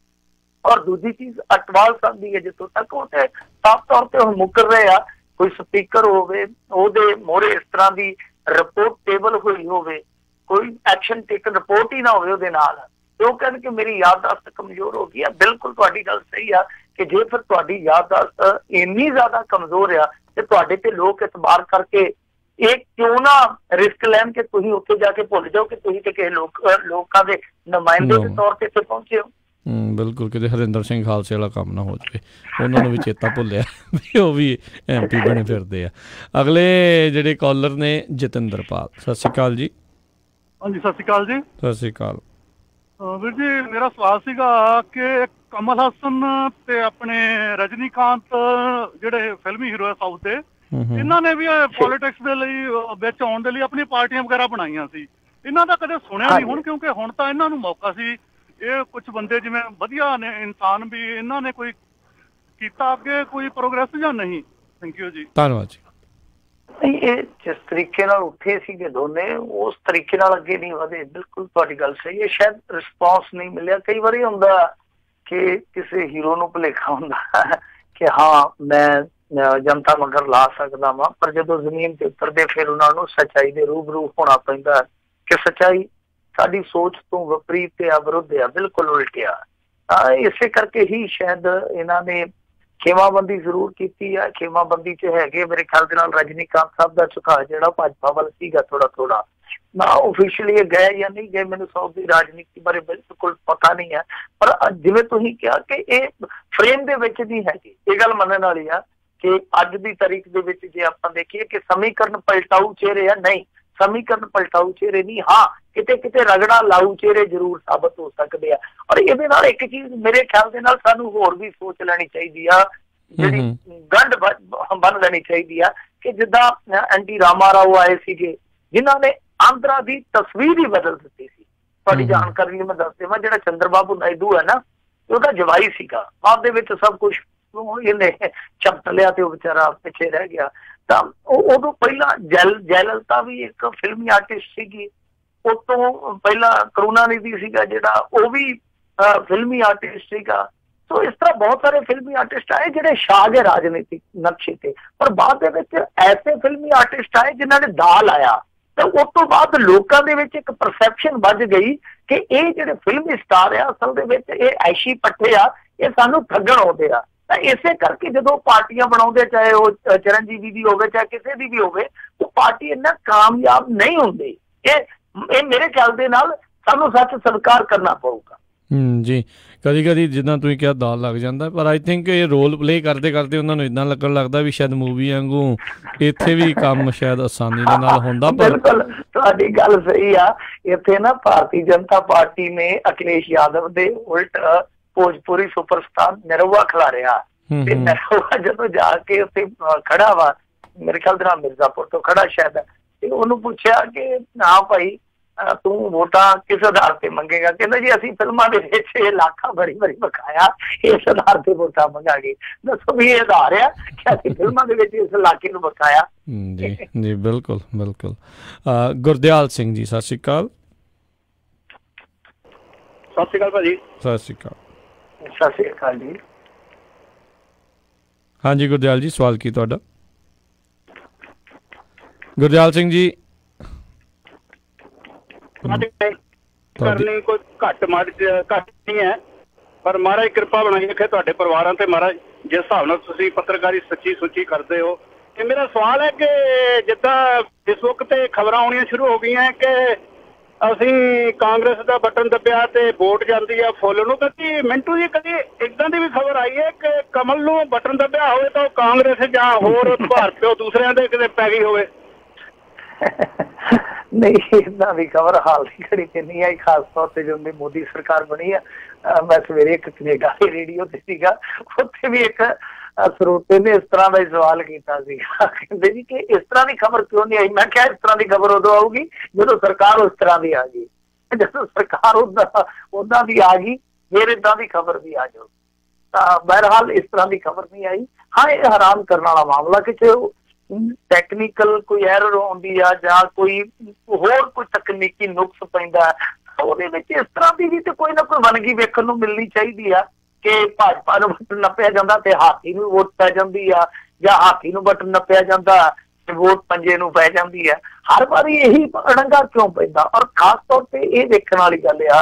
Speaker 2: ਔਰ ਦੂਜੀ ਚੀਜ਼ ਅਟਵਾਲ ਸਾਹਿਬ ਦੀ ਹੈ, ਜਿੱਥੋਂ ਤੱਕ ਉਹ ਤੇ ਸਾਫ਼ ਤੌਰ ਤੇ ਹੁਣ ਮੁੱਕਰ ਰਹੇ ਆ। ਕੋਈ ਸਪੀਕਰ ਹੋਵੇ, ਉਹਦੇ ਮੋਹਰੇ ਇਸ ਤਰ੍ਹਾਂ ਦੀ ਰਿਪੋਰਟ ਟੇਬਲ ਹੋਈ ਹੋਵੇ, ਕੋਈ ਐਕਸ਼ਨ ਟੇਕਨ ਰਿਪੋਰਟ ਹੀ ਨਾ ਹੋਵੇ ਉਹਦੇ ਨਾਲ, ਤੇ ਉਹ ਕਹਿੰਦੇ ਕਿ ਮੇਰੀ ਯਾਦਦਾਸ਼ਤ ਕਮਜ਼ੋਰ ਹੋ ਗਈ ਆ। ਬਿਲਕੁਲ ਤੁਹਾਡੀ ਗੱਲ ਸਹੀ ਆ ਕਿ ਜੇ ਫਿਰ ਤੁਹਾਡੀ ਯਾਦਦਾਸ਼ਤ ਇੰਨੀ ਜ਼ਿਆਦਾ ਕਮਜ਼ੋਰ ਆ ਤੇ ਤੁਹਾਡੇ ਤੇ ਲੋਕ ਇਤਬਾਰ ਕਰਕੇ ਇਹ ਕਿਉਂ ਨਾ ਰਿਸਕ ਲੈਣ ਕਿ ਤੁਸੀਂ ਉੱਥੇ ਜਾ ਕੇ ਭੁੱਲ ਜਾਓ ਕਿ ਤੁਸੀਂ ਤੇ ਕਿਸੇ ਲੋਕਾਂ ਦੇ ਨੁਮਾਇੰਦੇ ਦੇ ਤੌਰ ਤੇ ਇੱਥੇ ਪਹੁੰਚੇ ਹੋ।
Speaker 1: ਬਿਲਕੁਲ, ਕਿਤੇ ਹਰਿੰਦਰ ਸਿੰਘ ਖਾਲਸੇ ਵਾਲਾ ਕੰਮ ਨਾ ਹੋ ਜਾਵੇ, ਉਹਨਾਂ ਨੂੰ ਵੀ ਚੇਤਾ ਭੁੱਲਿਆ ਵੀ ਉਹ ਵੀ MP ਬਣੇ ਫਿਰਦੇ ਆ। ਅਗਲੇ ਜਿਹੜੇ ਕਾਲਰ ਨੇ ਜਤਿੰਦਰਪਾਲ। ਸਤਿ ਸ਼੍ਰੀ ਅਕਾਲ ਜੀ।
Speaker 5: ਹਾਂਜੀ, ਸਤਿ ਸ਼੍ਰੀ ਅਕਾਲ ਜੀ।
Speaker 1: ਸਤਿ ਸ਼੍ਰੀ ਅਕਾਲ
Speaker 5: ਵੀਰ ਜੀ। ਮੇਰਾ ਸਵਾਲ ਸੀਗਾ ਕਿ ਕਮਲ ਹਾਸਨ ਤੇ ਆਪਣੇ ਰਜਨੀਕਾਂਤ ਜਿਹੜੇ ਫਿਲਮੀ ਹੀਰੋ ਹੈ ਸਾਊਥ ਦੇ, ਇਹਨਾਂ ਨੇ ਵੀ ਪੋਲੀਟਿਕਸ ਦੇ ਲਈ ਵਿੱਚ ਆਉਣ ਦੇ ਲਈ ਆਪਣੀ ਪਾਰਟੀਆਂ ਵਗੈਰਾ ਬਣਾਈਆਂ ਸੀ। ਇਹਨਾਂ ਦਾ ਕਦੇ ਸੁਣਿਆ ਨਹੀਂ ਹੁਣ, ਕਿਉਂਕਿ ਹੁਣ ਤਾਂ ਇਹਨਾਂ ਨੂੰ ਮੌਕਾ ਸੀ। ਇਹ ਕੁਝ ਬੰਦੇ ਜਿਵੇਂ ਵਧੀਆ ਨੇ ਇਨਸਾਨ ਵੀ, ਇਹਨਾਂ ਨੇ ਕੋਈ ਕੀਤਾ ਅੱਗੇ ਕੋਈ ਪ੍ਰੋਗਰੈਸ ਜਾਂ ਨਹੀਂ? ਥੈਂਕ ਯੂ ਜੀ।
Speaker 1: ਧੰਨਵਾਦ ਜੀ।
Speaker 2: ਇਹ ਜਿਸ ਤਰੀਕੇ ਨਾਲ ਉੱਠੇ ਸੀਗੇ ਦੋਨੇ ਉਸ ਤਰੀਕੇ ਨਾਲ ਅੱਗੇ ਨਹੀਂ ਵਧੇ। ਬਿਲਕੁਲ ਤੁਹਾਡੀ ਗੱਲ ਸਹੀ ਹੈ, ਸ਼ਾਇਦ ਰਿਸਪੌਂਸ ਨਹੀਂ ਮਿਲਿਆ। ਕਈ ਵਾਰੀ ਹੁੰਦਾ ਕਿ ਕਿਸੇ ਹੀਰੋ ਨੂੰ ਭੁਲੇਖਾ ਹੁੰਦਾ ਕਿ ਹਾਂ ਮੈਂ ਜਨਤਾ ਮਗਰ ਲਾ ਸਕਦਾ ਵਾਂ, ਪਰ ਜਦੋਂ ਜ਼ਮੀਨ ਤੇ ਉਤਰਦੇ ਫਿਰ ਉਹਨਾਂ ਨੂੰ ਸੱਚਾਈ ਦੇ ਰੂਬਰੂ ਹੋਣਾ ਪੈਂਦਾ ਕਿ ਸੱਚਾਈ ਸਾਡੀ ਸੋਚ ਤੋਂ ਵਿਪਰੀਤ ਆ, ਵਿਰੁੱਧ ਆ, ਬਿਲਕੁਲ ਉਲਟਿਆ। ਇਸੇ ਕਰਕੇ ਹੀ ਸ਼ਾਇਦ ਇਹਨਾਂ ਨੇ ਖੇਮਾਬੰਦੀ ਜ਼ਰੂਰ ਕੀਤੀ ਹੈ। ਖੇਮਾਬੰਦੀ 'ਚ ਹੈਗੇ ਮੇਰੇ ਖਿਆਲ ਦੇ ਨਾਲ ਰਜਨੀਕਾਂਤ ਸਾਹਿਬ ਦਾ ਝੁਕਾਅ ਜਿਹੜਾ ਭਾਜਪਾ ਵੱਲ ਸੀਗਾ ਥੋੜਾ ਥੋੜਾ, ਨਾ ਓਫੀਸ਼ੀਅਲੀ ਗਏ ਜਾਂ ਨਹੀਂ ਗਏ ਮੈਨੂੰ ਸਭ ਦੀ ਰਾਜਨੀਤੀ ਬਾਰੇ ਬਿਲਕੁਲ ਪਤਾ ਨਹੀਂ ਹੈ, ਪਰ ਜਿਵੇਂ ਤੁਸੀਂ ਕਿਹਾ ਕਿ ਇਹ ਫਰੇਮ ਦੇ ਵਿੱਚ ਨਹੀਂ ਹੈਗੀ। ਇਹ ਗੱਲ ਮੰਨਣ ਵਾਲੀ ਆ ਕਿ ਅੱਜ ਦੀ ਤਾਰੀਖ ਦੇ ਵਿੱਚ ਜੇ ਆਪਾਂ ਦੇਖੀਏ ਕਿ ਸਮੀਕਰਨ ਪਲਟਾਊ ਚਿਹਰੇ ਆ, ਨਹੀਂ ਸਮੀਕਰਨ ਪਲਟਾਊ ਚਿਹਰੇ ਨਹੀਂ, ਹਾਂ ਕਿਤੇ ਕਿਤੇ ਰਗੜਾ ਲਾਊ ਚਿਹਰੇ ਜ਼ਰੂਰ ਸਾਬਤ ਹੋ ਸਕਦੇ ਆ। ਔਰ ਇਹਦੇ ਨਾਲ ਇੱਕ ਚੀਜ਼ ਮੇਰੇ ਖਿਆਲ ਦੇ ਨਾਲ ਸਾਨੂੰ ਹੋਰ ਵੀ ਸੋਚ ਲੈਣੀ ਚਾਹੀਦੀ ਆ, ਜਿਹੜੀ ਗੰਢ ਬੰਨ ਲੈਣੀ ਚਾਹੀਦੀ ਆ ਕਿ ਜਿੱਦਾਂ ਐਨਟੀ ਰਾਮਾ ਰਾਓ ਆਏ ਸੀਗੇ ਜਿਨ੍ਹਾਂ ਨੇ ਆਂਧਰਾ ਦੀ ਤਸਵੀਰ ਹੀ ਬਦਲ ਦਿੱਤੀ ਸੀ। ਤੁਹਾਡੀ ਜਾਣਕਾਰੀ ਲਈ ਮੈਂ ਦੱਸ ਦੇਵਾਂ, ਜਿਹੜਾ ਚੰਦਰ ਬਾਬੂ ਨਾਇਡੂ ਹੈ ਨਾ, ਉਹਦਾ ਜਵਾਈ ਸੀਗਾ, ਬਾਅਦ ਦੇ ਵਿੱਚ ਸਭ ਕੁਛ ਇਹਨੇ ਚਪਟ ਲਿਆ ਤੇ ਉਹ ਵਿਚਾਰਾ ਪਿੱਛੇ ਰਹਿ ਗਿਆ। ਤਾਂ ਉਦੋਂ ਪਹਿਲਾਂ ਜੈਲਲਤਾ ਵੀ ਇੱਕ ਫਿਲਮੀ ਆਰਟਿਸਟ ਸੀਗੀ, ਉਸ ਤੋਂ ਪਹਿਲਾਂ ਕਰੁਣਾਨਿਧੀ ਸੀਗਾ ਜਿਹੜਾ, ਉਹ ਵੀ ਫਿਲਮੀ ਆਰਟਿਸਟ ਸੀਗਾ। ਸੋ ਇਸ ਤਰ੍ਹਾਂ ਬਹੁਤ ਸਾਰੇ ਫਿਲਮੀ ਆਰਟਿਸਟ ਆਏ ਜਿਹੜੇ ਛਾ ਗਏ ਰਾਜਨੀਤਿਕ ਨਕਸ਼ੇ ਤੇ, ਪਰ ਬਾਅਦ ਦੇ ਵਿੱਚ ਐਸੇ ਫਿਲਮੀ ਆਰਟਿਸਟ ਆਏ ਜਿਨ੍ਹਾਂ ਨੇ ਦਾ ਲਾਇਆ ਤੇ ਉਸ ਤੋਂ ਬਾਅਦ ਲੋਕਾਂ ਦੇ ਵਿੱਚ ਇੱਕ ਪਰਸੈਪਸ਼ਨ ਵੱਜ ਗਈ ਕਿ ਇਹ ਜਿਹੜੇ ਫਿਲਮੀ ਸਟਾਰ ਆ ਅਸਲ ਦੇ ਵਿੱਚ ਇਹ ਐਸ਼ੀ ਪੱਠੇ ਆ, ਇਹ ਸਾਨੂੰ ਠੱਗਣ ਆਉਂਦੇ ਆ। ਤਾਂ ਇਸੇ ਕਰਕੇ ਜਦੋਂ ਪਾਰਟੀਆਂ ਬਣਾਉਂਦੇ, ਚਾਹੇ ਉਹ ਚਰਨਜੀਵੀ ਦੀ ਹੋਵੇ ਚਾਹੇ ਕਿਸੇ ਦੀ ਵੀ ਹੋਵੇ, ਉਹ ਪਾਰਟੀ ਇੰਨਾ ਕਾਮਯਾਬ ਨਹੀਂ ਹੁੰਦੀ। ਇਹ ਮੇਰੇ ਖਿਆਲ ਦੇ ਨਾਲ ਸਾਨੂੰ ਸੱਚ ਸਵੀਕਾਰ ਕਰਨਾ ਪਊਗਾ।
Speaker 1: ਜੀ ਕਦੀ ਕਦੀ ਜਿੱਦਾਂ ਤੁਸੀਂ ਕਿਹਾ ਦਾਲ ਲੱਗ ਜਾਂਦਾ, ਪਰ ਆਈ ਥਿੰਕ ਇਹ ਰੋਲ ਪਲੇ ਕਰਦੇ ਕਰਦੇ ਉਹਨਾਂ ਨੂੰ ਇੱਦਾਂ ਲੱਗਣ ਲੱਗਦਾ ਵੀ ਸ਼ਾਇਦ ਮੂਵੀ ਵਾਂਗੂ ਇੱਥੇ ਵੀ ਕੰਮ ਸ਼ਾਇਦ ਆਸਾਨੀ ਦੇ ਨਾਲ ਹੁੰਦਾ।
Speaker 2: ਬਿਲਕੁਲ ਤੁਹਾਡੀ ਗੱਲ ਸਹੀ ਆ। ਇੱਥੇ ਨਾ ਭਾਰਤੀ ਜਨਤਾ ਪਾਰਟੀ ਨੇ ਅਖਿਲੇਸ਼ ਯਾਦਵ ਦੇ ਉਲਟ ਭੋਜਪੁਰੀ ਸੁਪਰਸਟਾਰ ਨਿਰਵਾ ਖਿਲਾਰਿਆ ਤੇ ਨਿਰਵਾ ਜਦੋਂ ਜਾ ਕੇ ਉੱਥੇ ਖੜਾ ਵਾ, ਮੇਰੇ ਖਿਆਲ ਦੇ ਨਾਲ ਮਿਰਜ਼ਾਪੁਰ ਤੋਂ ਖੜਾ ਸ਼ਾਇਦ, ਤੇ ਉਹਨੂੰ ਪੁੱਛਿਆ ਕਿ ਹਾਂ ਭਾਈ ਤੂੰ ਵੋਟਾਂ ਕਿਸ ਆਧਾਰ ਤੇ ਮੰਗੇਗਾ? ਕਹਿੰਦਾ ਜੀ ਅਸੀਂ ਫਿਲਮਾਂ ਦੇ ਵਿੱਚ ਇਹ ਲਾਖਾਂ ਬੜੀ ਵਿਖਾਇਆ, ਇਸ ਆਧਾਰ ਤੇ ਵੋਟਾਂ ਮੰਗਾਂਗੇ। ਦੱਸੋ ਵੀ ਇਹ ਆਧਾਰ ਆ ਕਿ ਅਸੀਂ ਫਿਲਮਾਂ ਦੇ ਵਿੱਚ ਇਸ ਇਲਾਕੇ ਨੂੰ ਵਿਖਾਇਆ।
Speaker 1: ਜੀ ਜੀ ਬਿਲਕੁਲ ਬਿਲਕੁਲ। ਗੁਰਦਿਆਲ ਸਿੰਘ ਜੀ ਸਤਿ ਸ਼੍ਰੀ ਅਕਾਲ।
Speaker 10: ਸਤਿ ਸ਼੍ਰੀ ਅਕਾਲ ਭਾਜੀ।
Speaker 1: ਸਤਿ ਸ਼੍ਰੀ ਅਕਾਲ।
Speaker 2: ਸਤਿ ਸ਼੍ਰੀ ਅਕਾਲ ਜੀ।
Speaker 1: ਹਾਂਜੀ ਗੁਰਦਿਆਲ ਜੀ, ਸਵਾਲ ਕੀ ਤੁਹਾਡਾ? ਗੁਰਦਿਆਲ ਸਿੰਘ ਜੀ
Speaker 10: ਕਰਨੀ ਕੋਈ ਘੱਟ ਨਹੀਂ ਹੈ, ਪਰ ਮਹਾਰਾਜ ਕਿਰਪਾ ਬਣਾਈ ਰੱਖੇ ਤੁਹਾਡੇ ਪਰਿਵਾਰਾਂ ਤੇ। ਮਹਾਰਾਜ ਜਿਸ ਹਿਸਾਬ ਨਾਲ ਤੁਸੀਂ ਪੱਤਰਕਾਰੀ ਸੱਚੀ ਸੁੱਚੀ ਕਰਦੇ ਹੋ, ਤੇ ਮੇਰਾ ਸਵਾਲ ਹੈ ਕਿ ਜਿੱਦਾਂ ਇਸ ਵਕਤ ਖਬਰਾਂ ਆਉਣੀਆਂ ਸ਼ੁਰੂ ਹੋ ਗਈਆਂ ਕਿ ਅਸੀਂ ਕਾਂਗਰਸ ਦਾ ਬਟਨ ਦੱਬਿਆ ਤੇ ਵੋਟ ਜਾਂਦੀ ਆ ਫੁੱਲ ਨੂੰ, ਕਦੀ ਮਿੰਟੂ ਜੀ ਕਦੀ ਏਦਾਂ ਦੀ ਵੀ ਖਬਰ ਆਈ ਹੈ ਕਿ ਕਮਲ ਨੂੰ ਬਟਨ ਦੱਬਿਆ ਹੋਵੇ ਤਾਂ ਉਹ ਕਾਂਗਰਸ ਜਾਂ ਹੋਰ ਭਾਰਤ ਦੂਸਰਿਆਂ ਦੇ ਕਿਤੇ ਪੈ ਗਈ ਹੋਵੇ?
Speaker 2: ਨਹੀਂ, ਏਦਾਂ ਦੀ ਖਬਰ ਹਾਲ ਦੀ ਘੜੀ ਤੇ ਨਹੀਂ ਆਈ, ਖਾਸ ਤੌਰ ਤੇ ਜਦੋਂ ਦੀ ਮੋਦੀ ਸਰਕਾਰ ਬਣੀ ਆ। ਮੈਂ ਸਵੇਰੇ ਇੱਕ ਕੈਨੇਡਾ ਦੀ ਰੇਡੀਓ ਤੇ ਸੀਗਾ, ਉੱਥੇ ਵੀ ਇੱਕ ਸਰੋਤੇ ਨੇ ਇਸ ਤਰ੍ਹਾਂ ਦਾ ਹੀ ਸਵਾਲ ਕੀਤਾ ਸੀ, ਕਹਿੰਦੇ ਜੀ ਕਿ ਇਸ ਤਰ੍ਹਾਂ ਦੀ ਖਬਰ ਕਿਉਂ ਨਹੀਂ ਆਈ? ਮੈਂ ਕਿਹਾ ਇਸ ਤਰ੍ਹਾਂ ਦੀ ਖਬਰ ਉਦੋਂ ਆਊਗੀ ਜਦੋਂ ਸਰਕਾਰ ਉਸ ਤਰ੍ਹਾਂ ਦੀ ਆ ਗਈ, ਜਦੋਂ ਸਰਕਾਰ ਓਦਾਂ ਦੀ ਆ ਗਈ ਫਿਰ ਏਦਾਂ ਦੀ ਖਬਰ ਵੀ ਆ ਜਾਊ। ਤਾਂ ਬਹਰਹਾਲ ਇਸ ਤਰ੍ਹਾਂ ਦੀ ਖਬਰ ਨਹੀਂ ਆਈ। ਹਾਂ, ਇਹ ਹੈਰਾਨ ਕਰਨ ਵਾਲਾ ਮਾਮਲਾ ਕਿ ਟੈਕਨੀਕਲ ਕੋਈ ਐਰਰ ਆਉਂਦੀ ਆ ਜਾਂ ਕੋਈ ਹੋਰ ਕੋਈ ਤਕਨੀਕੀ ਨੁਕਸ ਪੈਂਦਾ, ਉਹਦੇ ਵਿੱਚ ਇਸ ਤਰ੍ਹਾਂ ਦੀ ਵੀ ਤੇ ਕੋਈ ਨਾ ਕੋਈ ਵੰਨਗੀ ਵੇਖਣ ਨੂੰ ਮਿਲਣੀ ਚਾਹੀਦੀ ਆ ਕਿ ਭਾਜਪਾ ਨੂੰ ਬਟਨ ਨੱਪਿਆ ਜਾਂਦਾ ਤੇ ਹਾਥੀ ਨੂੰ ਵੋਟ ਪੈ ਜਾਂਦੀ ਆ, ਜਾਂ ਹਾਥੀ ਨੂੰ ਬਟਨ ਨੱਪਿਆ ਜਾਂਦਾ ਤੇ ਵੋਟ ਪੰਜੇ ਨੂੰ ਪੈ ਜਾਂਦੀ ਆ। ਹਰ ਵਾਰੀ ਇਹੀ ਅੜੰਗਾ ਕਿਉਂ ਪੈਂਦਾ? ਔਰ ਖਾਸ ਤੌਰ ਤੇ ਇਹ ਦੇਖਣ ਵਾਲੀ ਗੱਲ ਆ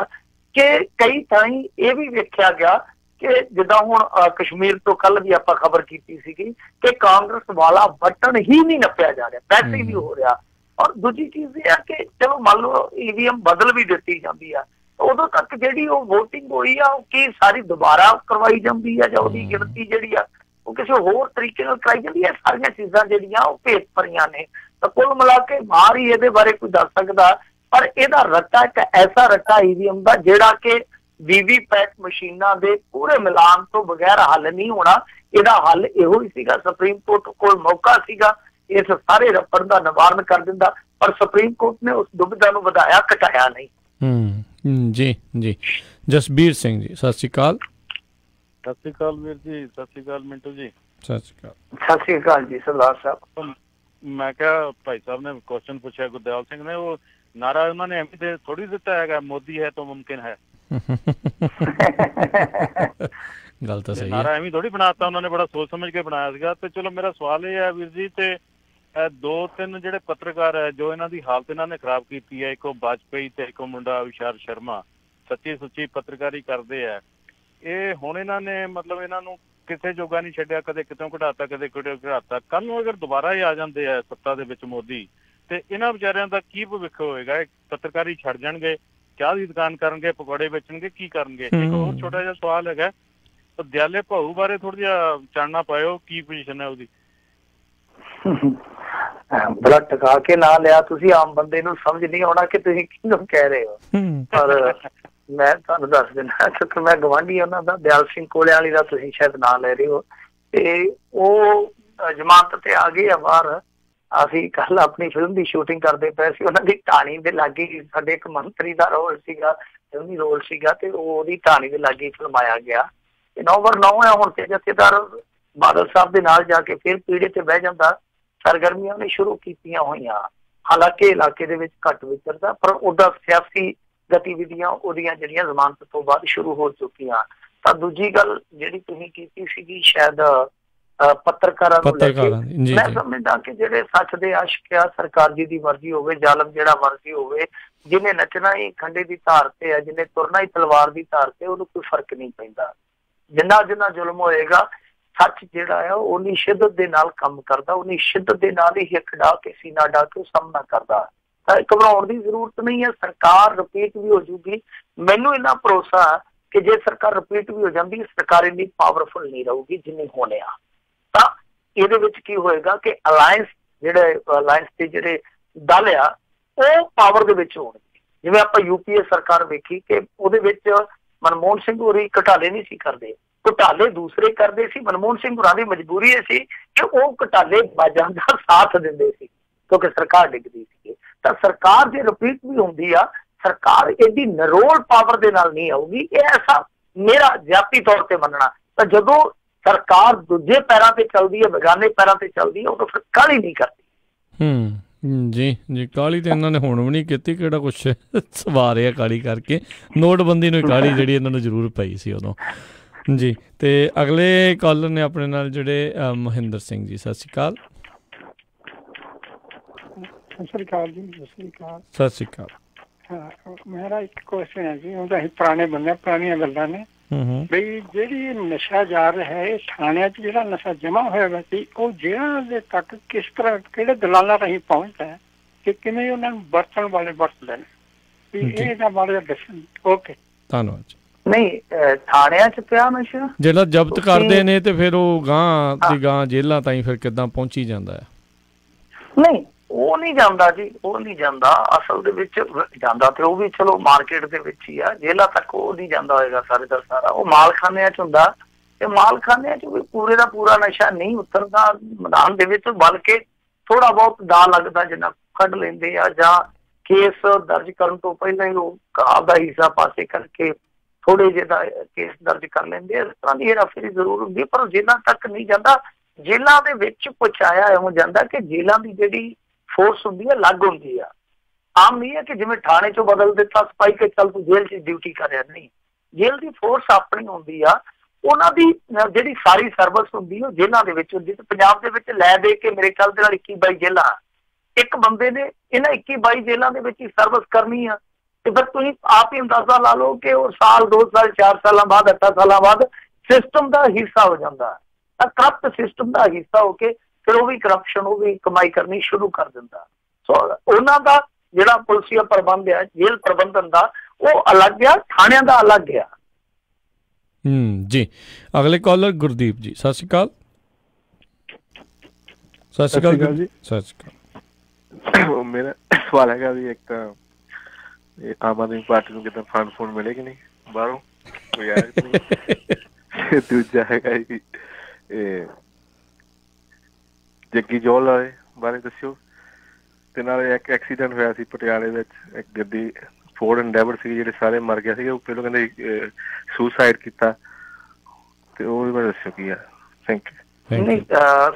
Speaker 2: ਕਿ ਕਈ ਥਾਈਂ ਇਹ ਵੀ ਵੇਖਿਆ ਗਿਆ ਕਿ ਜਿੱਦਾਂ ਹੁਣ ਕਸ਼ਮੀਰ ਤੋਂ ਕੱਲ ਵੀ ਆਪਾਂ ਖਬਰ ਕੀਤੀ ਸੀਗੀ ਕਿ ਕਾਂਗਰਸ ਵਾਲਾ ਬਟਨ ਹੀ ਨਹੀਂ ਨੱਪਿਆ ਜਾ ਰਿਹਾ, ਵੈਸੇ ਹੀ ਨਹੀਂ ਹੋ ਰਿਹਾ। ਔਰ ਦੂਜੀ ਚੀਜ਼ ਇਹ ਆ ਕਿ ਚਲੋ ਮੰਨ ਲਓ EVM ਬਦਲ ਵੀ ਦਿੱਤੀ ਜਾਂਦੀ ਆ, ਉਦੋਂ ਤੱਕ ਜਿਹੜੀ ਉਹ ਵੋਟਿੰਗ ਹੋਈ ਆ ਉਹ ਕੀ ਸਾਰੀ ਦੁਬਾਰਾ ਕਰਵਾਈ ਜਾਂਦੀ ਆ, ਜਾਂ ਉਹਦੀ ਗਿਣਤੀ ਜਿਹੜੀ ਆ ਉਹ ਕਿਸੇ ਹੋਰ ਤਰੀਕੇ ਨਾਲ ਕਰਾਈ ਜਾਂਦੀ ਹੈ? ਸਾਰੀਆਂ ਚੀਜ਼ਾਂ ਜਿਹੜੀਆਂ ਉਹ ਭੇਤ ਭਰੀਆਂ ਨੇ। ਤਾਂ ਕੁੱਲ ਮਿਲਾ ਕੇ ਬਾਹਰ ਹੀ ਇਹਦੇ ਬਾਰੇ ਕੋਈ ਦੱਸ ਸਕਦਾ, ਪਰ ਇਹਦਾ ਰੱਟਾ ਇੱਕ ਐਸਾ ਰੱਟਾ EVM ਦਾ ਜਿਹੜਾ ਕਿ VVPAT ਮਸ਼ੀਨਾਂ ਦੇ ਪੂਰੇ ਮਿਲਾਨ ਤੋਂ ਬਗੈਰ ਹੱਲ ਨਹੀਂ ਹੋਣਾ। ਇਹਦਾ ਹੱਲ ਇਹੋ ਹੀ ਸੀਗਾ, ਸੁਪਰੀਮ ਕੋਰਟ ਕੋਲ ਮੌਕਾ ਸੀਗਾ ਇਸ ਸਾਰੇ ਰੱਪੜ ਦਾ ਨਿਵਾਰਨ ਕਰ ਦਿੰਦਾ, ਪਰ ਸੁਪਰੀਮ ਕੋਰਟ ਨੇ ਉਸ ਦੁਬਿਧਾ ਨੂੰ ਵਧਾਇਆ ਘਟਾਇਆ ਨਹੀਂ।
Speaker 1: ਜੀ ਜੀ। ਜਸਬੀਰ ਸਿੰਘ ਜੀ ਸਤਿ ਸ਼੍ਰੀ ਅਕਾਲ।
Speaker 11: ਸਤਿ ਸ਼੍ਰੀ ਅਕਾਲ ਵੀਰ ਜੀ। ਸਤਿ ਸ਼੍ਰੀ ਅਕਾਲ ਮਿੰਟੂ ਜੀ।
Speaker 1: ਸਤਿ ਸ਼੍ਰੀ ਅਕਾਲ।
Speaker 2: ਸਤਿ ਸ਼੍ਰੀ ਅਕਾਲ ਜੀ ਸਰਦਾਰ ਸਾਹਿਬ।
Speaker 11: ਮੈਂ ਕਿਹਾ ਭਾਈ ਸਾਹਿਬ ਨੇ ਕੁਐਸਚਨ ਪੁੱਛਿਆ ਗੁਰਦਿਆਲ ਸਿੰਘ ਨੇ, ਉਹ ਨਾਰਾ ਉਹਨਾਂ ਨੇ ਐਵੇਂ ਤੇ ਥੋੜੀ ਦਿੱਤਾ ਹੈਗਾ ਮੋਦੀ ਹੈ ਤਾਂ ਮੁਮਕਿਨ ਹੈ।
Speaker 1: ਗੱਲ ਤਾਂ ਸਹੀ ਹੈ,
Speaker 11: ਨਾਰਾ ਐਵੇਂ ਥੋੜੀ ਬਣਾਤਾ ਉਹਨਾਂ ਨੇ, ਬੜਾ ਸੋਚ ਸਮਝ ਕੇ ਬਣਾਇਆ ਸੀਗਾ। ਤੇ ਚਲੋ ਮੇਰਾ ਸਵਾਲ ਇਹ ਹੈ ਵੀਰ ਜੀ, ਤੇ 2-3 ਜਿਹੜੇ ਪੱਤਰਕਾਰ ਹੈ ਜੋ ਇਹਨਾਂ ਦੀ ਹਾਲਤ ਇਹਨਾਂ ਨੇ ਖਰਾਬ ਕੀਤੀ ਹੈ, ਇੱਕ ਉਹ ਵਾਜਪਾਈ ਤੇ ਇੱਕ ਮੁੰਡਾ ਵਿਸ਼ਾਲ ਸ਼ਰਮਾ, ਸੱਚੀ ਸੁੱਚੀ ਪੱਤਰਕਾਰੀ ਕਰਦੇ ਆ ਇਹ। ਹੁਣ ਇਹਨਾਂ ਨੇ ਮਤਲਬ ਇਹਨਾਂ ਨੂੰ ਕਿਸੇ ਜੋਗਾ ਨਹੀਂ ਛੱਡਿਆ, ਕਦੇ ਕਿਤੋਂ ਘਟਾਤਾ ਕਦੇ ਕਿਤੋਂ ਘਟਾਤਾ। ਕੱਲ ਨੂੰ ਅਗਰ ਦੁਬਾਰਾ ਹੀ ਆ ਜਾਂਦੇ ਆ ਸੱਤਾ ਦੇ ਵਿੱਚ ਮੋਦੀ, ਤੇ ਇਹਨਾਂ ਵਿਚਾਰਿਆਂ ਦਾ ਕੀ ਭਵਿੱਖ ਹੋਏਗਾ? ਪੱਤਰਕਾਰੀ ਛੱਡ ਜਾਣਗੇ, ਚਾਹ ਦੀ ਦੁਕਾਨ ਕਰਨਗੇ, ਪਕੌੜੇ ਵੇਚਣਗੇ, ਕੀ ਕਰਨਗੇ? ਇੱਕ ਹੋਰ ਛੋਟਾ ਜਿਹਾ ਸਵਾਲ ਹੈਗਾ, ਦਿਆਲੇ ਭਾਊ ਬਾਰੇ ਥੋੜਾ ਜਿਹਾ ਚਾਨਣਾ ਪਾਇਓ, ਕੀ ਪੋਜੀਸ਼ਨ ਹੈ ਉਹਦੀ?
Speaker 2: ਬੜਾ ਟਕਾ ਕੇ ਨਾਂ ਲਿਆ ਤੁਸੀਂ, ਆਮ ਬੰਦੇ ਨੂੰ ਸਮਝ ਨਹੀਂ ਆਉਣਾ ਕਿ ਤੁਸੀਂ ਕਿਹਨੂੰ ਕਹਿ ਰਹੇ ਹੋ। ਪਰ ਮੈਂ ਤੁਹਾਨੂੰ ਦੱਸ ਦਿੰਦਾ, ਕਿਉਂਕਿ ਮੈਂ ਗਵਾਂਢੀ ਉਹਨਾਂ ਦਾ, ਦਿਆਲ ਸਿੰਘ ਕੋਲਿਆਂ ਵਾਲੀ ਦਾ ਤੁਸੀਂ ਸ਼ਾਇਦ ਨਾਂ ਲੈ ਰਹੇ ਹੋ, ਤੇ ਉਹ ਜ਼ਮਾਨਤ ਤੇ ਆ ਗਏ ਆ ਬਾਹਰ। ਅਸੀਂ ਕੱਲ ਆਪਣੀ ਫਿਲਮ ਦੀ ਸ਼ੂਟਿੰਗ ਕਰਦੇ ਪਏ ਸੀ, ਉਹਨਾਂ ਦੀ ਢਾਣੀ ਦੇ ਲਾਗੇ ਸਾਡੇ ਇੱਕ ਮੰਤਰੀ ਦਾ ਰੋਲ ਸੀਗਾ, ਫਿਲਮੀ ਰੋਲ ਸੀਗਾ, ਤੇ ਉਹਦੀ ਢਾਣੀ ਦੇ ਲਾਗੇ ਫਿਲਮਾਇਆ ਗਿਆ। 9/9 ਹੈ ਹੁਣ, ਤੇ ਜਥੇਦਾਰ ਬਾਦਲ ਸਾਹਿਬ ਦੇ ਨਾਲ ਜਾ ਕੇ ਫਿਰ ਪੀੜੇ ਤੇ ਬਹਿ ਜਾਂਦਾ। ਸਰਗਰਮੀਆਂ ਨੇ ਸ਼ੁਰੂ ਕੀਤੀਆਂ ਹੋਈਆਂ, ਹਾਲਾਂਕਿ ਇਲਾਕੇ ਦੇ ਵਿੱਚ ਘੱਟ ਵਿਚਰਦਾ, ਪਰ ਉਹਦਾ ਸਿਆਸੀ ਗਤੀਵਿਧੀਆਂ ਉਹਦੀਆਂ ਜਿਹੜੀਆਂ ਜ਼ਮਾਨਤ ਤੋਂ ਬਾਅਦ ਸ਼ੁਰੂ ਹੋ ਚੁੱਕੀਆਂ। ਤਾਂ ਦੂਜੀ ਗੱਲ ਜਿਹੜੀ ਤੁਸੀਂ ਕੀਤੀ ਸੀਗੀ ਸ਼ਾਇਦ ਪੱਤਰਕਾਰਾਂ ਨੂੰ ਲੈ ਕੇ, ਮੈਂ ਸਮਝਦਾ ਕਿ ਜਿਹੜੇ ਸੱਚ ਦੇ ਆਸ਼ਿਕ ਆ, ਸਰਕਾਰ ਜੀ ਦੀ ਮਰਜ਼ੀ ਹੋਵੇ, ਜ਼ਾਲਮ ਜਿਹੜਾ ਮਰਜ਼ੀ ਹੋਵੇ, ਜਿਹਨੇ ਨੱਚਣਾ ਹੀ ਖੰਡੇ ਦੀ ਧਾਰ ਤੇ ਹੈ, ਜਿਹਨੇ ਤੁਰਨਾ ਹੀ ਤਲਵਾਰ ਦੀ ਧਾਰ ਤੇ, ਉਹਨੂੰ ਕੋਈ ਫਰਕ ਨਹੀਂ ਪੈਂਦਾ। ਜਿੰਨਾ ਜਿੰਨਾ ਜ਼ੁਲਮ ਹੋਏਗਾ, ਸੱਚ ਜਿਹੜਾ ਆ ਉਹ ਉਨੀ ਸ਼ਿੱਦਤ ਦੇ ਨਾਲ ਕੰਮ ਕਰਦਾ, ਉਨੀ ਸ਼ਿੱਦਤ ਦੇ ਨਾਲ ਹੀ ਹਿੱਕ ਡਾ ਕੇ ਸੀਨਾ ਡਾ ਕੇ ਸਾਹਮਣਾ ਕਰਦਾ। ਤਾਂ ਘਬਰਾਉਣ ਦੀ ਜ਼ਰੂਰਤ ਨਹੀਂ ਹੈ। ਸਰਕਾਰ ਰਿਪੀਟ ਵੀ ਹੋ ਜੂਗੀ, ਮੈਨੂੰ ਇੰਨਾ ਭਰੋਸਾ ਕਿ ਜੇ ਸਰਕਾਰ ਰਿਪੀਟ ਵੀ ਹੋ ਜਾਂਦੀ, ਸਰਕਾਰ ਇੰਨੀ ਪਾਵਰਫੁਲ ਨਹੀਂ ਰਹੂਗੀ ਜਿੰਨੀ ਹੋਣੇ ਆ। ਤਾਂ ਇਹਦੇ ਵਿੱਚ ਕੀ ਹੋਏਗਾ ਕਿ ਅਲਾਇੰਸ ਦੇ ਜਿਹੜੇ ਦਲ ਆ ਉਹ ਪਾਵਰ ਦੇ ਵਿੱਚ ਹੋਣਗੇ। ਜਿਵੇਂ ਆਪਾਂ UPA ਸਰਕਾਰ ਵੇਖੀ ਕਿ ਉਹਦੇ ਵਿੱਚ ਮਨਮੋਹਨ ਸਿੰਘ ਹੋਰੀ ਘੁਟਾਲੇ ਨਹੀਂ ਸੀ ਕਰਦੇ, ਘੁਟਾਲੇ ਦੂਸਰੇ ਕਰਦੇ ਸੀ। ਮਨਮੋਹਨ ਸਿੰਘ ਹੋਰਾਂ ਦੀ ਮਜਬੂਰੀ ਇਹ ਸੀ ਕਿ ਉਹ ਘੁਟਾਲੇ ਬਾਜ਼ਾਂ ਦਾ ਸਾਥ ਦਿੰਦੇ ਸੀ ਕਿਉਂਕਿ ਸਰਕਾਰ ਡਿੱਗਦੀ ਸੀ। ਤਾਂ ਸਰਕਾਰ ਜੇ ਰਿਪੀਟ ਵੀ ਹੁੰਦੀ ਆ, ਸਰਕਾਰ ਇਹਦੀ ਨਰੋਲ ਪਾਵਰ ਦੇ ਨਾਲ ਨਹੀਂ ਆਊਗੀ, ਇਹ ਐਸਾ ਮੇਰਾ ਜਾਤੀ ਤੌਰ ਤੇ ਮੰਨਣਾ। ਤਾਂ ਜਦੋਂ ਸਰਕਾਰ ਦੂਜੇ ਪੈਰਾਂ ਤੇ ਚੱਲਦੀ ਹੈ, ਬੇਗਾਨੇ ਪੈਰਾਂ ਤੇ ਚੱਲਦੀ ਹੈ, ਉਦੋਂ ਫਿਰ ਕਾਹਲੀ ਨਹੀਂ ਕਰਦੀ।
Speaker 1: ਜੀ ਕਾਹਲੀ ਤੇ ਇਹਨਾਂ ਨੇ ਹੁਣ ਵੀ ਨਹੀਂ ਕੀਤੀ, ਕਿਹੜਾ ਕੁਛ ਸਵਾਰਿਆ ਕਾਹਲੀ ਕਰਕੇ। ਨੋਟਬੰਦੀ ਨੂੰ ਕਾਹਲੀ ਜਿਹੜੀ ਇਹਨਾਂ ਨੂੰ ਜ਼ਰੂਰ ਪਈ ਸੀ ਉਦੋਂ ਜੀ। ਤੇ ਅਗਲੇ ਕਾਲਰ ਨੇ ਆਪਣੇ ਨਾਲ ਜਿਹੜੇ ਮਹਿੰਦਰ ਸਿੰਘ ਜੀ, ਸਤਿ ਸ਼੍ਰੀ ਅਕਾਲ।
Speaker 12: ਸਤਿ ਸ਼੍ਰੀ ਅਕਾਲ ਜੀ। ਸਤਿ ਸ਼੍ਰੀ ਅਕਾਲ।
Speaker 1: ਸਤਿ ਸ਼੍ਰੀ ਅਕਾਲ।
Speaker 12: ਹਾਂ, ਮੇਰਾ ਇੱਕ ਕੁਐਸਚਨ ਹੈ ਜੀ, ਉਹਦਾ ਅਸੀਂ ਪੁਰਾਣੇ ਬੰਦੇ, ਪੁਰਾਣੀਆਂ ਗੱਲਾਂ ਨੇ ਬਈ ਜਿਹੜੀ ਨਸ਼ਾ ਜਾ ਰਿਹਾ ਹੈ, ਇਹ ਥਾਣਿਆਂ 'ਚ ਜਿਹੜਾ ਨਸ਼ਾ ਜਮ੍ਹਾਂ ਹੋਇਆ ਵਾ ਸੀ, ਉਹ ਜੇਲ੍ਹਾਂ ਦੇ ਤੱਕ ਕਿਸ ਤਰ੍ਹਾਂ, ਕਿਹੜੇ ਦਲਾਲਾਂ ਰਾਹੀਂ ਪਹੁੰਚਦਾ ਹੈ ਕਿ ਕਿਵੇਂ ਉਹਨਾਂ ਨੂੰ ਵਰਤਣ ਵਾਲੇ ਵਰਤਦੇ ਨੇ, ਵੀ ਇਹਦਾ ਬਾਰੇ ਦੱਸਣ। ਓਕੇ,
Speaker 1: ਧੰਨਵਾਦ।
Speaker 2: ਨਹੀਂ, ਥਾਣਿਆਂ 'ਚ ਪਿਆ ਨਸ਼ਾ
Speaker 1: ਜਿਹੜਾ ਜ਼ਬਤ ਕਰਦੇ ਨੇ ਤੇ ਫਿਰ ਉਹ ਗਾਂ ਦੀ ਗਾਂ ਜੇਲ੍ਹਾਂ ਤਾਈਂ ਫਿਰ ਕਿੱਦਾਂ ਪਹੁੰਚੀ ਜਾਂਦਾ ਹੈ?
Speaker 2: ਨਹੀਂ, ਉਹ ਨਹੀਂ ਜਾਂਦਾ ਜੀ, ਉਹ ਨਹੀਂ ਜਾਂਦਾ। ਅਸਲ ਦੇ ਵਿੱਚ ਜਾਂਦਾ ਤੇ ਉਹ ਵੀ ਚਲੋ ਮਾਰਕੀਟ ਦੇ ਵਿੱਚ ਹੀ ਆ, ਜੇਲ੍ਹਾਂ ਤੱਕ ਉਹ ਨਹੀਂ ਜਾਂਦਾ ਹੋਏਗਾ ਸਾਰੇ ਦਾ ਸਾਰਾ, ਉਹ ਮਾਲਖਾਨਿਆਂ 'ਚ ਹੁੰਦਾ। ਤੇ ਮਾਲਖਾਨਿਆਂ 'ਚ ਵੀ ਪੂਰੇ ਦਾ ਪੂਰਾ ਨਸ਼ਾ ਨਹੀਂ ਉਤਰਦਾ ਮੈਦਾਨ ਦੇ ਵਿੱਚ, ਬਲਕਿ ਥੋੜਾ ਬਹੁਤ ਦਾ ਲੱਗਦਾ ਜਿੰਨਾ ਕੱਢ ਲੈਂਦੇ ਆ, ਜਾਂ ਕੇਸ ਦਰਜ ਕਰਨ ਤੋਂ ਪਹਿਲਾਂ ਹੀ ਉਹ ਆਪਦਾ ਹਿੱਸਾ ਪਾਸੇ ਕਰਕੇ ਥੋੜੇ ਜਿਹੇ ਦਾ ਕੇਸ ਦਰਜ ਕਰ ਲੈਂਦੇ ਆ। ਇਸ ਤਰ੍ਹਾਂ ਦੀ ਹੇਰਾਫੇਰੀ ਜ਼ਰੂਰ ਹੁੰਦੀ, ਪਰ ਜੇਲ੍ਹਾਂ ਤੱਕ ਨਹੀਂ ਜਾਂਦਾ। ਜੇਲ੍ਹਾਂ ਦੇ ਵਿੱਚ ਪਹੁੰਚਾਇਆ ਇਉਂ ਜਾਂਦਾ ਕਿ ਜੇਲ੍ਹਾਂ ਦੀ ਜਿਹੜੀ ਫੋਰਸ ਹੁੰਦੀ ਹੈ ਅਲੱਗ ਹੁੰਦੀ ਆ। ਆਮ ਨਹੀਂ ਹੈ ਕਿ ਜਿਵੇਂ ਥਾਣੇ ਚੋਂ ਬਦਲ ਦਿੱਤਾ ਸਿਪਾਹੀ ਕੇ ਚੱਲ ਤੂੰ ਜੇਲ੍ਹ 'ਚ ਡਿਊਟੀ ਕਰ ਰਿਹਾ, ਨਹੀਂ। ਜੇਲ੍ਹ ਦੀ ਫੋਰਸ ਆਪਣੀ ਹੁੰਦੀ ਆ, ਉਹਨਾਂ ਦੀ ਜਿਹੜੀ ਸਾਰੀ ਸਰਵਿਸ ਹੁੰਦੀ ਉਹ ਜੇਲ੍ਹਾਂ ਦੇ ਵਿੱਚ ਹੁੰਦੀ। ਤੇ ਪੰਜਾਬ ਦੇ ਵਿੱਚ ਲੈ ਦੇ ਕੇ ਮੇਰੇ ਖਿਆਲ ਦੇ ਨਾਲ 21-22 ਜੇਲ੍ਹਾਂ, ਇੱਕ ਬੰਦੇ ਨੇ ਇਹਨਾਂ 21-22 ਜੇਲ੍ਹਾਂ ਦੇ ਵਿੱਚ ਹੀ ਸਰਵਿਸ ਕਰਨੀ ਆ। ਤੇ ਫਿਰ ਤੁਸੀਂ ਆਪ ਹੀ ਅੰਦਾਜ਼ਾ ਲਾ ਲਓ ਕਿ ਉਹ ਸਾਲ, 2 ਸਾਲ, 4 ਸਾਲਾਂ ਬਾਅਦ, 8 ਸਾਲਾਂ ਬਾਅਦ ਸਿਸਟਮ ਦਾ ਹਿੱਸਾ ਹੋ ਜਾਂਦਾ। ਤਾਂ ਕਰਪਟ ਸਿਸਟਮ ਦਾ ਹਿੱਸਾ ਹੋ ਕੇ ਫਿਰ ਉਹ ਵੀ ਕਰਪਸ਼ਨ, ਉਹ ਵੀ ਕਮਾਈ ਕਰਨੀ ਸ਼ੁਰੂ ਕਰ ਦਿੰਦਾ। ਸੋ ਉਹਨਾਂ ਦਾ ਜਿਹੜਾ ਪੁਲਿਸੀਆ ਪ੍ਰਬੰਧ ਆ, ਜੇਲ੍ਹ ਪ੍ਰਬੰਧਨ ਦਾ, ਉਹ ਅਲੱਗ ਆ, ਥਾਣਿਆਂ ਦਾ ਅਲੱਗ ਆ।
Speaker 1: ਜੀ ਅਗਲੇ ਕਾਲਰ ਗੁਰਦੀਪ ਜੀ, ਸਤਿ ਸ਼੍ਰੀ ਅਕਾਲ। ਸਤਿ ਸ਼੍ਰੀ ਅਕਾਲ ਜੀ। ਸਤਿ ਸ਼੍ਰੀ ਅਕਾਲ।
Speaker 13: ਮੇਰਾ ਸਵਾਲ ਹੈਗਾ ਵੀ ਇੱਕ ਤਾਂ ਆਮ ਆਦਮੀ ਪਾਰਟੀ ਨੂੰ ਕਿੱਦਾਂ ਫੰਡ ਫੁੰਡ ਮਿਲੇ ਕਿ ਨਹੀਂ ਬਾਹਰੋਂ ਕੋਈ ਆਇਆ ਕਿ ਨਹੀਂ? ਦੂਜਾ ਹੈਗਾ ਜੀ ਜੱਗੀ ਜੋਲ ਵਾਲੇ ਬਾਰੇ ਦੱਸਿਓ। ਤੇ ਨਾਲੇ ਇੱਕ ਐਕਸੀਡੈਂਟ ਹੋਇਆ ਸੀ ਪਟਿਆਲੇ ਵਿੱਚ, ਇੱਕ ਗੱਡੀ ਫੋਰਡ ਐਂਡੇਵਰ ਸੀ, ਜਿਹੜੇ ਸਾਰੇ ਮਰ ਗਿਆ ਸੀ। ਉਹ ਪਹਿਲਾਂ ਕਹਿੰਦੇ ਸੁਸਾਈਡ ਕੀਤਾ, ਤੇ ਉਹ ਵੀ ਮੈਨੂੰ ਦੱਸਿਓ ਕੀ ਆ। Thank you.
Speaker 2: ਨਹੀਂ,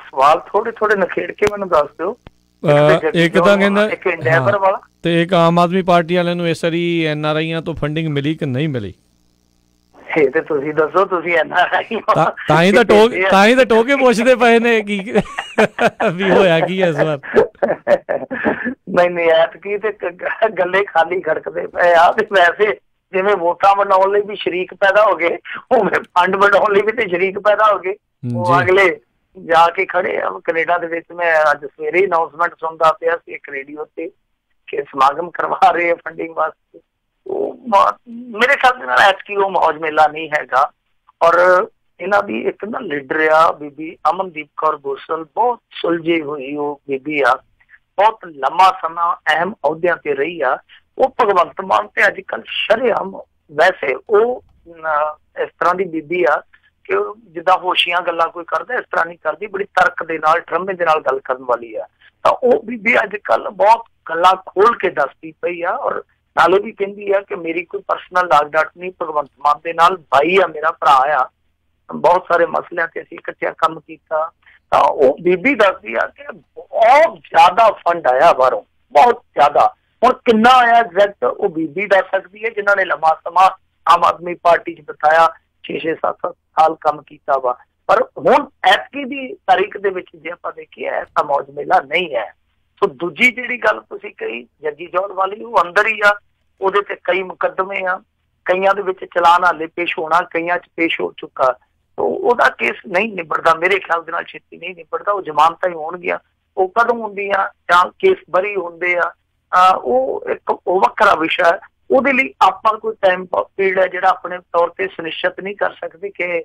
Speaker 2: ਸਵਾਲ ਥੋੜੇ ਥੋੜੇ ਨਖੇੜ ਕੇ ਮੈਨੂੰ ਦੱਸ ਦਿਓ।
Speaker 1: ਇੱਕ ਤਾਂ ਕਹਿੰਦਾ
Speaker 2: ਇੱਕ ਇੰਡੈਵਰ ਵਾਲਾ
Speaker 1: ਤੇ ਇੱਕ ਆਮ ਆਦਮੀ ਪਾਰਟੀ ਵਾਲਿਆਂ ਨੂੰ ਇਸ ਵਾਰੀ NRIਆਂ ਤੋਂ ਫੰਡਿੰਗ ਮਿਲੀ ਕਿ ਨਹੀਂ ਮਿਲੀ?
Speaker 2: ਇਹ ਤੇ ਤੁਸੀਂ ਦੱਸੋ, ਤੁਸੀਂ NRI
Speaker 1: ਤਾਂ ਹੀ ਤਾਂ ਟੋਕੇ ਪੁੱਛਦੇ ਪਏ ਨੇ ਕੀ ਵੀ ਹੋਇਆ ਕੀ ਇਸ ਵਾਰ।
Speaker 2: ਨਹੀਂ ਐਤਕੀ ਤੇ ਗੱਲੇ ਖਾਲੀ ਖੜਕਦੇ ਪਏ ਆ। ਤੇ ਵੈਸੇ ਜਿਵੇਂ ਵੋਟਾਂ ਬਣਾਉਣ ਲਈ ਵੀ ਸ਼ਰੀਕ ਪੈਦਾ ਹੋ ਗਏ, ਉਵੇਂ ਫੰਡ ਬਣਾਉਣ ਲਈ ਵੀ ਤੇ ਸ਼ਰੀਕ ਪੈਦਾ ਹੋ ਗਏ। ਉਹ ਅਗਲੇ ਜਾ ਕੇ ਖੜੇ ਆ ਕੈਨੇਡਾ ਦੇ ਵਿੱਚ। ਮੈਂ ਅੱਜ ਸਵੇਰੇ ਅਨਾਉਂਸਮੈਂਟ ਸੁਣਦਾ ਪਿਆ ਸੀ ਇੱਕ ਰੇਡੀਓ ਤੇ ਕਿ ਸਮਾਗਮ ਕਰਵਾ ਰਹੇ ਆ ਫੰਡਿੰਗ ਵਾਸਤੇ। ਮੇਰੇ ਖਿਆਲ ਦੇ ਨਾਲ ਐਤਕੀ ਉਹ ਮੌਜ ਮੇਲਾ ਨਹੀਂ ਹੈਗਾ। ਔਰ ਇਹਨਾਂ ਦੀ ਇੱਕ ਨਾ ਲੀਡਰ ਆ ਬੀਬੀ ਅਮਨਦੀਪ ਕੌਰ ਗੋਸਲ, ਬਹੁਤ ਸੁਲਝੀ ਹੋਈ ਉਹ ਬੀਬੀ ਆ, ਬਹੁਤ ਲੰਮਾ ਸਮਾਂ ਅਹਿਮ ਅਹੁਦਿਆਂ ਤੇ ਰਹੀ ਆ। ਉਹ ਭਗਵੰਤ ਮਾਨ ਤੇ ਅੱਜ ਕੱਲ੍ਹ ਸ਼ਰੇਆਮ, ਵੈਸੇ ਉਹ ਇਸ ਤਰ੍ਹਾਂ ਦੀ ਬੀਬੀ ਆ ਕਿ ਜਿੱਦਾਂ ਹੋਸ਼ੀਆਂ ਗੱਲਾਂ ਕੋਈ ਕਰਦਾ ਇਸ ਤਰ੍ਹਾਂ ਨਹੀਂ ਕਰਦੀ, ਬੜੀ ਤਰਕ ਦੇ ਨਾਲ ਠਰਮੇ ਦੇ ਨਾਲ ਗੱਲ ਕਰਨ ਵਾਲੀ ਆ। ਤਾਂ ਉਹ ਬੀਬੀ ਅੱਜ ਕੱਲ੍ਹ ਬਹੁਤ ਗੱਲਾਂ ਖੋਲ ਕੇ ਦੱਸਦੀ ਪਈ ਆ। ਔਰ ਨਾਲੇ ਵੀ ਕਹਿੰਦੀ ਆ ਕਿ ਮੇਰੀ ਕੋਈ ਪਰਸਨਲ ਲਾਗ ਡਾਟ ਨਹੀਂ, ਭਗਵੰਤ ਮਾਨ ਦੇ ਨਾਲ ਭਾਈ ਆ, ਮੇਰਾ ਭਰਾ ਆ, ਬਹੁਤ ਸਾਰੇ ਮਸਲਿਆਂ ਤੇ ਅਸੀਂ ਇਕੱਠਿਆਂ ਕੰਮ ਕੀਤਾ। ਤਾਂ ਉਹ ਬੀਬੀ ਦੱਸਦੀ ਆ ਕਿ ਬਹੁਤ ਜ਼ਿਆਦਾ ਫੰਡ ਆਇਆ ਬਾਹਰੋਂ, ਬਹੁਤ ਜ਼ਿਆਦਾ। ਹੁਣ ਕਿੰਨਾ ਆਇਆ ਐਗਜ਼ੈਕਟ ਉਹ ਬੀਬੀ ਦੱਸ ਸਕਦੀ ਹੈ, ਜਿਨ੍ਹਾਂ ਨੇ ਲੰਮਾ ਸਮਾਂ ਆਮ ਆਦਮੀ ਪਾਰਟੀ 'ਚ ਬਿਤਾਇਆ, 6-7 ਸਾਲ ਕੰਮ ਕੀਤਾ ਵਾ। ਪਰ ਹੁਣ ਐਤਕੀ ਦੀ ਤਾਰੀਖ ਦੇ ਵਿੱਚ ਜੇ ਆਪਾਂ ਦੇਖੀਏ ਐਸਾ ਮੌਜ ਮੇਲਾ ਨਹੀਂ ਹੈ। ਸੋ ਦੂਜੀ ਜਿਹੜੀ ਗੱਲ ਤੁਸੀਂ ਕਹੀ ਜੱਗੀ ਜੌਹਲ ਵਾਲੀ, ਉਹ ਅੰਦਰ ਹੀ ਆ, ਉਹਦੇ ਤੇ ਕਈ ਮੁਕੱਦਮੇ ਆ, ਕਈਆਂ ਦੇ ਵਿੱਚ ਚਲਾਨ ਹਾਲੇ ਪੇਸ਼ ਹੋਣਾ, ਕਈਆਂ 'ਚ ਪੇਸ਼ ਹੋ ਚੁੱਕਾ। ਉਹਦਾ ਕੇਸ ਨਹੀਂ ਨਿਬੜਦਾ, ਮੇਰੇ ਖਿਆਲ ਦੇ ਨਾਲ ਛੇਤੀ ਨਹੀਂ ਨਿਬੜਦਾ। ਉਹ ਜ਼ਮਾਨਤਾਂ ਹੀ ਹੋਣਗੀਆਂ, ਉਹ ਕਦੋਂ ਹੁੰਦੀਆਂ ਜਾਂ ਕੇਸ ਬਰੀ ਹੁੰਦੇ ਆ, ਉਹ ਇੱਕ ਉਹ ਵੱਖਰਾ ਵਿਸ਼ਾ ਹੈ। ਉਹਦੇ ਲਈ ਆਪਾਂ ਕੋਈ ਟਾਈਮ ਪੀਰੀਅਡ ਹੈ ਜਿਹੜਾ ਆਪਣੇ ਤੌਰ ਤੇ ਸੁਨਿਸ਼ਚਿਤ ਨਹੀਂ ਕਰ ਸਕਦੇ ਕਿ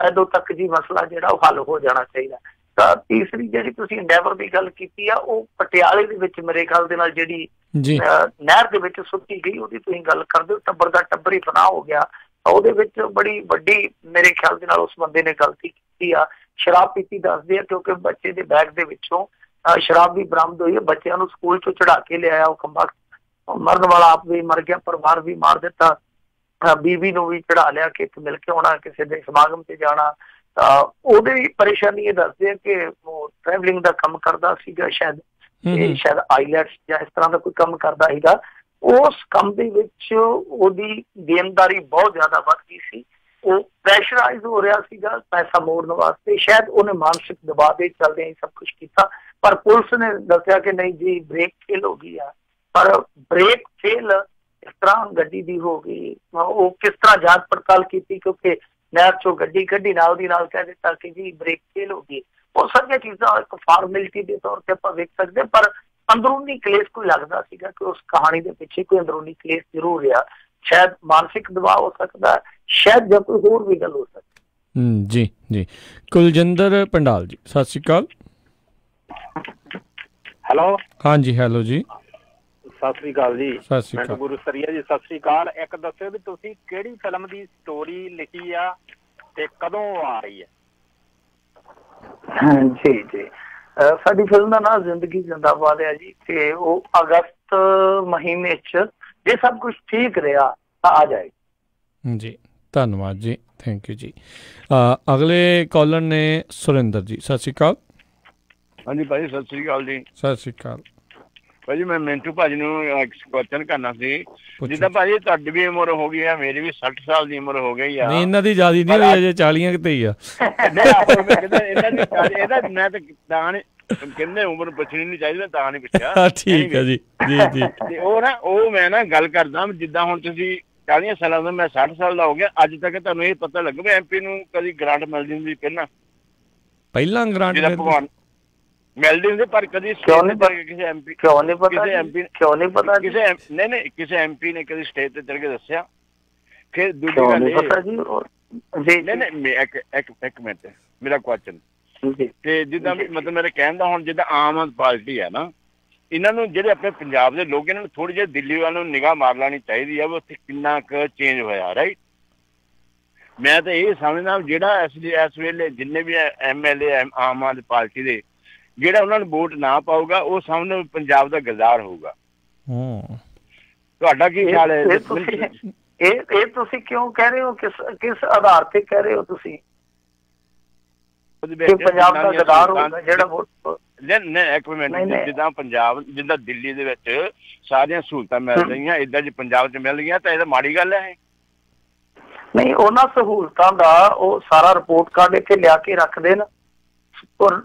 Speaker 2: ਉਦੋਂ ਤੱਕ ਜੀ ਮਸਲਾ ਜਿਹੜਾ ਉਹ ਹੱਲ ਹੋ ਜਾਣਾ ਚਾਹੀਦਾ। ਤਾਂ ਤੀਸਰੀ ਜਿਹੜੀ ਤੁਸੀਂ ਇੰਡੈਵਰ ਦੀ ਗੱਲ ਕੀਤੀ ਆ, ਉਹ ਪਟਿਆਲੇ ਦੇ ਵਿੱਚ ਮੇਰੇ ਖਿਆਲ ਦੇ ਨਾਲ ਜਿਹੜੀ ਨਹਿਰ ਦੇ ਵਿੱਚ ਸੁੱਟੀ ਗਈ, ਉਹਦੀ ਤੁਸੀਂ ਗੱਲ ਕਰਦੇ ਹੋ, ਟੱਬਰ ਦਾ ਟੱਬਰ ਹੀ ਫਨਾਹ ਹੋ ਗਿਆ। ਉਹਦੇ ਵਿੱਚ ਬੜੀ ਵੱਡੀ ਮੇਰੇ ਖਿਆਲ ਦੇ ਨਾਲ ਉਸ ਬੰਦੇ ਨੇ ਗਲਤੀ ਕੀਤੀ ਆ। ਸ਼ਰਾਬ ਪੀਤੀ ਦੱਸਦੇ ਆ, ਕਿਉਂਕਿ ਬੱਚੇ ਦੇ ਬੈਗ ਦੇ ਵਿੱਚੋਂ ਸ਼ਰਾਬ ਵੀ ਬਰਾਮਦ ਹੋਈ ਹੈ। ਬੱਚਿਆਂ ਨੂੰ ਸਕੂਲ ਚੋਂ ਚੜਾ ਕੇ ਲਿਆਇਆ, ਉਹ ਖੰਭਾ ਮਰਨ ਵਾਲਾ ਆਪ ਵੀ ਮਰ ਗਿਆ, ਪਰਿਵਾਰ ਵੀ ਮਾਰ ਦਿੱਤਾ, ਬੀਵੀ ਨੂੰ ਵੀ ਚੜਾ ਲਿਆ ਕਿ ਮਿਲ ਕੇ ਆਉਣਾ, ਕਿਸੇ ਦੇ ਸਮਾਗਮ ਤੇ ਜਾਣਾ। ਤਾਂ ਉਹਦੀ ਪਰੇਸ਼ਾਨੀ ਇਹ ਦੱਸਦੇ ਆ ਕਿ ਉਹ ਟਰੈਵਲਿੰਗ ਦਾ ਕੰਮ ਕਰਦਾ ਸੀਗਾ, ਸ਼ਾਇਦ ਆਈਲੈਟਸ ਜਾਂ ਇਸ ਤਰ੍ਹਾਂ ਦਾ ਕੋਈ ਕੰਮ ਕਰਦਾ ਸੀਗਾ। ਉਸ ਕੰਮ ਦੇ ਵਿੱਚ ਉਹਦੀ ਦੇਣਦਾਰੀ ਬਹੁਤ ਜ਼ਿਆਦਾ ਵੱਧ ਗਈ ਸੀ। ਉਹ ਪ੍ਰੈਸ਼ਰਾਈਜ਼ ਹੋ ਰਿਹਾ ਸੀਗਾ ਪੈਸਾ ਮੋੜਨ ਵਾਸਤੇ। ਸ਼ਾਇਦ ਉਹਨੇ ਮਾਨਸਿਕ ਦਬਾਅ ਦੇ ਚੱਲਦੇ ਸਭ ਕੁਛ ਕੀਤਾ, ਪਰ ਪੁਲਿਸ ਨੇ ਦੱਸਿਆ ਕਿ ਨਹੀਂ ਜੀ ਬ੍ਰੇਕ ਫੇਲ ਹੋ ਗਈ ਆ। ਪਰ ਬ੍ਰੇਕ ਫੇਲ ਇਸ ਤਰ੍ਹਾਂ ਗੱਡੀ ਦੀ ਹੋ ਗਈ, ਉਹ ਕਿਸ ਤਰ੍ਹਾਂ ਜਾਂਚ ਪੜਤਾਲ ਕੀਤੀ, ਕਿਉਂਕਿ ਨਹਿਰ ਚੋਂ ਗੱਡੀ ਕੱਢੀ, ਨਾਲ ਦੀ ਨਾਲ ਕਹਿ ਦਿੱਤਾ ਕਿ ਜੀ ਬ੍ਰੇਕ ਫੇਲ ਹੋ ਗਈ। ਉਹ ਸਾਰੀਆਂ ਚੀਜ਼ਾਂ ਇੱਕ ਫਾਰਮੈਲਿਟੀ ਦੇ ਤੌਰ ਤੇ ਆਪਾਂ ਵੇਖ ਸਕਦੇ, ਪਰ ਅੰਦਰੂਨੀ ਕਲੇਸ਼ ਕੋਈ ਲੱਗਦਾ ਸੀਗਾ ਕਿ ਉਸ ਕਹਾਣੀ ਦੇ ਪਿੱਛੇ ਕੋਈ ਅੰਦਰੂਨੀ ਕਲੇਸ਼ ਜ਼ਰੂਰ ਰਿਹਾ। ਸ਼ਾਇਦ ਮਾਨਸਿਕ ਦਬਾਅ ਹੋ ਸਕਦਾ, ਸ਼ਾਇਦ ਜਾਂ ਕੋਈ ਹੋਰ ਵੀ ਗੱਲ ਹੋ ਸਕਦੀ।
Speaker 1: ਜੀ ਜੀ। ਕੁਲਜਿੰਦਰ ਪੰਡਾਲ ਜੀ, ਸਤਿ ਸ਼੍ਰੀ ਅਕਾਲ।
Speaker 14: ਹੈਲੋ।
Speaker 1: ਹਾਂਜੀ ਹੈਲੋ ਜੀ,
Speaker 14: ਸਤਿ ਸ੍ਰੀ ਅਕਾਲ ਜੀ।
Speaker 1: ਸਤਿ ਸ਼੍ਰੀ ਅਕਾਲ
Speaker 14: ਗੁਰੂ ਸਰੀਆ ਜੀ, ਸਤਿ ਸ੍ਰੀ ਅਕਾਲ। ਇੱਕ ਦੱਸਿਓ ਵੀ ਤੁਸੀਂ ਕਿਹੜੀ ਫਿਲਮ ਦੀ ਸਟੋਰੀ ਲਿਖੀ ਆ ਤੇ ਕਦੋਂ ਆ ਰਹੀ ਹੈ?
Speaker 2: ਜੀ ਜੀ, ਸਾਡੀ ਫਿਲਮ ਦਾ ਨਾਮ ਜ਼ਿੰਦਗੀ ਜ਼ਿੰਦਾਬਾਦ ਹੈ ਜੀ, ਤੇ ਉਹ ਅਗਸਤ ਮਹੀਨੇ 'ਚ ਜੇ ਸਭ ਕੁਝ ਠੀਕ ਰਿਹਾ ਤਾਂ ਆ ਜਾਏਗੀ
Speaker 1: ਜੀ। ਧੰਨਵਾਦ ਜੀ, ਥੈਂਕ ਯੂ ਜੀ। ਅਗਲੇ ਕਾਲਰ ਨੇ ਸੁਰਿੰਦਰ ਜੀ, ਸਤਿ ਸ਼੍ਰੀ ਅਕਾਲ।
Speaker 15: ਹਾਂਜੀ ਭਾਜੀ, ਸਤਿ ਸ਼੍ਰੀ ਅਕਾਲ ਜੀ।
Speaker 1: ਸਤਿ ਸ਼੍ਰੀ ਅਕਾਲ
Speaker 15: ਭਾਜੀ। ਮੈਂ ਮਿੰਟੂ ਭਾਜੀ ਨੂੰ ਕੁਐਸਚਨ ਕਰਨਾ ਸੀ। ਜਿੱਦਾਂ ਭਾਜੀ ਤੁਹਾਡੀ ਵੀ ਉਮਰ ਹੋ ਗਈ ਆ, ਮੇਰੀ ਵੀ 60 ਸਾਲ ਦੀ ਉਮਰ ਹੋ ਗਈ ਆ।
Speaker 1: ਨਹੀਂ, ਇਹਨਾਂ ਦੀ ਜ਼ਿਆਦਾ ਨਹੀਂ ਹੋਈ, ਅਜੇ 40 ਤੇ ਹੀ ਆ।
Speaker 15: ਮੈਂ ਤਾਂ ਕਹਿੰਦੇ ਉਮਰ ਪੁੱਛਣੀ ਨਹੀਂ ਚਾਹੀਦੀ, ਤਾਂ ਨਹੀਂ ਪੁੱਛਿਆ।
Speaker 1: ਠੀਕ ਹੈ ਜੀ ਜੀ ਜੀ।
Speaker 15: ਤੇ ਉਹ ਮੈਂ ਨਾ ਗੱਲ ਕਰਦਾ, ਜਿੱਦਾਂ ਹੁਣ ਤੁਸੀਂ 40 ਸਾਲਾਂ ਦਾ, ਮੈਂ 60 ਸਾਲ ਦਾ ਹੋ ਗਿਆ, ਅੱਜ ਤੱਕ ਤੁਹਾਨੂੰ ਇਹ ਪਤਾ ਲੱਗਾ ਵੀ MP ਨੂੰ ਕਦੀ ਗ੍ਰਾਂਟ ਮਿਲ ਜਾਂਦੀ? ਪਹਿਲਾਂ
Speaker 1: ਗ੍ਰਾਂਟ
Speaker 15: ਭਗਵਾਨ ਮਿਲਦੀ ਹੁੰਦੀ, ਪਰ ਕਦੀ ਕਿਸੇ MP ਨੇ ਕਦੀ ਸਟੇਜ ਤੇ ਚੜ ਕੇ ਦੱਸਿਆ। ਫਿਰ ਦੂਜੀ ਗੱਲ ਇੱਕ ਮਿੰਟ, ਮੇਰਾ ਕੁਐਸਚਨ ਤੇ ਜਿੱਦਾਂ ਮਤਲਬ ਮੇਰੇ ਕਹਿਣ ਦਾ, ਹੁਣ ਜਿੱਦਾਂ ਆਮ ਆਦਮੀ ਪਾਰਟੀ ਹੈ ਨਾ, ਇਹਨਾਂ ਨੂੰ ਜਿਹੜੇ ਆਪਣੇ ਪੰਜਾਬ ਦੇ ਲੋਕ, ਇਹਨਾਂ ਨੂੰ ਥੋੜੀ ਜਿਹੀ ਦਿੱਲੀ ਵੱਲ ਨੂੰ ਨਿਗਾਹ ਮਾਰ ਲੈਣੀ ਚਾਹੀਦੀ ਆ ਵੀ ਉੱਥੇ ਕਿੰਨਾ ਕੁ ਚੇਂਜ ਹੋਇਆ। ਰਾਈਟ। ਮੈਂ ਤਾਂ ਇਹ ਸਮਝਦਾ ਜਿਹੜਾ ਇਸ ਵੇਲੇ ਜਿੰਨੇ ਵੀ MLA ਆਮ ਆਦਮੀ ਪਾਰਟੀ ਦੇ, ਜਿਹੜਾ ਉਹਨਾਂ ਨੂੰ ਵੋਟ ਨਾ ਪਾਊਗਾ ਉਹ ਸਾਹਮਣੇ ਪੰਜਾਬ ਦਾ ਗਰਦਾਰ ਹੋਊਗਾ। ਤੁਹਾਡਾ ਕੀ ਖਿਆਲ ਹੈ?
Speaker 2: ਇਹ ਤੁਸੀਂ ਕਿਉਂ ਕਹਿ ਰਹੇ ਹੋ? ਕਿਸ ਆਧਾਰ ਤੇ ਕਹਿ ਰਹੇ ਹੋ ਤੁਸੀਂ? ਪੰਜਾਬ ਦਾ ਗਰਦਾਰ ਹੋਊਗਾ ਜਿਹੜਾ ਵੋਟ?
Speaker 15: ਇੱਕ ਮਿੰਟ, ਜਿੱਦਾਂ ਪੰਜਾਬ, ਜਿੱਦਾਂ ਦਿੱਲੀ ਦੇ ਵਿੱਚ ਸਾਰੀਆਂ ਸਹੂਲਤਾਂ ਮਿਲ ਰਹੀਆਂ, ਏਦਾਂ ਜੇ ਪੰਜਾਬ 'ਚ ਮਿਲ ਗਈਆਂ ਤਾਂ ਇਹ ਤਾਂ ਮਾੜੀ ਗੱਲ ਹੈ।
Speaker 2: ਨਹੀਂ, ਉਹਨਾਂ ਸਹੂਲਤਾਂ ਦਾ ਉਹ ਸਾਰਾ ਰਿਪੋਰਟ ਕਾਰਡ ਇੱਥੇ ਲਿਆ ਕੇ ਰੱਖਦੇ ਨੇ,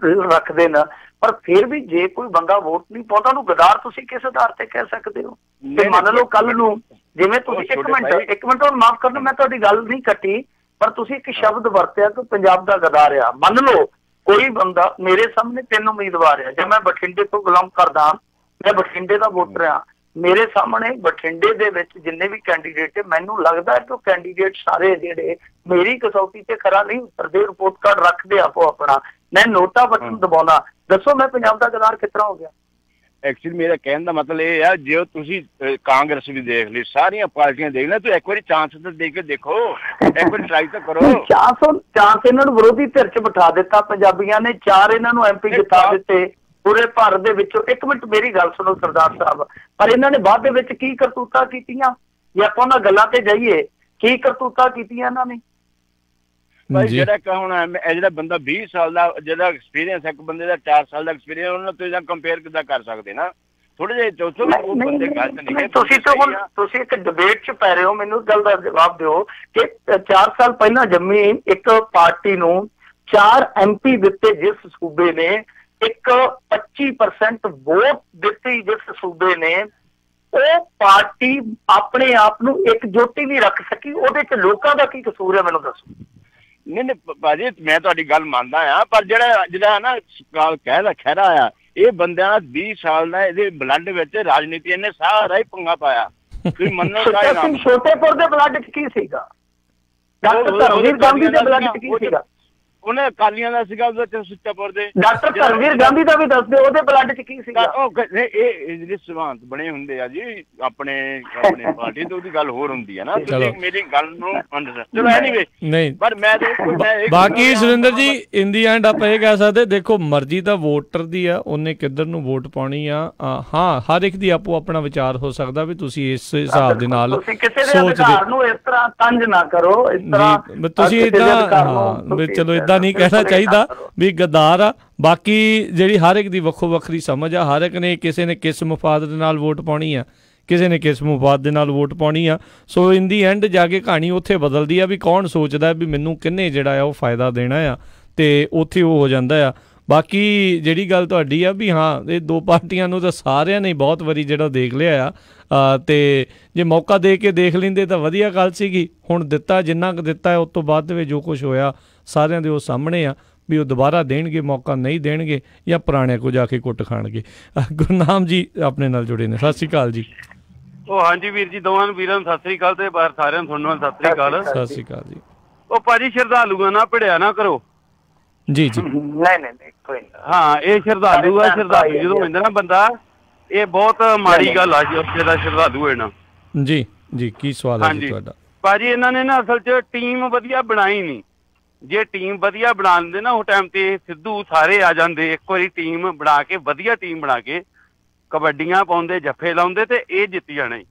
Speaker 2: ਪਰ ਫਿਰ ਵੀ ਜੇ ਕੋਈ ਬੰਦਾ ਵੋਟ ਨਹੀਂ ਪਾਉਂਦਾ ਉਹਨੂੰ ਗਦਾਰ ਤੁਸੀਂ ਕਿਸ ਆਧਾਰ ਤੇ ਕਹਿ ਸਕਦੇ ਹੋ? ਤੇ ਮੰਨ ਲਓ ਕੱਲ ਨੂੰ ਜਿਵੇਂ ਤੁਸੀਂ ਇੱਕ ਮਿੰਟ ਹੁਣ ਮਾਫ ਕਰਨਾ, ਮੈਂ ਤੁਹਾਡੀ ਗੱਲ ਨਹੀਂ ਕੱਟੀ, ਪਰ ਤੁਸੀਂ ਇੱਕ ਸ਼ਬਦ ਵਰਤਿਆ ਕਿ ਪੰਜਾਬ ਦਾ ਗਦਾਰ ਆ। ਮੰਨ ਲਓ ਕੋਈ ਬੰਦਾ, ਮੇਰੇ ਸਾਹਮਣੇ 3 ਉਮੀਦਵਾਰ ਆ, ਜੇ ਮੈਂ ਬਠਿੰਡੇ ਤੋਂ ਬਿਲੋਂਗ ਕਰਦਾ, ਮੈਂ ਬਠਿੰਡੇ ਦਾ ਵੋਟਰ ਆ, ਮੇਰੇ ਸਾਹਮਣੇ ਬਠਿੰਡੇ ਦੇ ਵਿੱਚ ਜਿੰਨੇ ਵੀ ਕੈਂਡੀਡੇਟ, ਮੈਨੂੰ ਲੱਗਦਾ ਹੈ ਕਿ ਉਹ ਕੈਂਡੀਡੇਟ ਸਾਰੇ ਜਿਹੜੇ ਮੇਰੀ ਕਸੌਟੀ ਤੇ ਖਰਾ ਨਹੀਂ ਉਤਰਦੇ, ਰਿਪੋਰਟ ਕਾਰਡ ਰੱਖਦੇ ਆਪੋ ਆਪਣਾ, ਮੈਂ ਨੋਟਾ ਬਟਨ ਦਬਾਉਣਾ, ਦੱਸੋ ਮੈਂ ਪੰਜਾਬ ਦਾ ਗਦਾਰ ਕਿਸ ਤਰ੍ਹਾਂ ਹੋ ਗਿਆ?
Speaker 15: ਐਕਚੁਅਲੀ ਮੇਰਾ ਕਹਿਣ ਦਾ ਮਤਲਬ ਇਹ ਆ, ਜੇ ਤੁਸੀਂ ਕਾਂਗਰਸ ਵੀ ਦੇਖ ਲਈ, ਸਾਰੀਆਂ ਪਾਰਟੀਆਂ ਦੇਖ ਲੈ, ਤੂੰ ਇੱਕ ਵਾਰੀ ਚਾਂਸ ਤਾਂ ਦੇ ਕੇ ਦੇਖੋ, ਇੱਕ ਵਾਰੀ ਟਰਾਈ ਤਾਂ ਕਰੋ।
Speaker 2: ਚਾਂਸ ਇਹਨਾਂ ਨੂੰ ਵਿਰੋਧੀ ਧਿਰ 'ਚ ਬਿਠਾ ਦਿੱਤਾ ਪੰਜਾਬੀਆਂ ਨੇ, 4 ਇਹਨਾਂ ਨੂੰ MP ਜਿਤਾ ਦਿੱਤੇ ਪੂਰੇ ਭਾਰਤ ਦੇ ਵਿੱਚੋਂ। ਇੱਕ ਮਿੰਟ ਮੇਰੀ ਗੱਲ ਸੁਣੋ ਸਰਦਾਰ ਸਾਹਿਬ, ਪਰ ਇਹਨਾਂ ਨੇ ਬਾਅਦ ਦੇ ਵਿੱਚ ਕੀ ਕਰਤੂਤਾਂ ਕੀਤੀਆਂ, ਜੇ ਆਪਾਂ ਉਹਨਾਂ ਗੱਲਾਂ ਤੇ ਜਾਈਏ, ਕੀ ਕਰਤੂਤਾਂ ਕੀਤੀਆਂ ਇਹਨਾਂ ਨੇ?
Speaker 15: ਭਾਈ ਜਿਹੜਾ ਹੁਣ ਜਿਹੜਾ ਬੰਦਾ 20 ਸਾਲ ਦਾ ਜਿਹੜਾ ਐਕਸਪੀਰੀਅੰਸ, ਇੱਕ ਬੰਦੇ ਦਾ 4 ਸਾਲ ਦਾ ਐਕਸਪੀਰੀਅੰਸ, ਉਹਨਾਂ ਤੋਂ ਕੰਪੇਅਰ ਕਿੱਦਾਂ ਕਰ ਸਕਦੇ ਨਾ? ਥੋੜੇ ਜਿਹੇ ਤੁਸੀਂ
Speaker 2: ਇੱਕ ਡਿਬੇਟ 'ਚ ਪੈ ਰਹੇ ਹੋ, ਮੈਨੂੰ ਗੱਲ ਦਾ ਜਵਾਬ ਦਿਓ ਕਿ 4 ਸਾਲ ਪਹਿਲਾਂ ਜੰਮੀ ਇੱਕ ਪਾਰਟੀ ਨੂੰ 4 MP ਦਿੱਤੇ ਜਿਸ ਸੂਬੇ ਨੇ, ਇੱਕ 25% ਵੋਟ ਦਿੱਤੀ ਜਿਸ ਸੂਬੇ ਨੇ, ਉਹ ਪਾਰਟੀ ਆਪਣੇ ਆਪ ਨੂੰ ਇਕਜੁੱਟੀ ਨਹੀਂ ਰੱਖ ਸਕੀ, ਉਹਦੇ 'ਚ ਲੋਕਾਂ ਦਾ ਕੀ ਕਸੂਰ ਹੈ ਮੈਨੂੰ ਦੱਸੋ?
Speaker 15: ਨਹੀਂ ਭਾਜੀ, ਮੈਂ ਤੁਹਾਡੀ ਗੱਲ ਮੰਨਦਾ ਆ, ਪਰ ਜਿਹੜਾ ਨਾ ਖਹਿਰਾ ਆ, ਇਹ ਬੰਦਿਆਂ 20 ਸਾਲ ਦਾ ਇਹਦੇ ਬਲੱਡ ਵਿੱਚ ਰਾਜਨੀਤੀ ਇਹਨੇ ਸਾਰਾ ਹੀ ਪੰਗਾ ਪਾਇਆ। ਤੁਸੀਂ ਮੰਨੋ
Speaker 2: ਛੋਟੇਪੁਰ ਦੇ ਬਲੱਡ 'ਚ ਕੀ ਸੀਗਾ? ਡਾਕਟਰ ਧਰਮਵੀਰ ਗਾਂਧੀ ਦੇ ਬਲੱਡ 'ਚ ਕੀ ਸੀਗਾ?
Speaker 15: ਉਹਨੇ ਅਕਾਲੀਆਂ ਦਾ ਸੀਗਾ, ਉਹਦੇ ਸੁੱਚਾਪੁਰ ਦੇ
Speaker 2: ਡਾਕਟਰ ਧਰਮਵੀਰ ਗਾਂਧੀ ਦਾ ਵੀ ਦੱਸ ਦਿਓ, ਉਹਦੇ ਬਲੱਡ 'ਚ ਕੀ ਸੀਗਾ?
Speaker 15: ਇਹ ਜਿਹੜੇ ਸਿਧਾਂਤ ਬਣੇ ਹੁੰਦੇ ਆ ਜੀ ਆਪਣੇ ਪਾਰਟੀ ਤੋਂ, ਉਹਦੀ ਗੱਲ ਹੋਰ ਹੁੰਦੀ ਹੈ ਨਾ। ਮੇਰੀ ਗੱਲ ਨੂੰ ਚਲੋ ਐਨੀਵੇ, ਨਹੀਂ ਪਰ ਮੈਂ
Speaker 1: ਬਾਕੀ ਸੁਰਿੰਦਰ ਜੀ ਇਨ ਦੀ ਐਂਡ ਆਪਾਂ ਇਹ ਕਹਿ ਸਕਦੇ, ਦੇਖੋ ਮਰਜ਼ੀ ਤਾਂ ਵੋਟਰ ਦੀ ਆ, ਉਹਨੇ ਕਿੱਧਰ ਨੂੰ ਵੋਟ ਪਾਉਣੀ ਆ। ਹਾਂ, ਹਰ ਇੱਕ ਦੀ ਆਪੋ ਆਪਣਾ ਵਿਚਾਰ ਹੋ ਸਕਦਾ ਵੀ ਤੁਸੀਂ ਇਸ ਹਿਸਾਬ ਦੇ ਨਾਲ
Speaker 2: ਨੂੰ ਇਸ ਤਰ੍ਹਾਂ ਤੰਜ ਨਾ ਕਰੋ, ਇਸ ਤਰ੍ਹਾਂ
Speaker 1: ਤੁਸੀਂ ਏਦਾਂ ਚਲੋ ਏਦਾਂ ਨਹੀਂ ਕਹਿਣਾ ਚਾਹੀਦਾ ਵੀ ਗਦਾਰ ਆ। ਬਾਕੀ ਜਿਹੜੀ ਹਰ ਇੱਕ ਦੀ ਵੱਖੋ ਵੱਖਰੀ ਸਮਝ ਆ, ਹਰ ਇੱਕ ਨੇ, ਕਿਸੇ ਨੇ ਕਿਸ ਮਫਾਦ ਦੇ ਨਾਲ ਵੋਟ ਪਾਉਣੀ ਆ, ਕਿਸੇ ਨੇ ਕਿਸ ਮਫਾਦ ਦੇ ਨਾਲ ਵੋਟ ਪਾਉਣੀ ਆ। ਸੋ ਇਨ ਦੀ ਐਂਡ ਜਾ ਕੇ ਕਹਾਣੀ ਉੱਥੇ ਬਦਲਦੀ ਆ ਵੀ ਕੌਣ ਸੋਚਦਾ ਵੀ ਮੈਨੂੰ ਕਿੰਨੇ ਜਿਹੜਾ ਆ ਉਹ ਫਾਇਦਾ ਦੇਣਾ ਆ, ਤੇ ਉੱਥੇ ਉਹ ਹੋ ਜਾਂਦਾ ਆ। ਬਾਕੀ ਜਿਹੜੀ ਗੱਲ ਤੁਹਾਡੀ ਆ ਵੀ ਹਾਂ, ਇਹ 2 ਪਾਰਟੀਆਂ ਨੂੰ ਤਾਂ ਸਾਰਿਆਂ ਨੇ ਬਹੁਤ ਵਾਰੀ ਜਿਹੜਾ ਦੇਖ ਲਿਆ ਆ, ਤੇ ਜੇ ਮੌਕਾ ਦੇ ਕੇ ਦੇਖ ਲੈਂਦੇ ਤਾਂ ਵਧੀਆ ਗੱਲ ਸੀਗੀ। ਹੁਣ ਦਿੱਤਾ ਜਿੰਨਾ ਕੁ ਦਿੱਤਾ, ਉਸ ਤੋਂ ਬਾਅਦ ਦੇ ਵਿੱਚ ਜੋ ਕੁਛ ਹੋਇਆ ਸਾਰਿਆਂ ਦੇ ਉਹ ਸਾਹਮਣੇ ਆ ਵੀ ਉਹ ਦੁਬਾਰਾ ਦੇਣਗੇ ਮੌਕਾ, ਨਹੀਂ ਦੇਣਗੇ ਜਾਂ ਪੁਰਾਣਿਆਂ ਕੋ ਜਾ ਕੇ ਕੁੱਟ ਖਾਣਗੇ। ਗੁਰਨਾਮ ਜੀ ਆਪਣੇ ਨਾਲ ਜੁੜੇ ਨੇ, ਸਤਿ ਸ਼੍ਰੀ ਅਕਾਲ ਜੀ।
Speaker 16: ਉਹ ਹਾਂਜੀ ਵੀਰ ਜੀ, ਦੋਵਾਂ ਨੂੰ ਵੀਰਾਂ ਨੂੰ ਸਤਿ ਸ੍ਰੀ ਅਕਾਲ, ਤੇ ਬਾਹਰ ਸਾਰਿਆਂ ਨੂੰ ਤੁਹਾਨੂੰ ਸਤਿ ਸ੍ਰੀ ਅਕਾਲ।
Speaker 1: ਸਤਿ ਸ੍ਰੀ ਅਕਾਲ ਜੀ।
Speaker 16: ਉਹ ਭਾਜੀ ਸ਼ਰਧਾਲੂਆਂ ਨਾਲ ਭਿੜਿਆ ਨਾ ਕਰੋ।
Speaker 1: ਜੀ ਜੀ,
Speaker 2: ਨਹੀਂ ਕੋਈ
Speaker 16: ਹਾਂ, ਇਹ ਸ਼ਰਧਾਲੂ ਆ, ਸ਼ਰਧਾਲੂ ਜਦੋਂ ਹੁੰਦਾ ਨਾ ਬੰਦਾ, ਇਹ ਬਹੁਤ ਮਾੜੀ ਗੱਲ ਆ ਉੱਥੇ ਦਾ ਸ਼ਰਧਾਲੂ ਹੋਣਾ।
Speaker 1: ਜੀ ਜੀ, ਕੀ ਸਵਾਲ ਹੈ ਜੀ ਤੁਹਾਡਾ?
Speaker 16: ਭਾਜੀ ਇਹਨਾਂ ਨੇ ਨਾ ਅਸਲ 'ਚ ਟੀਮ ਵਧੀਆ ਬਣਾਈ ਨਹੀਂ। ਜੇ ਟੀਮ ਵਧੀਆ ਬਣਾ ਲੈਂਦੇ ਨਾ, ਉਹ ਟਾਈਮ ਤੇ ਸਿੱਧੂ ਸਾਰੇ ਆ ਜਾਂਦੇ, ਇੱਕ ਵਾਰੀ ਟੀਮ ਬਣਾ ਕੇ, ਵਧੀਆ ਟੀਮ ਬਣਾ ਕੇ ਕਬੱਡੀਆਂ ਪਾਉਂਦੇ, ਜੱਫੇ ਲਾਉਂਦੇ, ਤੇ ਇਹ ਜਿੱਤ ਜਾਣੇ।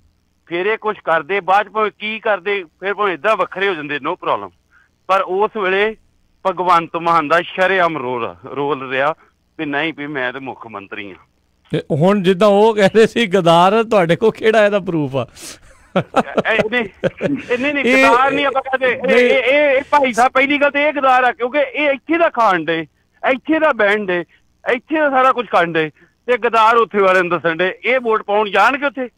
Speaker 16: ਫਿਰ ਇਹ ਕੁਛ ਕਰਦੇ, ਬਾਅਦ ਭਾਵੇਂ ਕੀ ਕਰਦੇ, ਫਿਰ ਭਾਵੇਂ ਏਦਾਂ ਵੱਖਰੇ ਹੋ ਜਾਂਦੇ, ਨੋ ਪ੍ਰੋਬਲਮ। ਪਰ ਉਸ ਵੇਲੇ ਭਗਵੰਤ ਮਾਨ ਦਾ ਸ਼ਰੇਆਮ ਰੋਲ ਰਿਹਾ ਵੀ ਨਹੀਂ ਵੀ ਮੈਂ ਤੇ ਮੁੱਖ ਮੰਤਰੀ ਹਾਂ।
Speaker 1: ਹੁਣ ਜਿੱਦਾਂ ਉਹ ਕਹਿੰਦੇ ਸੀ ਗਦਾਰ, ਤੁਹਾਡੇ ਕੋਲ ਕਿਹੜਾ ਇਹਦਾ ਪ੍ਰੂਫ ਆ?
Speaker 16: ਨਹੀਂ ਗਦਾਰ ਨਹੀਂ ਆਪਾਂ ਕਹਿੰਦੇ, ਇਹ ਭਾਈ ਸਾਹਿਬ ਪਹਿਲੀ ਗੱਲ ਤੇ ਇਹ ਗਦਾਰ ਆ, ਕਿਉਂਕਿ ਇਹ ਇੱਥੇ ਦਾ ਖਾਣ ਡੇ, ਇੱਥੇ ਦਾ ਬਹਿਣ ਡੇ, ਇੱਥੇ ਦਾ ਸਾਰਾ ਕੁਝ ਖਾਣ ਡੇ, ਤੇ ਗਦਾਰ ਉੱਥੇ ਵਾਲੇ ਨੂੰ ਦੱਸਣ ਡੇ। ਇਹ ਵੋਟ ਪਾਉਣ ਜਾਣਗੇ ਉੱਥੇ?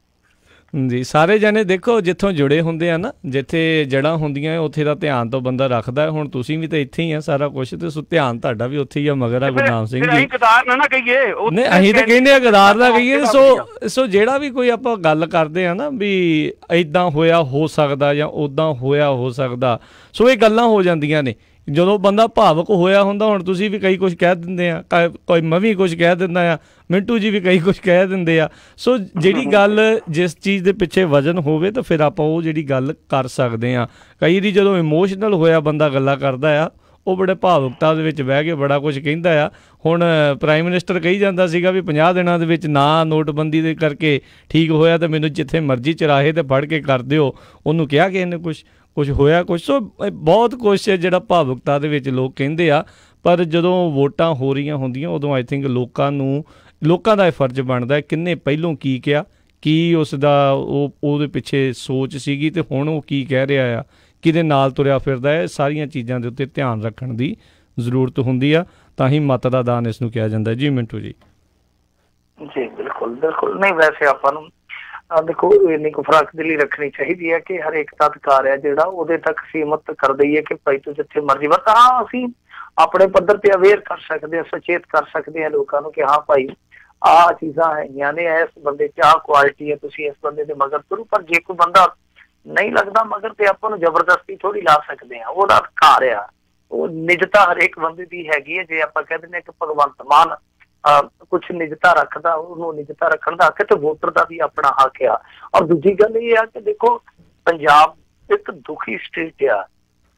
Speaker 1: ਜੀ, ਸਾਰੇ ਜਾਣੇ ਦੇਖੋ ਜਿੱਥੋਂ ਜੁੜੇ ਹੁੰਦੇ ਆ ਨਾ, ਜਿੱਥੇ ਜੜ੍ਹਾਂ ਹੁੰਦੀਆਂ ਉੱਥੇ ਦਾ ਧਿਆਨ ਤਾਂ ਬੰਦਾ ਰੱਖਦਾ। ਹੁਣ ਤੁਸੀਂ ਵੀ ਤਾਂ ਇੱਥੇ ਹੀ ਆ ਸਾਰਾ ਕੁਛ, ਤੇ ਧਿਆਨ ਤੁਹਾਡਾ ਵੀ ਉੱਥੇ ਹੀ ਆ ਮਗਰ ਆ ਗੁਰਨਾਮ ਸਿੰਘ ਜੀ।
Speaker 16: ਗਦਾਰ ਨਾ ਕਹੀਏ,
Speaker 1: ਨਹੀਂ ਅਸੀਂ ਤਾਂ ਕਹਿੰਦੇ ਆ ਗਦਾਰ ਦਾ ਕਹੀਏ। ਸੋ ਜਿਹੜਾ ਵੀ ਕੋਈ ਆਪਾਂ ਗੱਲ ਕਰਦੇ ਆ ਨਾ ਵੀ ਏਦਾਂ ਹੋਇਆ ਹੋ ਸਕਦਾ ਜਾਂ ਉੱਦਾਂ ਹੋਇਆ ਹੋ ਸਕਦਾ, ਸੋ ਇਹ ਗੱਲਾਂ ਹੋ ਜਾਂਦੀਆਂ ਨੇ ਜਦੋਂ ਬੰਦਾ ਭਾਵਕ ਹੋਇਆ ਹੁੰਦਾ। ਹੁਣ ਤੁਸੀਂ ਵੀ ਕਈ ਕੁਛ ਕਹਿ ਦਿੰਦੇ ਆ, ਕੋਈ ਮੈਂ ਵੀ ਕੁਛ ਕਹਿ ਦਿੰਦਾ ਆ, ਮਿੰਟੂ ਜੀ ਵੀ ਕਈ ਕੁਛ ਕਹਿ ਦਿੰਦੇ ਆ। ਸੋ ਜਿਹੜੀ ਗੱਲ ਜਿਸ ਚੀਜ਼ ਦੇ ਪਿੱਛੇ ਵਜਨ ਹੋਵੇ ਤਾਂ ਫਿਰ ਆਪਾਂ ਉਹ ਜਿਹੜੀ ਗੱਲ ਕਰ ਸਕਦੇ ਹਾਂ। ਕਈ ਵਾਰੀ ਜਦੋਂ ਇਮੋਸ਼ਨਲ ਹੋਇਆ ਬੰਦਾ ਗੱਲਾਂ ਕਰਦਾ ਆ, ਉਹ ਬੜੇ ਭਾਵੁਕਤਾ ਦੇ ਵਿੱਚ ਬਹਿ ਕੇ ਬੜਾ ਕੁਛ ਕਹਿੰਦਾ ਆ। ਹੁਣ ਪ੍ਰਾਈਮ ਮਿਨਿਸਟਰ ਕਹੀ ਜਾਂਦਾ ਸੀਗਾ ਵੀ 50 ਦਿਨਾਂ ਦੇ ਵਿੱਚ ਨਾ ਨੋਟਬੰਦੀ ਦੇ ਕਰਕੇ ਠੀਕ ਹੋਇਆ ਤਾਂ ਮੈਨੂੰ ਜਿੱਥੇ ਮਰਜ਼ੀ ਚਰਾਹੇ ਤੇ ਫੜ ਕੇ ਕਰ ਦਿਓ। ਉਹਨੂੰ ਕਿਹਾ ਕਿ ਇਹਨੇ ਕੁਛ ਹੋਇਆ ਕੁਛ। ਸੋ ਬਹੁਤ ਕੁਛ ਜਿਹੜਾ ਭਾਵੁਕਤਾ ਦੇ ਵਿੱਚ ਲੋਕ ਕਹਿੰਦੇ ਆ, ਪਰ ਜਦੋਂ ਵੋਟਾਂ ਹੋ ਰਹੀਆਂ ਹੁੰਦੀਆਂ ਉਦੋਂ ਆਈ ਥਿੰਕ ਲੋਕਾਂ ਦਾ ਇਹ ਫਰਜ਼ ਬਣਦਾ ਕਿੰਨੇ ਪਹਿਲੋਂ ਕੀ ਕਿਹਾ, ਕੀ ਉਸ ਦਾ ਉਹਦੇ ਪਿੱਛੇ ਸੋਚ ਸੀਗੀ ਅਤੇ ਹੁਣ ਉਹ ਕੀ ਕਹਿ ਰਿਹਾ ਆ, ਕਿਹਦੇ ਨਾਲ ਤੁਰਿਆ ਫਿਰਦਾ ਹੈ। ਸਾਰੀਆਂ ਚੀਜ਼ਾਂ ਦੇ ਉੱਤੇ ਧਿਆਨ ਰੱਖਣ ਦੀ ਜ਼ਰੂਰਤ ਹੁੰਦੀ ਆ, ਤਾਂ ਹੀ ਮਤ ਦਾ ਦਾਨ ਇਸ ਨੂੰ ਕਿਹਾ ਜਾਂਦਾ। ਜੀ ਮਿੰਟੂ ਜੀ।
Speaker 2: ਜੀ ਬਿਲਕੁਲ ਬਿਲਕੁਲ। ਨਹੀਂ ਵੈਸੇ ਆਪਾਂ ਨੂੰ ਦੇਖੋ ਇੰਨੀ ਕੁ ਫਰਾਖਦਿਲੀ ਰੱਖਣੀ ਚਾਹੀਦੀ ਹੈ ਕਿ ਹਰੇਕ ਦਾ ਅਧਿਕਾਰ ਹੈ ਜਿਹੜਾ ਉਹਦੇ ਤੱਕ ਸੀਮਤ ਕਰ ਦਈਏ ਕਿ ਭਾਈ ਤੂੰ ਜਿੱਥੇ ਮਰਜ਼ੀ ਵਰਤ। ਹਾਂ ਅਸੀਂ ਆਪਣੇ ਪੱਧਰ ਤੇ ਅਵੇਅਰ ਕਰ ਸਕਦੇ ਹਾਂ, ਸੁਚੇਤ ਕਰ ਸਕਦੇ ਹਾਂ ਲੋਕਾਂ ਨੂੰ ਕਿ ਹਾਂ ਭਾਈ ਆਹ ਚੀਜ਼ਾਂ ਹੈਗੀਆਂ ਨੇ, ਇਸ ਬੰਦੇ 'ਚ ਆਹ ਕੁਆਲਿਟੀ ਹੈ, ਤੁਸੀਂ ਇਸ ਬੰਦੇ ਦੇ ਮਗਰ ਤੁਰੋ। ਪਰ ਜੇ ਕੋਈ ਬੰਦਾ ਨਹੀਂ ਲੱਗਦਾ ਮਗਰ ਤੇ ਆਪਾਂ ਨੂੰ ਜ਼ਬਰਦਸਤੀ ਥੋੜ੍ਹੀ ਲਾ ਸਕਦੇ ਹਾਂ, ਉਹਦਾ ਅਧਿਕਾਰ ਆ। ਉਹ ਨਿਜਤਾ ਹਰੇਕ ਬੰਦੇ ਦੀ ਹੈਗੀ ਹੈ। ਜੇ ਆਪਾਂ ਕਹਿ ਦਿੰਦੇ ਹਾਂ ਕਿ ਭਗਵੰਤ ਮਾਨ ਕੁਛ ਨਿਜਤਾ ਰੱਖਦਾ, ਉਹਨੂੰ ਨਿਜਤਾ ਰੱਖਣ ਦਾ ਹੱਕ ਤੇ ਵੋਟਰ ਦਾ ਵੀ ਆਪਣਾ ਹੱਕ ਆ। ਔਰ ਦੂਜੀ ਗੱਲ ਇਹ ਆ ਕਿ ਦੇਖੋ ਪੰਜਾਬ ਇੱਕ ਦੁਖੀ ਸਟੇਟ ਆ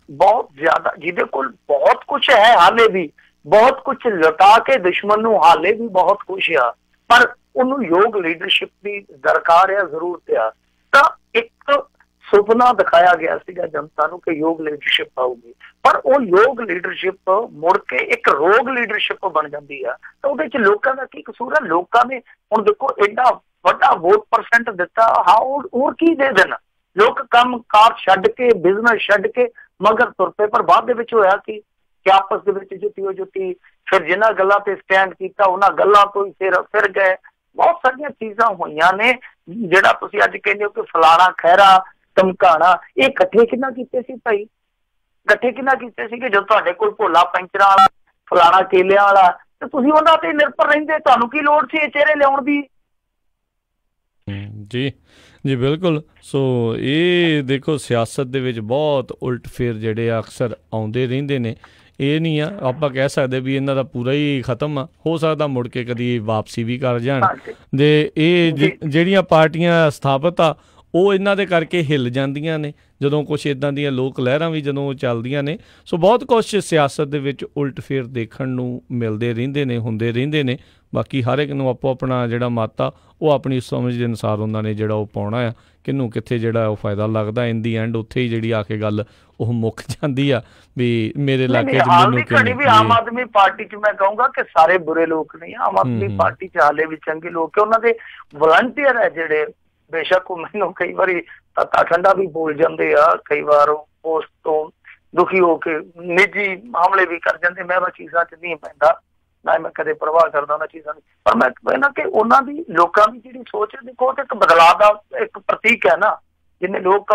Speaker 2: ਬਹੁਤ ਜ਼ਿਆਦਾ, ਜਿਹਦੇ ਕੋਲ ਬਹੁਤ ਕੁਛ ਹੈ, ਹਾਲੇ ਵੀ ਬਹੁਤ ਕੁਛ ਲੁਟਾ ਕੇ ਦੁਸ਼ਮਣ ਨੂੰ ਹਾਲੇ ਵੀ ਬਹੁਤ ਕੁਛ ਆ, ਪਰ ਉਹਨੂੰ ਯੋਗ ਲੀਡਰਸ਼ਿਪ ਦੀ ਦਰਕਾਰ ਆ, ਜ਼ਰੂਰਤ ਆ। ਤਾਂ ਇੱਕ ਸੁਪਨਾ ਦਿਖਾਇਆ ਗਿਆ ਸੀਗਾ ਜਨਤਾ ਨੂੰ ਕਿ ਯੋਗ ਲੀਡਰਸ਼ਿਪ ਆਊਗੀ, ਪਰ ਉਹ ਯੋਗ ਲੀਡਰਸ਼ਿਪ ਮੁੜ ਕੇ ਇੱਕ ਰੋਗ ਲੀਡਰਸ਼ਿਪ ਬਣ ਜਾਂਦੀ ਆ। ਤਾਂ ਉਹਦੇ ਚ ਲੋਕਾਂ ਦਾ ਕੀ ਕਸੂਰ ਆ? ਲੋਕਾਂ ਨੇ ਹੁਣ ਦੇਖੋ ਐਡਾ ਵੱਡਾ ਵੋਟ ਪਰਸੈਂਟ ਦਿੱਤਾ, ਹਾਂ ਹੋਰ ਕੀ ਦੇ ਦੇਣ? ਲੋਕ ਕੰਮ ਕਾਰ ਛੱਡ ਕੇ, ਬਿਜ਼ਨਸ ਛੱਡ ਕੇ ਮਗਰ ਤੁਰ ਪਏ। ਪਰ ਬਾਅਦ ਦੇ ਵਿੱਚ ਹੋਇਆ ਕਿ ਆਪਸ ਦੇ ਵਿੱਚ ਜੁੱਤੀ ਫਿਰ ਜਿਨ੍ਹਾਂ ਗੱਲਾਂ ਤੇ ਸਟੈਂਡ ਕੀਤਾ ਉਹਨਾਂ ਗੱਲਾਂ ਤੋਂ ਹੀ ਫਿਰ ਗਏ। ਬਹੁਤ ਸਾਰੀਆਂ ਚੀਜ਼ਾਂ ਹੋਈਆਂ ਨੇ ਜਿਹੜਾ ਤੁਸੀਂ ਅੱਜ ਕਹਿੰਦੇ ਹੋ ਕਿ ਫਲਾਣਾ ਖਹਿਰਾ ਧਮਕਾਣਾ, ਇਹ ਇਕੱਠੇ ਕਿੰਨਾ ਕੀਤੇ ਸੀ ਭਾਈ? ਇਕੱਠੇ ਕਿੰਨਾ ਕੀਤੇ ਸੀ ਕਿ ਜਦੋਂ ਤੁਹਾਡੇ ਕੋਲ ਭੋਲਾ ਪੈਂਚਰਾਂ ਵਾਲਾ, ਫਲਾਣਾ ਕੇਲਿਆਂ ਵਾਲਾ, ਤੇ ਤੁਸੀਂ ਉਹਨਾਂ ਤੇ ਨਿਰਭਰ ਰਹਿੰਦੇ, ਤੁਹਾਨੂੰ ਕੀ ਲੋੜ ਸੀ ਇਹ ਚਿਹਰੇ ਲਿਆਉਣ ਦੀ?
Speaker 1: ਜੀ ਜੀ ਬਿਲਕੁਲ। ਸੋ ਇਹ ਦੇਖੋ ਸਿਆਸਤ ਦੇ ਵਿੱਚ ਬਹੁਤ ਉਲਟ ਫੇਰ ਜਿਹੜੇ ਆ ਅਕਸਰ ਆਉਂਦੇ ਰਹਿੰਦੇ ਨੇ। ਇਹ ਨਹੀਂ ਆ ਆਪਾਂ ਕਹਿ ਸਕਦੇ ਵੀ ਇਹਨਾਂ ਦਾ ਪੂਰਾ ਹੀ ਖਤਮ ਆ, ਹੋ ਸਕਦਾ ਮੁੜ ਕੇ ਕਦੀ ਵਾਪਸੀ ਵੀ ਕਰ ਜਾਣ। ਦੇ ਇਹ ਜਿਹੜੀਆਂ ਪਾਰਟੀਆਂ ਸਥਾਪਿਤ ਆ ਉਹ ਇਹਨਾਂ ਦੇ ਕਰਕੇ ਹਿੱਲ ਜਾਂਦੀਆਂ ਨੇ ਜਦੋਂ ਕੁਛ ਇੱਦਾਂ ਦੀਆਂ ਲੋਕ ਲਹਿਰਾਂ ਵੀ ਜਦੋਂ ਚੱਲਦੀਆਂ ਨੇ। ਸੋ ਬਹੁਤ ਕੁਛ ਸਿਆਸਤ ਦੇ ਵਿੱਚ ਉਲਟ ਫੇਰ ਦੇਖਣ ਨੂੰ ਮਿਲਦੇ ਰਹਿੰਦੇ ਨੇ, ਹੁੰਦੇ ਰਹਿੰਦੇ ਨੇ। ਬਾਕੀ ਹਰ ਇੱਕ ਨੂੰ ਆਪੋ ਆਪਣਾ ਜਿਹੜਾ ਮਤ ਆ ਉਹ ਆਪਣੀ ਸਮਝ ਦੇ ਅਨੁਸਾਰ ਉਹਨਾਂ ਨੇ ਜਿਹੜਾ ਉਹ ਪਾਉਣਾ ਆ, ਕਿਹਨੂੰ ਕਿੱਥੇ ਜਿਹੜਾ ਉਹ ਫਾਇਦਾ ਲੱਗਦਾ। ਇਨ ਦੀ ਐਂਡ ਉੱਥੇ ਹੀ ਜਿਹੜੀ ਆ ਕੇ ਗੱਲ ਉਹ ਮੁੱਕ ਜਾਂਦੀ ਆ ਵੀ ਮੇਰੇ ਇਲਾਕੇ 'ਚ ਮੈਨੂੰ
Speaker 2: ਵੀ ਆਮ ਆਦਮੀ ਪਾਰਟੀ 'ਚ ਮੈਂ ਕਹੂੰਗਾ ਕਿ ਸਾਰੇ ਬੁਰੇ ਲੋਕ ਨਹੀਂ। ਆਮ ਆਦਮੀ ਪਾਰਟੀ 'ਚ ਹਾਲੇ ਵੀ ਚੰਗੇ ਲੋਕ, ਉਹਨਾਂ ਦੇ ਵਲੰਟੀਅਰ ਹੈ ਜਿਹੜੇ, ਬੇਸ਼ੱਕ ਉਹ ਮੈਨੂੰ ਕਈ ਵਾਰੀ ਤੱਤਾ ਠੰਡਾ ਵੀ ਬੋਲ ਜਾਂਦੇ ਆ, ਕਈ ਵਾਰ ਉਸ ਤੋਂ ਦੁਖੀ ਹੋ ਕੇ ਨਿੱਜੀ ਮਾਮਲੇ ਵੀ ਕਰ ਜਾਂਦੇ। ਮੈਂ ਉਹ ਚੀਜ਼ਾਂ 'ਚ ਨਹੀਂ ਪੈਂਦਾ, ਨਾ ਮੈਂ ਕਦੇ ਪਰਵਾਹ ਕਰਦਾ ਉਹਨਾਂ ਚੀਜ਼ਾਂ ਦੀ। ਪਰ ਮੈਂ ਕਹਿੰਦਾ ਕਿ ਉਹਨਾਂ ਦੀ ਲੋਕਾਂ ਦੀ ਜਿਹੜੀ ਸੋਚ ਹੈ ਦੇਖੋ ਤੇ ਇੱਕ ਬਦਲਾਅ ਦਾ ਇੱਕ ਪ੍ਰਤੀਕ ਹੈ ਨਾ। ਜਿੰਨੇ ਲੋਕ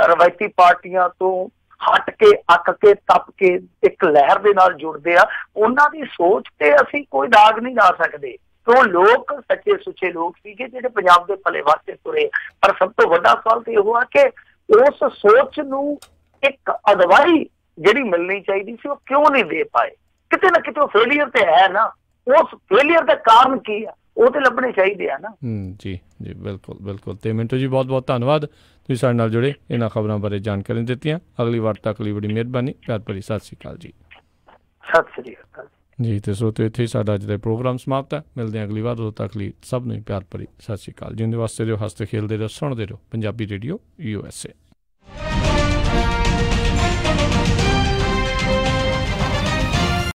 Speaker 2: ਰਵਾਇਤੀ ਪਾਰਟੀਆਂ ਤੋਂ ਹਟ ਕੇ, ਅੱਕ ਕੇ, ਤਪ ਕੇ ਇੱਕ ਲਹਿਰ ਦੇ ਨਾਲ ਜੁੜਦੇ ਆ, ਉਹਨਾਂ ਦੀ ਸੋਚ ਤੇ ਅਸੀਂ ਕੋਈ ਦਾਗ ਨਹੀਂ ਲਾ ਸਕਦੇ। ਉਹ ਲੋਕ ਸੱਚੇ ਸੁੱਚੇ ਲੋਕ ਸੀਗੇ ਜਿਹੜੇ ਪੰਜਾਬ ਦੇ ਭਲੇ ਵਾਸਤੇ ਤੁਰੇ। ਪਰ ਸਭ ਤੋਂ ਵੱਡਾ ਸਵਾਲ ਤੇ ਇਹ ਆ ਕਿ ਉਸ ਸੋਚ ਨੂੰ ਇੱਕ ਅਗਵਾਈ ਜਿਹੜੀ ਮਿਲਣੀ ਚਾਹੀਦੀ ਸੀ ਉਹ ਕਿਉਂ ਨਹੀਂ ਦੇ ਪਾਏ? ਕਿਤੇ ਨਾ ਕਿਤੇ ਉਹ ਫੇਲੀਅਰ ਤੇ ਹੈ ਨਾ। ਉਸ ਫੇਲੀਅਰ ਦਾ ਕਾਰਨ ਕੀ ਆ ਉਹ ਤੇ ਲੱਭਣੇ ਚਾਹੀਦੇ ਆ ਨਾ।
Speaker 1: ਜੀ ਜੀ ਬਿਲਕੁਲ ਬਿਲਕੁਲ। ਤੇ ਮਿੰਟੂ ਜੀ ਬਹੁਤ ਬਹੁਤ ਧੰਨਵਾਦ, ਤੁਸੀਂ ਸਾਡੇ ਨਾਲ ਜੁੜੇ, ਇਹਨਾਂ ਖਬਰਾਂ ਬਾਰੇ ਜਾਣਕਾਰੀ ਦਿੱਤੀਆਂ। ਅਗਲੀ ਵਾਰ ਤੱਕ ਲਈ ਬੜੀ ਮਿਹਰਬਾਨੀ, ਪਿਆਰ ਭਰੀ ਸਤਿ ਸ਼੍ਰੀ ਅਕਾਲ ਜੀ।
Speaker 2: ਸਤਿ ਸ਼੍ਰੀ ਅਕਾਲ
Speaker 1: ਜੀ। ਤੇ ਸੋ ਤੇ ਇੱਥੇ ਸਾਡਾ ਅੱਜ ਦਾ ਪ੍ਰੋਗਰਾਮ ਸਮਾਪਤ ਹੈ। ਮਿਲਦੇ ਹਾਂ ਅਗਲੀ ਵਾਰ, ਉਦੋਂ ਤੱਕ ਲਈ ਸਭ ਨੂੰ ਪਿਆਰ ਭਰੀ ਸਤਿ ਸ਼੍ਰੀ ਅਕਾਲ। ਜਿੰਦੇ ਵਾਸਤੇ ਰਹੋ, ਹੱਸਦੇ ਖੇਲਦੇ ਰਹੋ, ਸੁਣਦੇ ਰਹੋ ਪੰਜਾਬੀ ਰੇਡੀਓ USA।